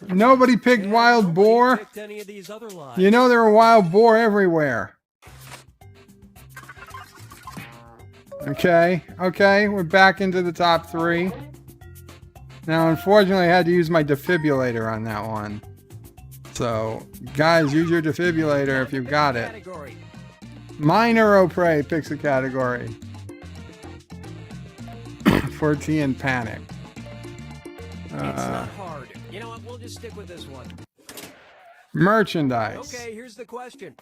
Nobody picked wild Nobody boar. picked any of these other lies. You know there are wild boar everywhere. Okay, okay, we're back into the top 3. Now, unfortunately, I had to use my defibrillator on that one. So, guys, use your defibrillator if you've got it. Category. Minor Prey picks a category. For Tea and Panic. It's not hard. You know what? We'll just stick with this one. Merchandise. Okay, here's the question.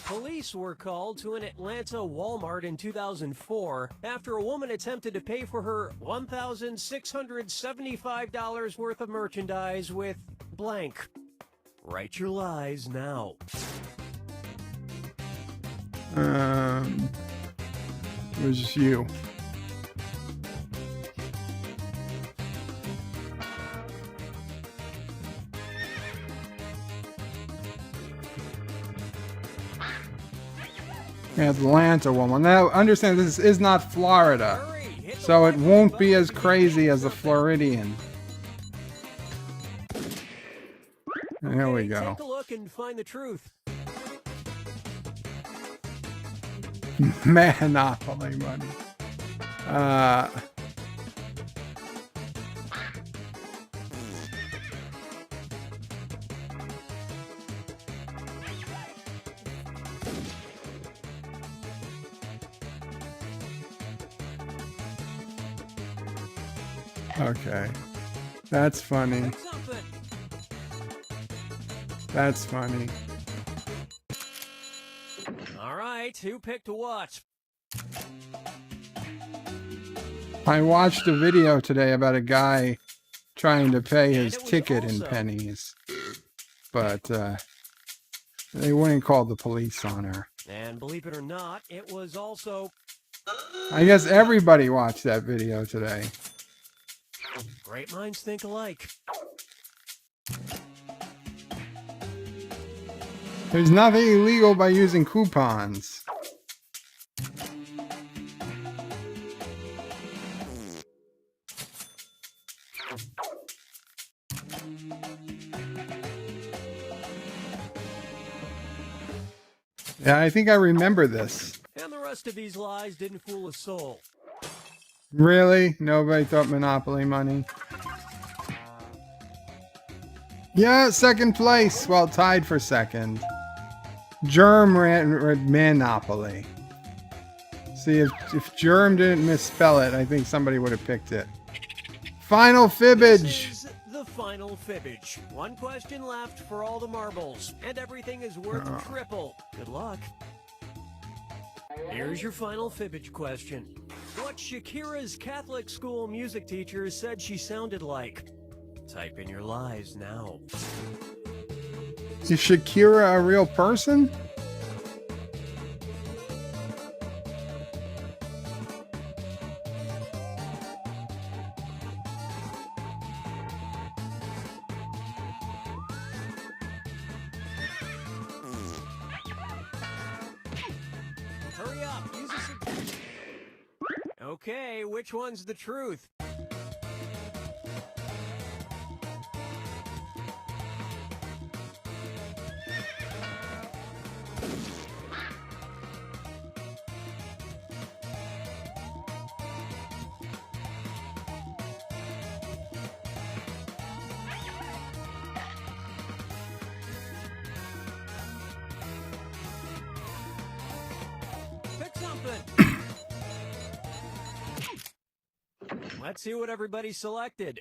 Police were called to an Atlanta Walmart in 2004 after a woman attempted to pay for her $1,675 worth of merchandise with blank. Write your lies now. It was just you. Atlanta woman. Now, understand this is not Florida, Hurry, hit the so it like won't be button as if you crazy think as a something. Floridian. There we Okay, go. Take a look and find the truth. Monopoly money. Okay. That's funny. Pick something. That's funny. All right, who picked what? I watched a video today about a guy trying to pay his it was ticket in also- pennies, but they wouldn't call the police on her. And believe it or not, it was also I guess everybody watched that video today. great minds think alike. There's nothing illegal by using coupons. Yeah, I think I remember this. And the rest of these lies didn't fool a soul. Really? Nobody thought Monopoly money? Yeah, second place. Well, tied for second. Germ ran Monopoly. See, if Germ didn't misspell it, I think somebody would have picked it. Final fibbage. This is the final fibbage. One question left for all the marbles, and everything is worth triple. Good luck. Here's your final fibbage question. What Shakira's Catholic school music teacher said she sounded like. Type in your lies now. Is Shakira a real person? Hurry up. Use this. Okay, which one's the truth? Pick something. Let's see what everybody selected.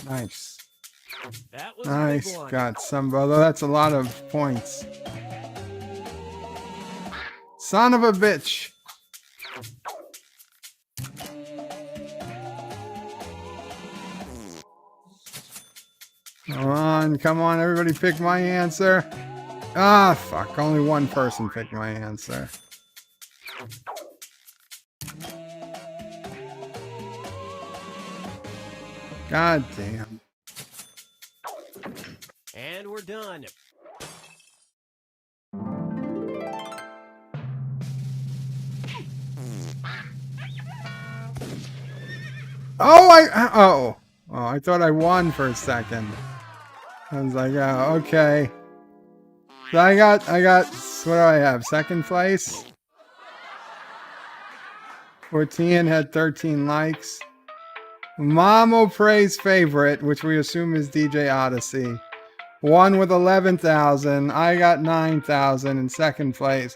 Nice. That was a Nice. big one. Got some, although that's a lot of points. Son of a bitch. Come on, everybody pick my answer. Ah, fuck. Only one person picked my answer. God damn. And we're done. Oh, I thought I won for a second. I was like, oh, okay. So I got, what do I have? Second place? 14 had 13 likes. Mamo Pray's favorite, which we assume is DJ Odyssey, won with 11,000. I got 9,000 in second place.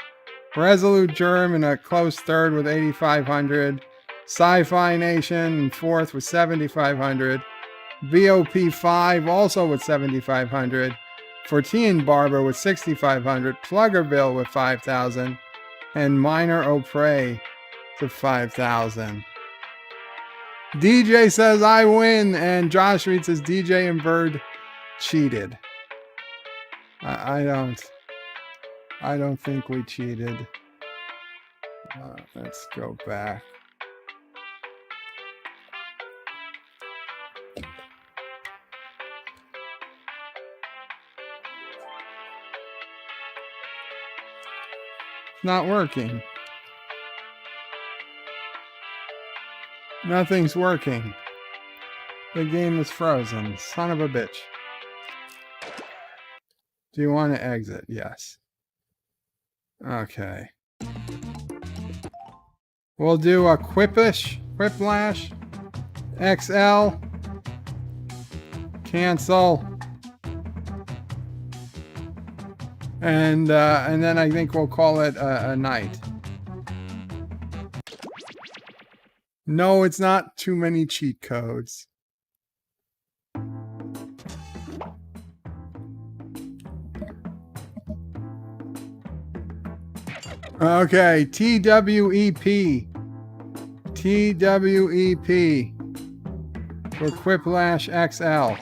Resolute Germ in a close third with 8,500. Sci-Fi Nation in fourth with 7,500. BOP5 also with 7,500. 14 Barber with 6,500. Pluggerville with 5,000. And Minor O'Prey to 5,000. DJ says I win, and Josh Reed says DJ and Bird cheated. I don't think we cheated. Let's go back. It's not working. Nothing's working. The game is frozen. Son of a bitch. Do you want to exit? Yes. Okay. We'll do a Quiplash XL. Cancel. And then I think we'll call it a night. No, it's not too many cheat codes. Okay, TWEP. TWEP. For Quiplash XL.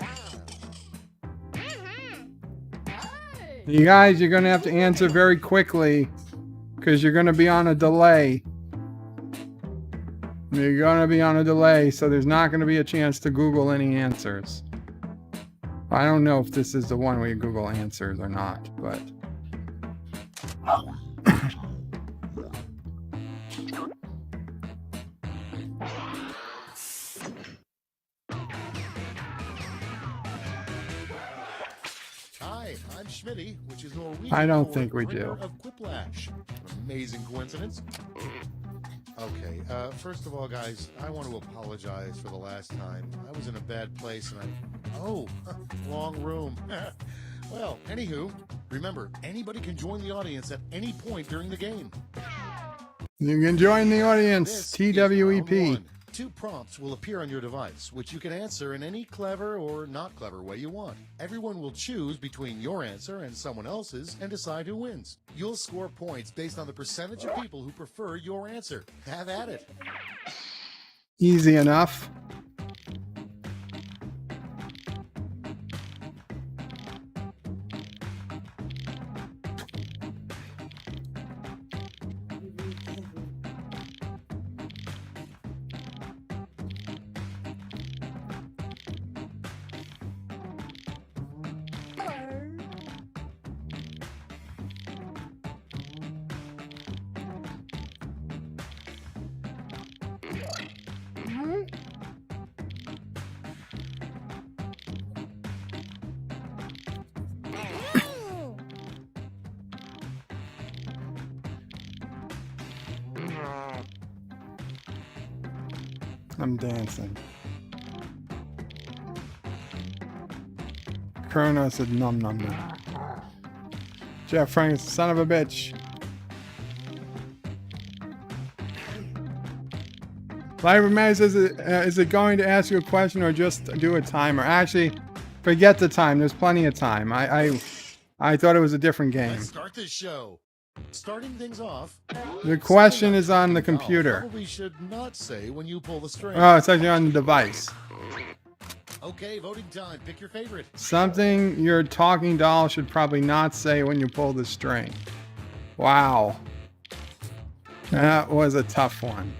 You guys, you're going to have to answer very quickly because you're going to be on a delay. You're going to be on a delay, so there's not going to be a chance to Google any answers. I don't know if this is the one where you Google answers or not, but... Hi, I'm Schmitty, which is Norwegian. I don't for think we bringer do. Of Quiplash. An amazing coincidence. Okay, first of all, guys, I want to apologize for the last time. I was in a bad place and wrong room. Well, anywho, remember, anybody can join the audience at any point during the game. You can join the audience, This is round TWEP. one. 2 prompts will appear on your device, which you can answer in any clever or not clever way you want. Everyone will choose between your answer and someone else's and decide who wins. You'll score points based on the percentage of people who prefer your answer. Have at it. Easy enough. I'm dancing. Chrono said num num num. Jeff Frank, son of a bitch. Live Man says, is it going to ask you a question or just do a timer? Actually, forget the time. There's plenty of time. I thought it was a different game. Let's start this show. Starting things off. The question is on the computer. Probably should not say when you pull the string. Oh, it's actually on the device. Okay, voting time. Pick your favorite. Something your talking doll should probably not say when you pull the string. Wow. That was a tough one.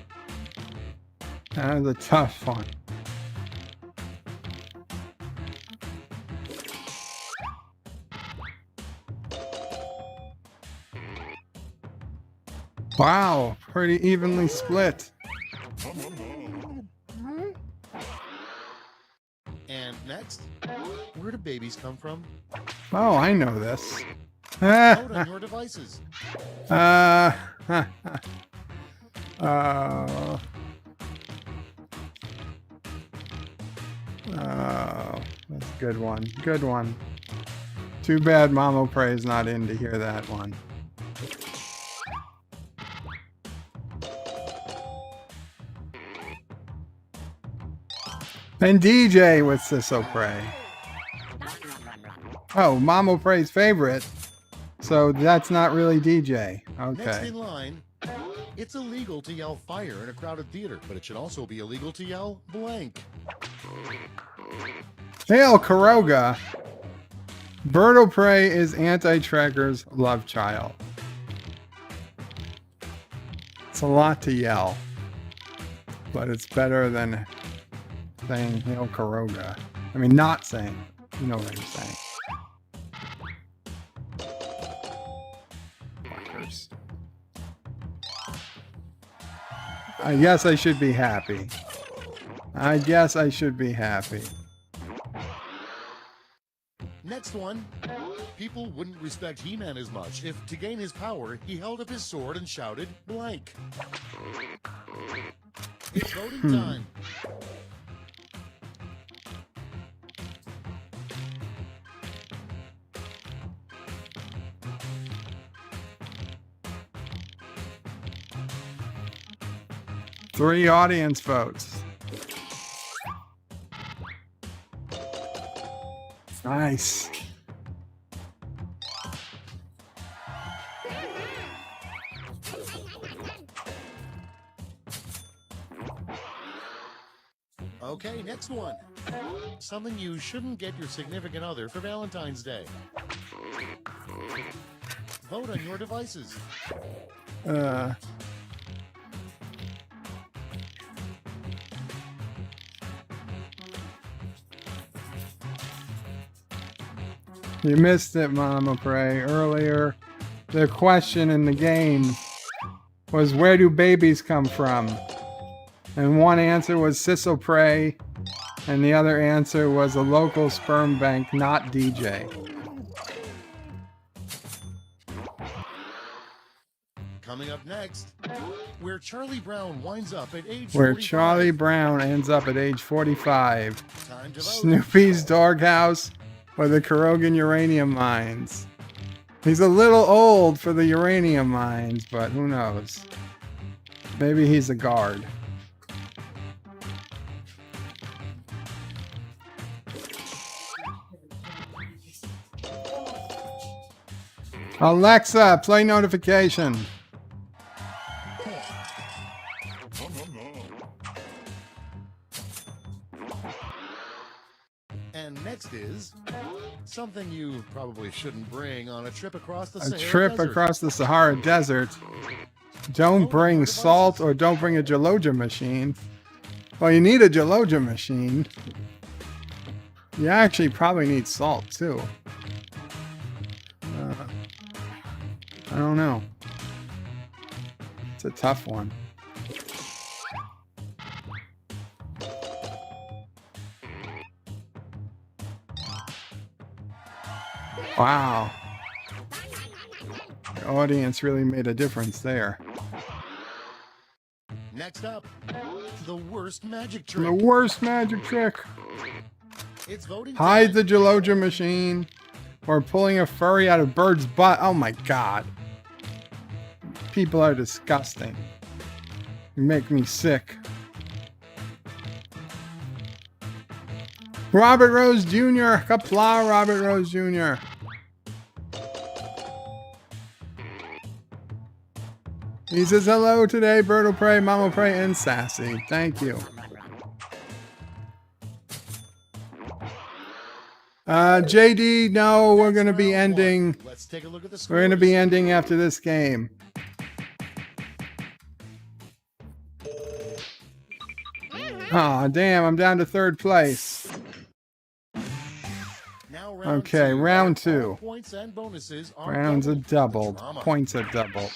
That was a tough one. Wow, pretty evenly split. And next, where do babies come from? Oh, I know this. Vote on your devices. Uh, that's a good one. Good one. Too bad Mamo Prey's not in to hear that one. And DJ with Sisso Prey. Oh, Mamo Prey's favorite. So that's not really DJ. Next Okay. in line, it's illegal to yell fire in a crowded theater, but it should also be illegal to yell blank. Hail Karoga. Birdo Prey is anti-tracker's love child. It's a lot to yell, but it's better than saying Hail Karoga. I mean, not saying. You know what I'm saying. Fuckers. I guess I should be happy. I guess I should be happy. Next one, people wouldn't respect He-Man as much if, to gain his power, he held up his sword and shouted blank. It's voting time. Three audience votes. Nice. Okay, next one. Something you shouldn't get your significant other for Valentine's Day. Vote on your devices. You missed it, Mama Prey. Earlier, the question in the game was, where do babies come from? And one answer was Sisso Prey, and the other answer was a local sperm bank, not DJ. Coming up next, where Charlie Brown winds up at age Where 45. Charlie Brown ends up at age 45. Time to vote. Snoopy's doghouse or the Karogan uranium mines. He's a little old for the uranium mines, but who knows? Maybe he's a guard. Alexa, play notification. And next is something you probably shouldn't bring on a trip across the A Sahara trip Desert. across the Sahara Desert. Don't bring salt or don't bring a geologia machine. Well, you need a geologia machine. You actually probably need salt too. I don't know. It's a tough one. Wow. The audience really made a difference there. Next up, the worst magic trick. The worst magic trick. It's voting Hide time. the geologia machine or pulling a furry out of bird's butt. Oh my god. People are disgusting. You make me sick. Robert Rose Jr. Qapla Robert Rose Jr. He says hello today, Birdo Prey, Mama Prey, and Sassy. Thank you. JD, no, we're going to be Round one. ending. Let's take a look at the scores. We're going to be ending after this game. Oh, damn, I'm down to third place. Now Okay, round two. All points and bonuses are Rounds are doubled. Drama. Points are doubled.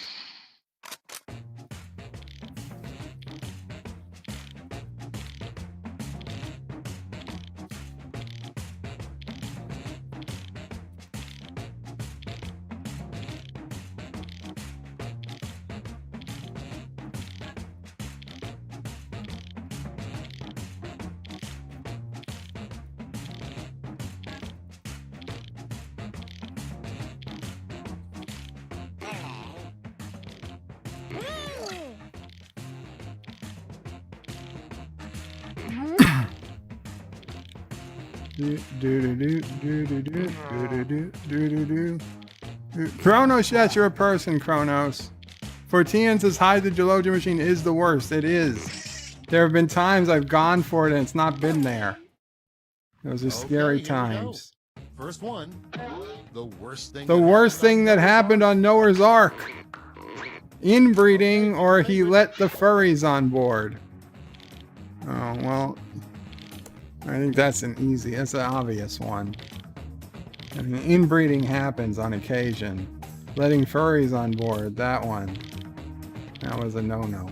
Kronos, yes, you're a person, Kronos. Fortian says, hi, the Geologia machine is the worst. It is. There have been times I've gone for it and it's not been there. Those are scary here we go. times. First one. The worst thing. The worst thing that happened on Noah's Ark. Inbreeding, or he let the furries on board. Oh, well, I think that's that's an obvious one. I mean, inbreeding happens on occasion. Letting furries on board, that one. That was a no-no.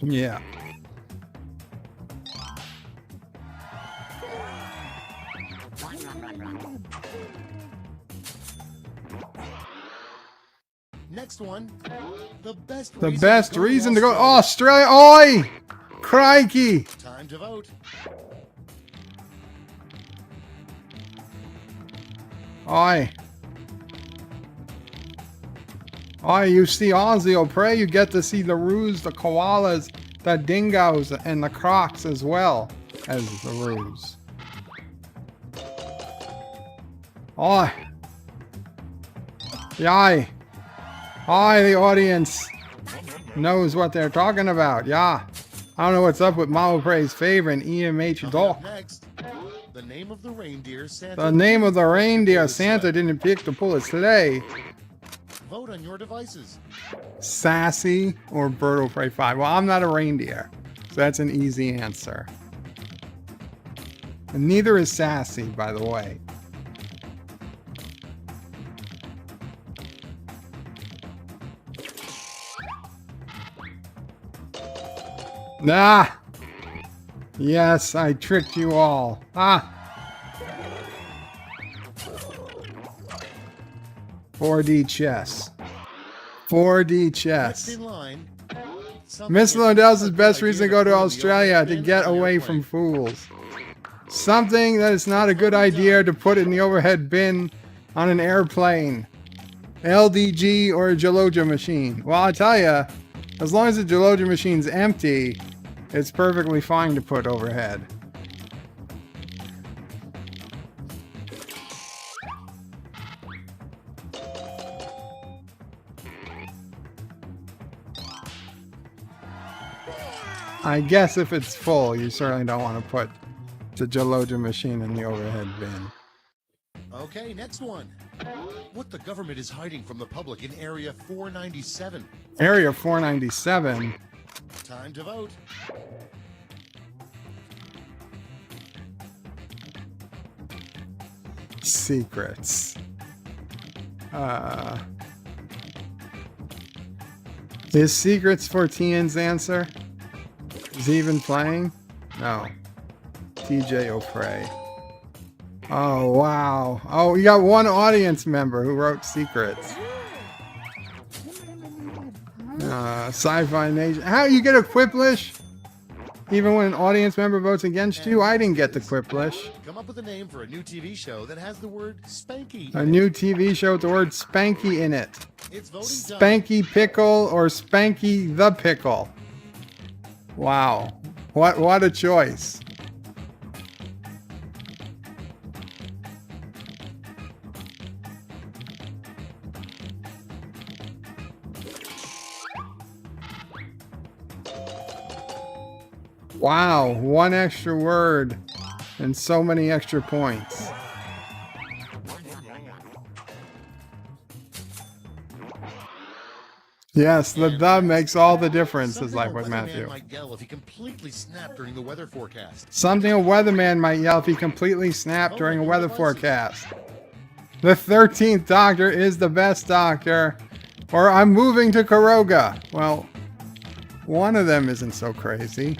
Yeah. Next one. The best reason to go Australia. Oi! Crikey! Time to vote. Oi. Oi, you see Aussie au Prey, you get to see the roos, the koalas, the dingoes, and the crocs as well as the roos. Oi. Yai. Hi, the audience knows what they're talking about. Yeah. I don't know what's up with Mao Prey's favorite, EMH Doll. Next, the name of the reindeer Santa. The name of the reindeer Santa didn't pick to pull a sleigh. Vote on your devices. Sassy or Bird Prey 5. Well, I'm not a reindeer, so that's an easy answer. And neither is Sassy, by the way. Nah. Yes, I tricked you all. Ah. 4D chess. 4D chess. Next in line. Miss Lodell's best reason to go to Australia to get away from fools. Something that is not a good idea to put in the overhead bin on an airplane. LDG or a Geologia machine. Well, I tell you, as long as the Geologia machine's empty, it's perfectly fine to put overhead. I guess if it's full, you certainly don't want to put the Geologia machine in the overhead bin. Okay, next one. What the government is hiding from the public in Area 497. Area 497? Time to vote. Secrets. Is Secrets for Tian's answer? Is he even playing? No. TJ O'Prey. Oh, wow. Oh, you got one audience member who wrote Secrets. Sci-Fi Nation. How you get a Quiplish? Even when an audience member votes against you? I didn't get the Quiplish. Come up with a name for a new TV show that has the word Spanky. A new TV show with the word Spanky in it. It's voting done. Spanky Pickle or Spanky the Pickle. Wow. What a choice. Wow, one extra word and so many extra points. Yes, the dub makes all the difference, is like with Matthew. Might yell if he completely snapped during the weather forecast. Something a weatherman might yell if he completely snapped during a weather forecast. The 13th Doctor is the best Doctor. Or I'm moving to Karoga. Well, one of them isn't so crazy.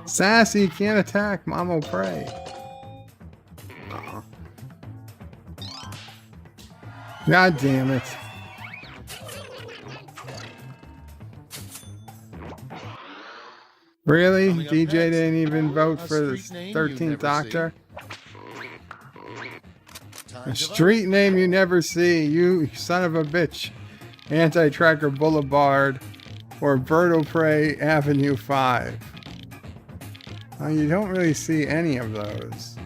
Sassy can't attack Mamo Prey. God damn it. Really? DJ didn't even vote for the 13th Doctor? A street name you never see, you son of a bitch. Anti-Tracker Boulevard or Bird Prey Avenue 5. Well, you don't really see any of those.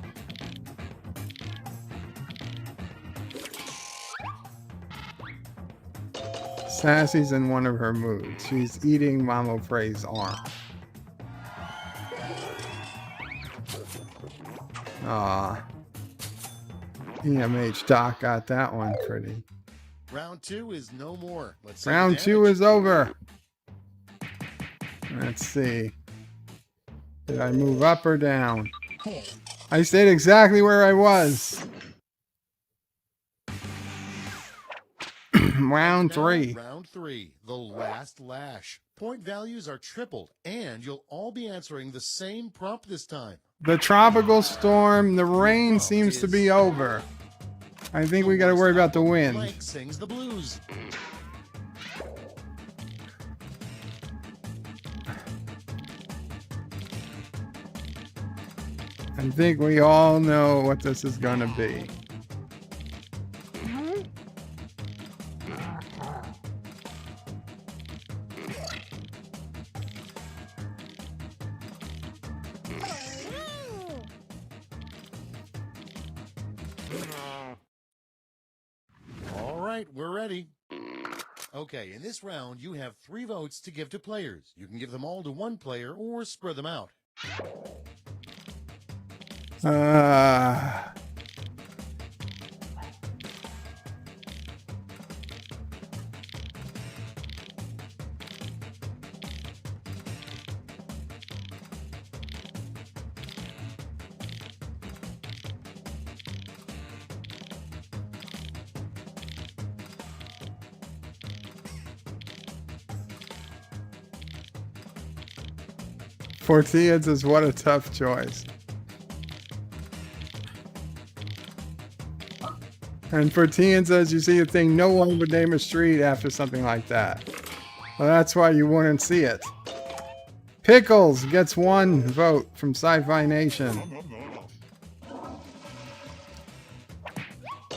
Sassy's in one of her moods. She's eating Mamo Prey's arm. Aw. EMH Doc got that one pretty. Round 2 is no more. Let's Round 2 is over. Let's see. Did I move up or down? I stayed exactly where I was. Round 3. Round 3, the last lash. Point values are tripled, and you'll all be answering the same prompt this time. The tropical storm, the rain seems to be over. I think we gotta worry about the wind. Blank sings the blues. I think we all know what this is gonna be. All right, we're ready. Okay, in this round, you have 3 votes to give to players. You can give them all to one player or spread them out. Fortians is what a tough choice. And Fortian says you see a thing no one would name a street after something like that. Well, that's why you wouldn't see it. Pickles gets 1 vote from Sci-Fi Nation.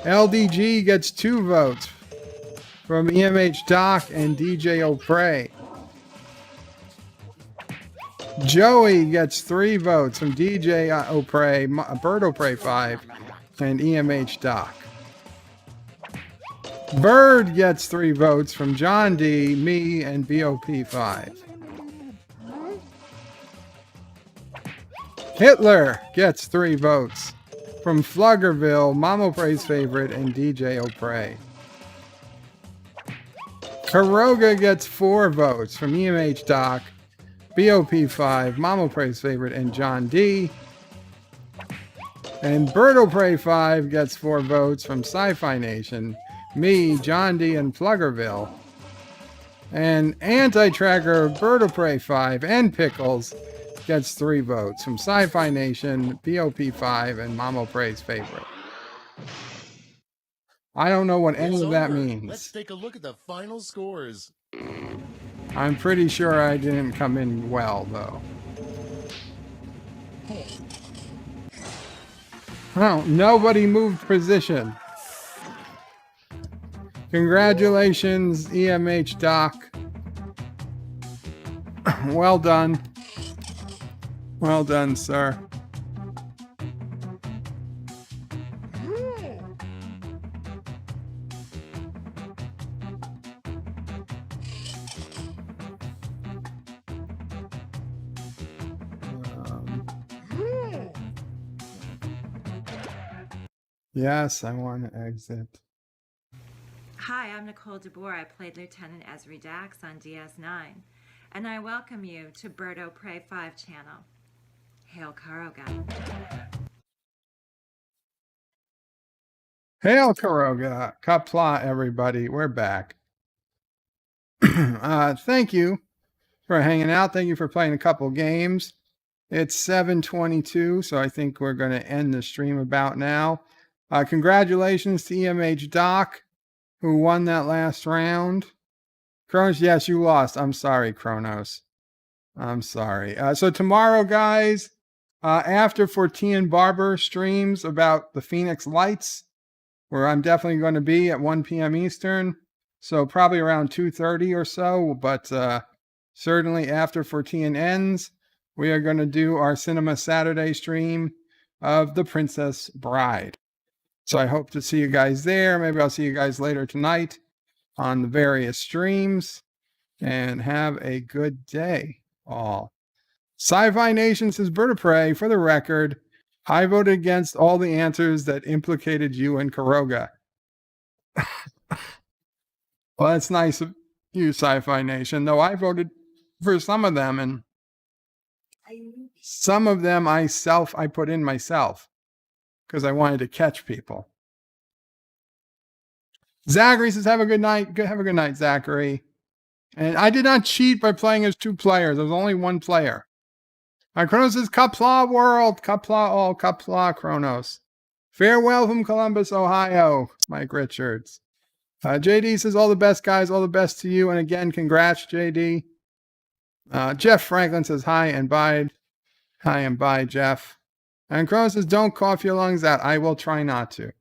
LDG gets 2 votes from EMH Doc and DJ O'Prey. Joey gets 3 votes from DJ O'Prey, Bird O'Prey 5, and EMH Doc. Bird gets 3 votes from John D, me, and BOP 5. Hitler gets 3 votes from Fluggerville, Mamo Prey's favorite, and DJ O'Prey. Karoga gets 4 votes from EMH Doc, BOP 5, Mamo Prey's favorite, and John D. And Bird O'Prey 5 gets 4 votes from Sci-Fi Nation, me, John D, and Fluggerville. And Anti-Tracker, Bird O'Prey 5, and Pickles gets 3 votes from Sci-Fi Nation, BOP 5, and Mamo Prey's favorite. I don't know what any of that means. Let's take a look at the final scores. I'm pretty sure I didn't come in well, though. Oh, nobody moved position. Congratulations, EMH Doc. Well done. Well done, sir. Yes, I want to exit. Hi, I'm Nicole DeBoer. I played Lieutenant Esri Dax on DS9. And I welcome you to Birdo Prey 5 channel. Hail Karoga. Hail Karoga. Qapla, everybody. We're back. Thank you for hanging out. Thank you for playing a couple games. It's 7:22, so I think we're going to end the stream about now. Congratulations to EMH Doc, who won that last round. Kronos, yes, you lost. I'm sorry, Kronos. I'm sorry. So tomorrow, guys, after Fortean Barber streams about the Phoenix Lights, where I'm definitely going to be at 1 p.m. Eastern, so probably around 2:30 or so, but certainly after Fortean ends, we are going to do our Cinema Saturday stream of The Princess Bride. So I hope to see you guys there. Maybe I'll see you guys later tonight on the various streams, and have a good day all. Sci-Fi Nation says, Bird of Prey, for the record, I voted against all the answers that implicated you and Karoga. Well, that's nice of you, Sci-Fi Nation, though I voted for some of them, and some of them I put in myself because I wanted to catch people. Zachary says, have a good night. Have a good night, Zachary. And I did not cheat by playing as 2 players. There was only 1 player. Kronos says, Qapla World, Qapla All, Qapla Kronos. Farewell from Columbus, Ohio, Mike Richards. JD says, all the best, guys. All the best to you. And again, congrats, JD. Jeff Franklin says, hi and bye. Hi and bye, Jeff. And Kronos says, don't cough your lungs out. I will try not to.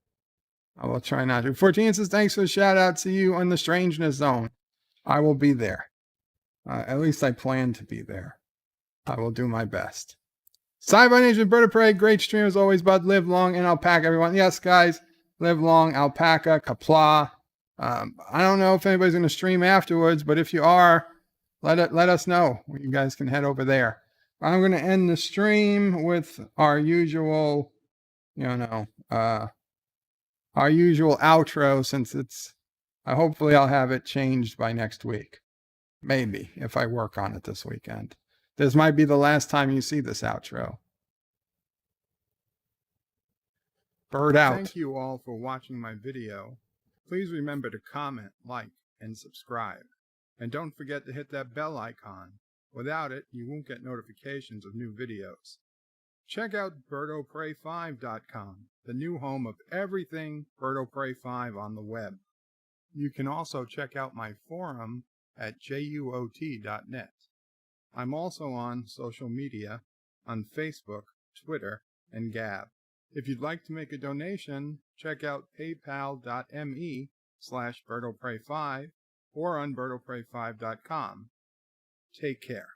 I will try not to. 14 says, thanks for the shout out to you on the Strangeness Zone. I will be there. At least I plan to be there. I will do my best. Sci-Fi Nation, Bird of Prey, great stream as always, bud. Live long and alpaca, everyone. Yes, guys, live long, alpaca, Qapla. I don't know if anybody's going to stream afterwards, but if you are, let us know. You guys can head over there. I'm going to end the stream with our usual, our usual outro, since it's, hopefully I'll have it changed by next week. Maybe, if I work on it this weekend. This might be the last time you see this outro. Bird out. Thank you all for watching my video. Please remember to comment, like, and subscribe. And don't forget to hit that bell icon. Without it, you won't get notifications of new videos. Check out BirdoPrey5.com, the new home of everything Birdo Prey 5 on the web. You can also check out my forum at juot.net. I'm also on social media on Facebook, Twitter, and Gab. If you'd like to make a donation, check out paypal.me/BirdoPrey5 or on BirdoPrey5.com. Take care.